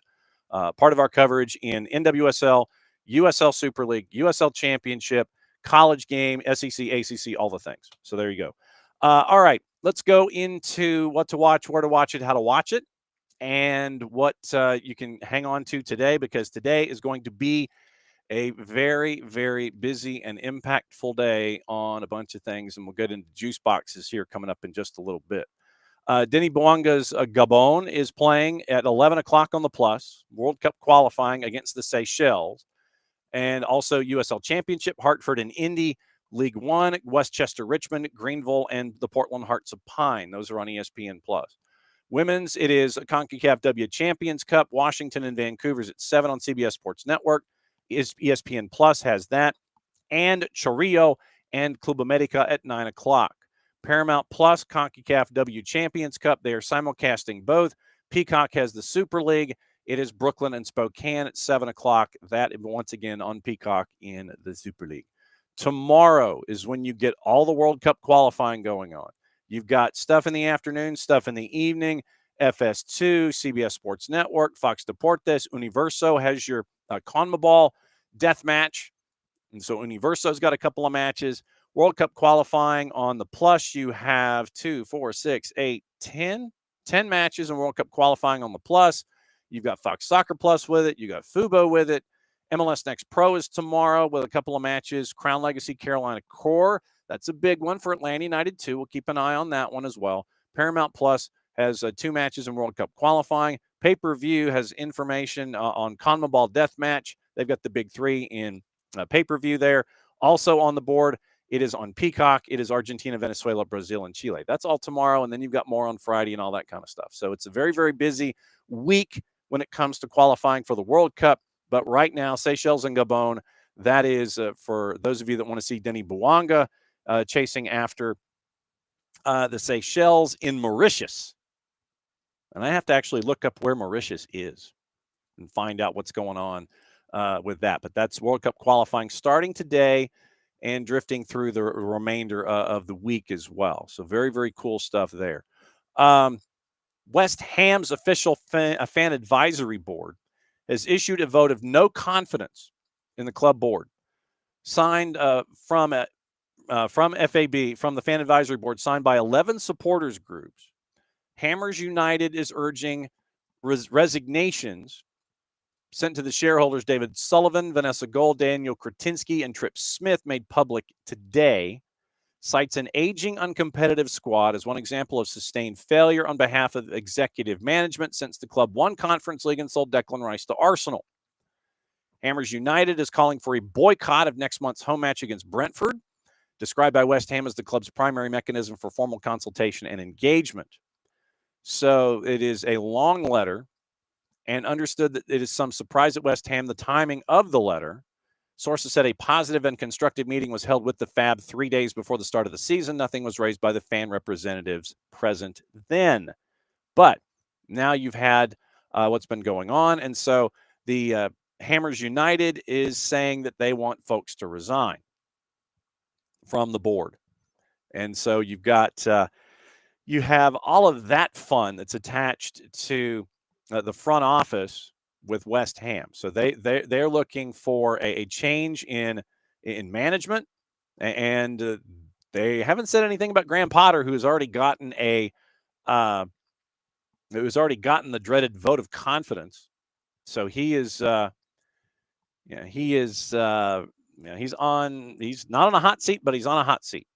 our coverage in NWSL, USL Super League, USL Championship, college game, SEC, ACC, all the things. So there you go. All right, let's go into what to watch, where to watch it, how to watch it, and what you can hang on to today, because today is going to be a very, very busy and impactful day on a bunch of things, and we'll get into juice boxes here coming up in just a little bit. Denny Bwanga's Gabon is playing at 11 o'clock on the Plus, World Cup qualifying against the Seychelles, and also USL Championship, Hartford and Indy, League One, Westchester Richmond, Greenville, and the Portland Hearts of Pine. Those are on ESPN+. Women's, it is CONCACAF W Champions Cup, Washington and Vancouver's at 7 on CBS Sports Network. ESPN Plus has that. And Chorrillo and Club America at 9 o'clock. Paramount Plus, CONCACAF W Champions Cup. They are simulcasting both. Peacock has the Super League. It is Brooklyn and Spokane at 7 o'clock. That, once again, on Peacock in the Super League. Tomorrow is when you get all the World Cup qualifying going on. You've got stuff in the afternoon, stuff in the evening. FS2, CBS Sports Network, Fox Deportes, Universo has your CONMEBOL death match. And so Universo's got a couple of matches. World Cup qualifying on the Plus, you have 2, 4, 6, 8, 10 matches in World Cup qualifying on the Plus. You've got Fox Soccer Plus with it. You got Fubo with it. MLS Next Pro is tomorrow with a couple of matches. Crown Legacy, Carolina Core. That's a big one for Atlanta United, too. We'll keep an eye on that one as well. Paramount Plus has 2 matches in World Cup qualifying. Pay-per-view has information on CONMEBOL Deathmatch. They've got the big 3 in pay-per-view there. Also on the board, it is on Peacock. It is Argentina, Venezuela, Brazil, and Chile. That's all tomorrow, and then you've got more on Friday and all that kind of stuff. So it's a very, very busy week when it comes to qualifying for the World Cup. But right now, Seychelles and Gabon, that is for those of you that want to see Denis Bouanga chasing after the Seychelles in Mauritius. And I have to actually look up where Mauritius is and find out what's going on with that. But that's World Cup qualifying starting today and drifting through the remainder of the week as well. So very, very cool stuff there. West Ham's official fan advisory board has issued a vote of no confidence in the club board, signed from FAB, from the fan advisory board, signed by 11 supporters groups. Hammers United is urging resignations sent to the shareholders David Sullivan, Vanessa Gold, Daniel Kretinsky, and Tripp Smith, made public today. Cites an aging, uncompetitive squad as one example of sustained failure on behalf of executive management since the club won Conference League and sold Declan Rice to Arsenal. Hammers United is calling for a boycott of next month's home match against Brentford, described by West Ham as the club's primary mechanism for formal consultation and engagement. So it is a long letter, and understood that it is some surprise at West Ham the timing of the letter. Sources said a positive and constructive meeting was held with the FAB 3 days before the start of the season. Nothing was raised by the fan representatives present then. But now you've had what's been going on. And so the Hammers United is saying that they want folks to resign from the board. And so you've got, you have all of that fun that's attached to the front office with West Ham. So they're looking for a change in management, and they haven't said anything about Graham Potter, who's already gotten the dreaded vote of confidence. So he is he's not on a hot seat, but he's on a hot seat.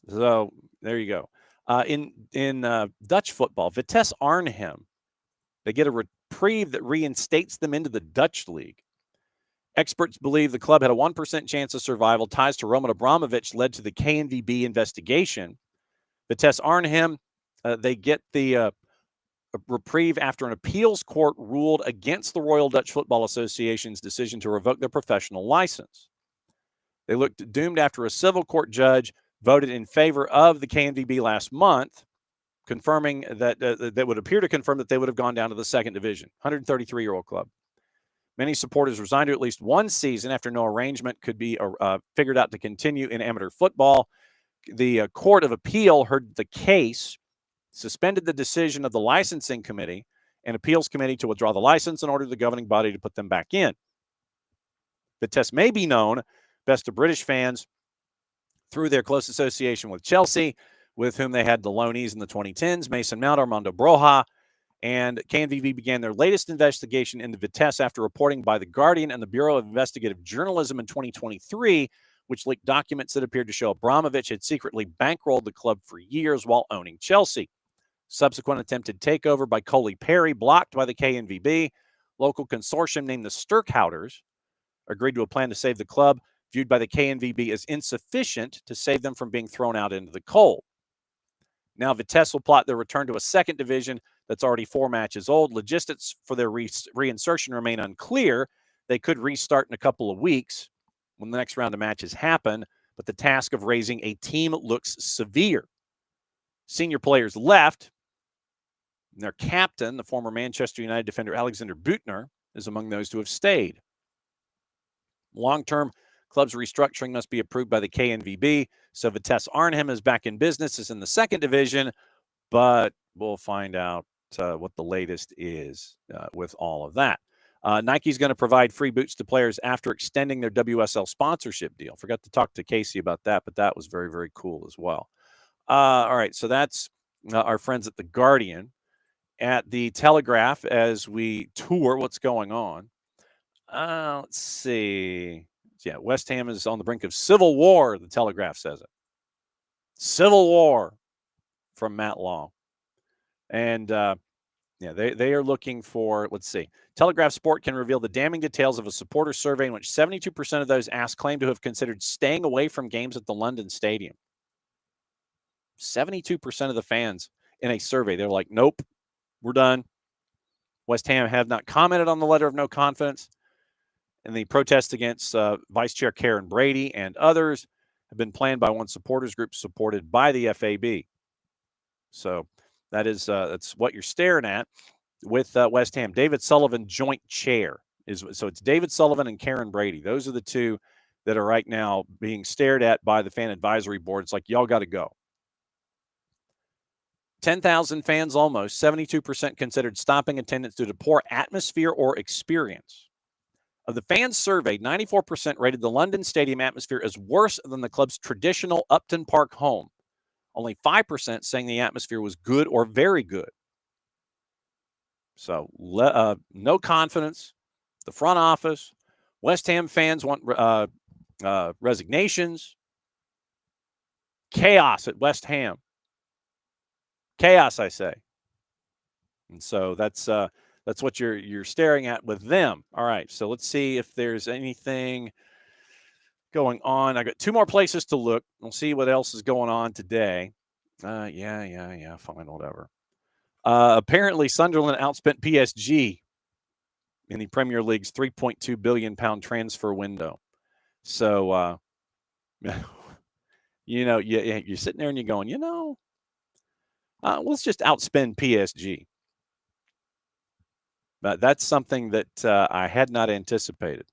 So there you go. In Dutch football, Vitesse Arnhem, they get a reprieve that reinstates them into the Dutch league. Experts believe the club had a 1% chance of survival. Ties to Roman Abramovich led to the KNVB investigation. Vitesse Arnhem, they get the reprieve after an appeals court ruled against the Royal Dutch Football Association's decision to revoke their professional license. They looked doomed after a civil court judge voted in favor of the KNVB last month, confirming that that would appear to confirm that they would have gone down to the second division. 133-year-old club. Many supporters resigned to at least one season after no arrangement could be figured out to continue in amateur football. The Court of Appeal heard the case, suspended the decision of the licensing committee and appeals committee to withdraw the license and ordered the governing body to put them back in. Vitesse may be known best to British fans through their close association with Chelsea, with whom they had the loanees in the 2010s, Mason Mount, Armando Broja, and KNVB began their latest investigation into Vitesse after reporting by The Guardian and the Bureau of Investigative Journalism in 2023, which leaked documents that appeared to show Abramovich had secretly bankrolled the club for years while owning Chelsea. Subsequent attempted takeover by Coley Perry, blocked by the KNVB. Local consortium named the Sturkhouders agreed to a plan to save the club, viewed by the KNVB as insufficient to save them from being thrown out into the cold. Now Vitesse will plot their return to a second division that's already 4 matches old. Logistics for their reinsertion remain unclear. They could restart in a couple of weeks when the next round of matches happen, but the task of raising a team looks severe. Senior players left. Their captain, the former Manchester United defender Alexander Büttner, is among those who have stayed. Long-term club's restructuring must be approved by the KNVB, so Vitesse Arnhem is back in business, is in the second division, but we'll find out what the latest is with all of that. Nike's going to provide free boots to players after extending their WSL sponsorship deal. Forgot to talk to Kacey about that, but that was very, very cool as well. All right, so that's our friends at The Guardian. At The Telegraph, as we tour what's going on, let's see. Yeah, West Ham is on the brink of civil war, The Telegraph says it. Civil war from Matt Long. And yeah, they are looking for, let's see. Telegraph Sport can reveal the damning details of a supporter survey in which 72% of those asked claim to have considered staying away from games at the London Stadium. 72% of the fans in a survey, they're like, nope, we're done. West Ham have not commented on the letter of no confidence. And the protests against Vice Chair Karen Brady and others have been planned by one supporters group supported by the FAB. So that's what you're staring at with West Ham. David Sullivan, joint chair. So it's David Sullivan and Karen Brady. Those are the two that are right now being stared at by the fan advisory board. It's like, y'all got to go. 10,000 fans almost, 72% considered stopping attendance due to poor atmosphere or experience. Of the fans surveyed, 94% rated the London Stadium atmosphere as worse than the club's traditional Upton Park home. Only 5% saying the atmosphere was good or very good. So no confidence. The front office. West Ham fans want resignations. Chaos at West Ham. Chaos, I say. And so that's what you're staring at with them. All right, so let's see if there's anything going on. I got 2 more places to look. We'll see what else is going on today. Yeah, fine, whatever. Apparently, Sunderland outspent PSG in the Premier League's £3.2 billion transfer window. So, you're sitting there and you're going, let's just outspend PSG. But that's something that I had not anticipated.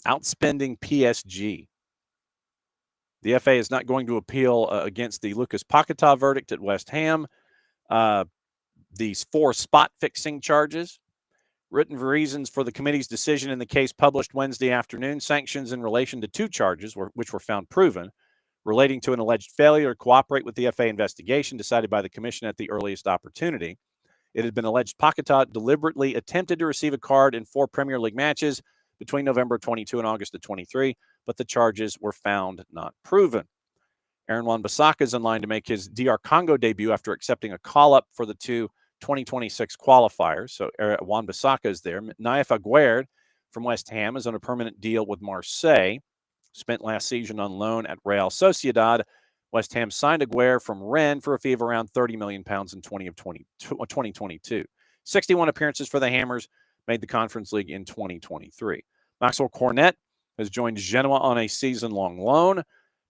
Outspending PSG. The FA is not going to appeal against the Lucas Paquetá verdict at West Ham. These 4 spot fixing charges. Written reasons for the committee's decision in the case published Wednesday afternoon. Sanctions in relation to 2 charges which were found proven, relating to an alleged failure to cooperate with the FA investigation decided by the commission at the earliest opportunity. It had been alleged Paquetá deliberately attempted to receive a card in 4 Premier League matches between November 22 and August of 23, but the charges were found not proven. Aaron Wan-Bissaka is in line to make his DR Congo debut after accepting a call-up for the 2 2026 qualifiers. So Wan-Bissaka is there. Naif Aguerd from West Ham is on a permanent deal with Marseille. Spent last season on loan at Real Sociedad. West Ham signed Aguerd from Rennes for a fee of around £30 million in 2022. 61 appearances for the Hammers, made the Conference League in 2023. Maxwell Cornet has joined Genoa on a season-long loan.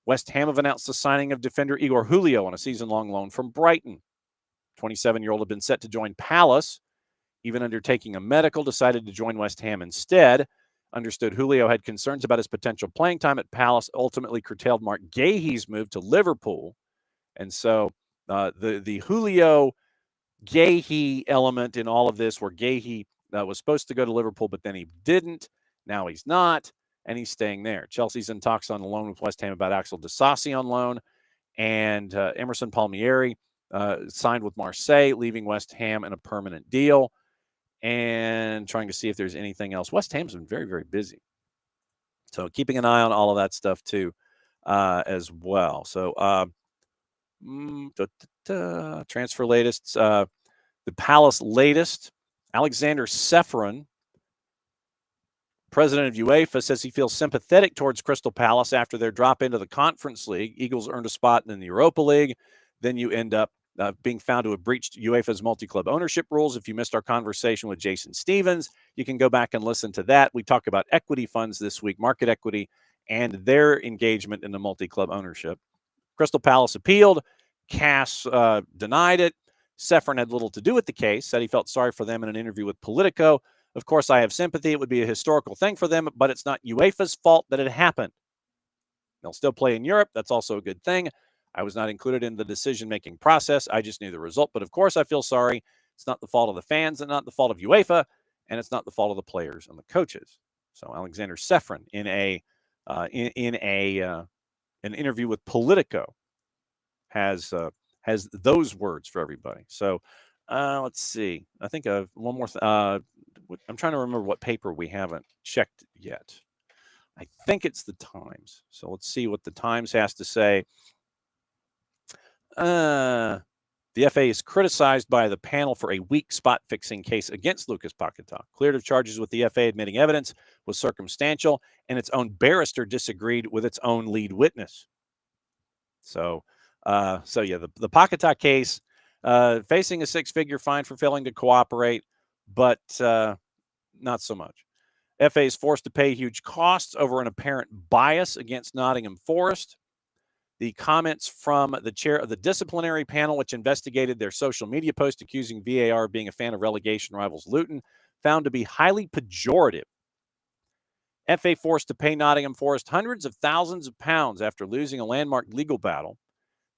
West Ham have announced the signing of defender Igor Julio on a season-long loan from Brighton. 27-year-old had been set to join Palace, even undertaking a medical, decided to join West Ham instead. Understood Julio had concerns about his potential playing time at Palace, ultimately curtailed Mark Gahey's move to Liverpool. And so the Julio Gahey element in all of this, where Gahey was supposed to go to Liverpool, but then he didn't. Now he's not, and he's staying there. Chelsea's in talks on loan with West Ham about Axel Disasi on loan, and Emerson Palmieri signed with Marseille, leaving West Ham in a permanent deal, and trying to see if there's anything else. West Ham's been very, very busy. So keeping an eye on all of that stuff too as well. So transfer latest. The Palace latest, Alexander Ceferin President of UEFA says he feels sympathetic towards Crystal Palace after their drop into the Conference League. Eagles earned a spot in the Europa League. Then you end up being found to have breached UEFA's multi-club ownership rules. If you missed our conversation with Jason Stevens, you can go back and listen to that. We talk about equity funds this week, market equity, and their engagement in the multi-club ownership. Crystal Palace appealed. Cass denied it. Sefrin had little to do with the case, said he felt sorry for them in an interview with Politico. Of course, I have sympathy. It would be a historical thing for them, but it's not UEFA's fault that it happened. They'll still play in Europe. That's also a good thing. I was not included in the decision-making process. I just knew the result. But of course, I feel sorry. It's not the fault of the fans and not the fault of UEFA, and it's not the fault of the players and the coaches. So Alexander Sefrin in an interview with Politico has those words for everybody. So let's see. I think one more. I'm trying to remember what paper we haven't checked yet. I think it's the Times. So let's see what the Times has to say. The FA is criticized by the panel for a weak spot-fixing case against Lucas Paquetá. Cleared of charges with the FA admitting evidence was circumstantial, and its own barrister disagreed with its own lead witness. So yeah, the Paquetá case, facing a 6-figure fine for failing to cooperate, but not so much. FA is forced to pay huge costs over an apparent bias against Nottingham Forest. The comments from the chair of the disciplinary panel, which investigated their social media post accusing VAR of being a fan of relegation rivals Luton, found to be highly pejorative. FA forced to pay Nottingham Forest hundreds of thousands of pounds after losing a landmark legal battle.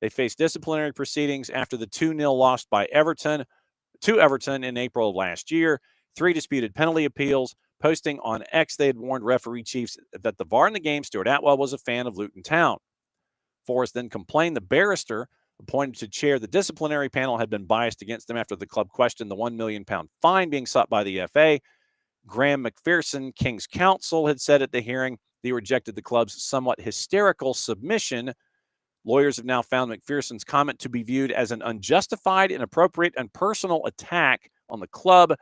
They faced disciplinary proceedings after the 2-0 loss by Everton to Everton in April of last year. 3 disputed penalty appeals. Posting on X, they had warned referee chiefs that the VAR in the game, Stuart Atwell, was a fan of Luton Town. Forrest then complained the barrister appointed to chair the disciplinary panel had been biased against them after the club questioned the £1 million fine being sought by the FA. Graham McPherson, King's counsel, had said at the hearing he rejected the club's somewhat hysterical submission. Lawyers have now found McPherson's comment to be viewed as an unjustified, inappropriate, and personal attack on the club,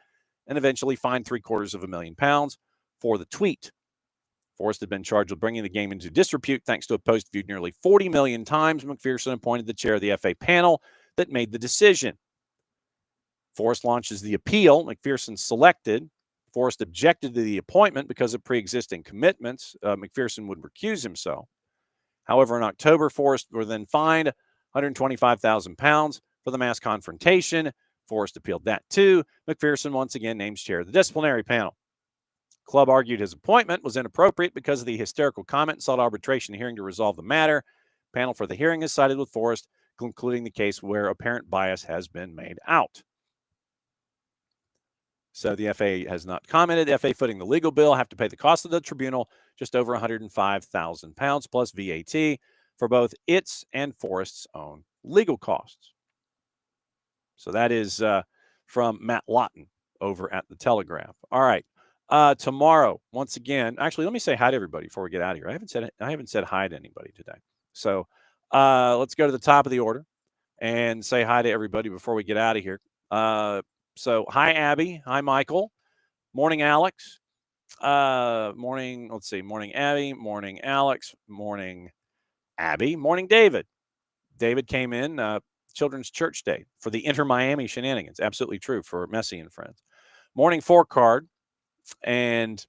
and eventually fined £750,000 for the tweet. Forrest had been charged with bringing the game into disrepute thanks to a post viewed nearly 40 million times. McPherson appointed the chair of the FA panel that made the decision. Forrest launches the appeal. McPherson selected. Forrest objected to the appointment because of pre-existing commitments. McPherson would recuse himself. However, in October, Forrest were then fined £125,000 for the mass confrontation. Forrest appealed that too. McPherson once again names chair of the disciplinary panel. Club argued his appointment was inappropriate because of the hysterical comment and sought arbitration hearing to resolve the matter. Panel for the hearing has sided with Forrest, concluding the case where apparent bias has been made out. So the FA has not commented. The FA footing the legal bill have to pay the cost of the tribunal, just over £105,000 plus VAT for both its and Forrest's own legal costs. So that is from Matt Lawton over at the Telegraph. All right. Tomorrow, once again, actually, let me say hi to everybody before we get out of here. I haven't said hi to anybody today. So let's go to the top of the order and say hi to everybody before we get out of here. So hi, Abby. Hi, Michael. Morning, Alex. Morning. Let's see. Morning, Abby. Morning, Alex. Morning, Abby. Morning, David. David came in Children's Church Day for the Inter-Miami shenanigans. Absolutely true for Messi and friends. Morning, 4-card. And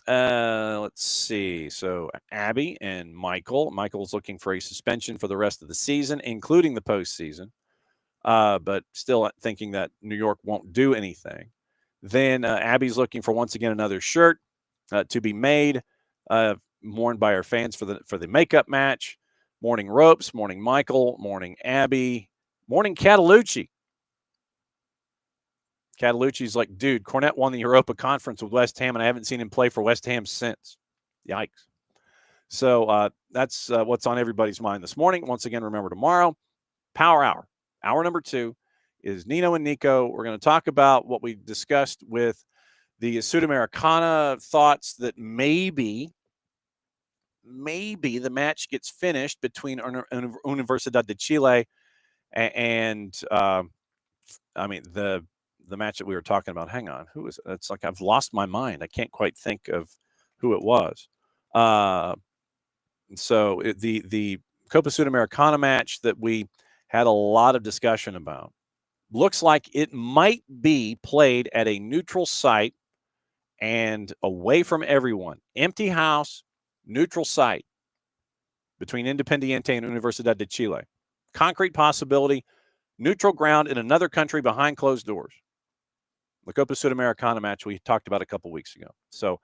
let's see. So Abby and Michael. Michael's looking for a suspension for the rest of the season, including the postseason. But still thinking that New York won't do anything. Then Abby's looking for, once again, another shirt to be made, worn by our fans for the makeup match. Morning, Ropes. Morning, Michael. Morning, Abby. Morning, Catalucci. Catalucci's like, dude, Cornette won the Europa Conference with West Ham, and I haven't seen him play for West Ham since. Yikes. So that's what's on everybody's mind this morning. Once again, remember tomorrow, Power Hour. Hour number 2 is Nino and Nico. We're going to talk about what we discussed with the Sudamericana, thoughts that maybe the match gets finished between Universidad de Chile and the match that we were talking about. Hang on. Who is it? It's like I've lost my mind. I can't quite think of who it was. So the Copa Sudamericana match that we had a lot of discussion about looks like it might be played at a neutral site and away from everyone. Empty house, neutral site between Independiente and Universidad de Chile. Concrete possibility, neutral ground in another country behind closed doors. The Copa Sudamericana match we talked about a couple weeks ago. So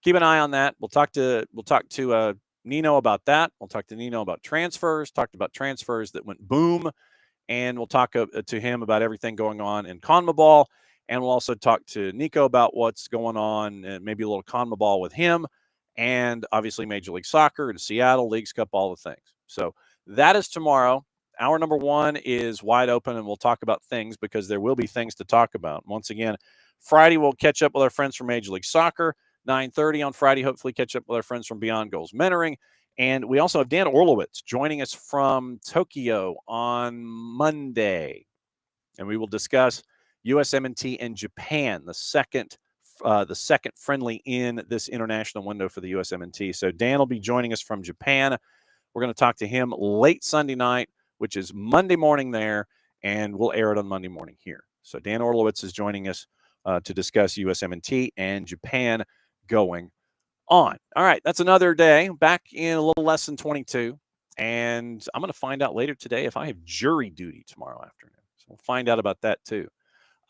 keep an eye on that. We'll talk to Nino about that. We'll talk to Nino about transfers. Talked about transfers that went boom, and we'll talk to him about everything going on in CONMEBOL. And we'll also talk to Nico about what's going on, and maybe a little CONMEBOL with him, and obviously Major League Soccer and Seattle, Leagues Cup, all the things. So that is tomorrow. Hour number 1 is wide open, and we'll talk about things because there will be things to talk about. Once again, Friday we'll catch up with our friends from Major League Soccer. 9:30 on Friday, hopefully catch up with our friends from Beyond Goals Mentoring. And we also have Dan Orlowitz joining us from Tokyo on Monday. And we will discuss USMNT and Japan, the second friendly in this international window for the USMNT. So Dan will be joining us from Japan. We're going to talk to him late Sunday night, which is Monday morning there, and we'll air it on Monday morning here. So Dan Orlowitz is joining us to discuss USMNT and Japan going on. All right, that's another day. Back in a little less than 22. And I'm going to find out later today if I have jury duty tomorrow afternoon. So we'll find out about that too.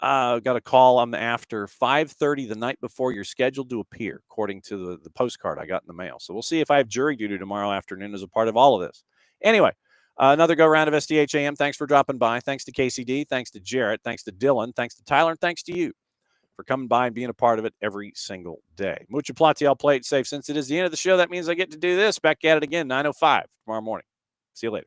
Got a call on after 5:30 the night before you're scheduled to appear, according to the postcard I got in the mail. So we'll see if I have jury duty tomorrow afternoon as a part of all of this. Anyway, another go-round of SDH AM. Thanks for dropping by. Thanks to KCD. Thanks to Jarrett. Thanks to Dylan. Thanks to Tyler. And thanks to you for coming by and being a part of it every single day. Mucho Platiel, play it safe. Since it is the end of the show, that means I get to do this. Back at it again, 9:05 tomorrow morning. See you later.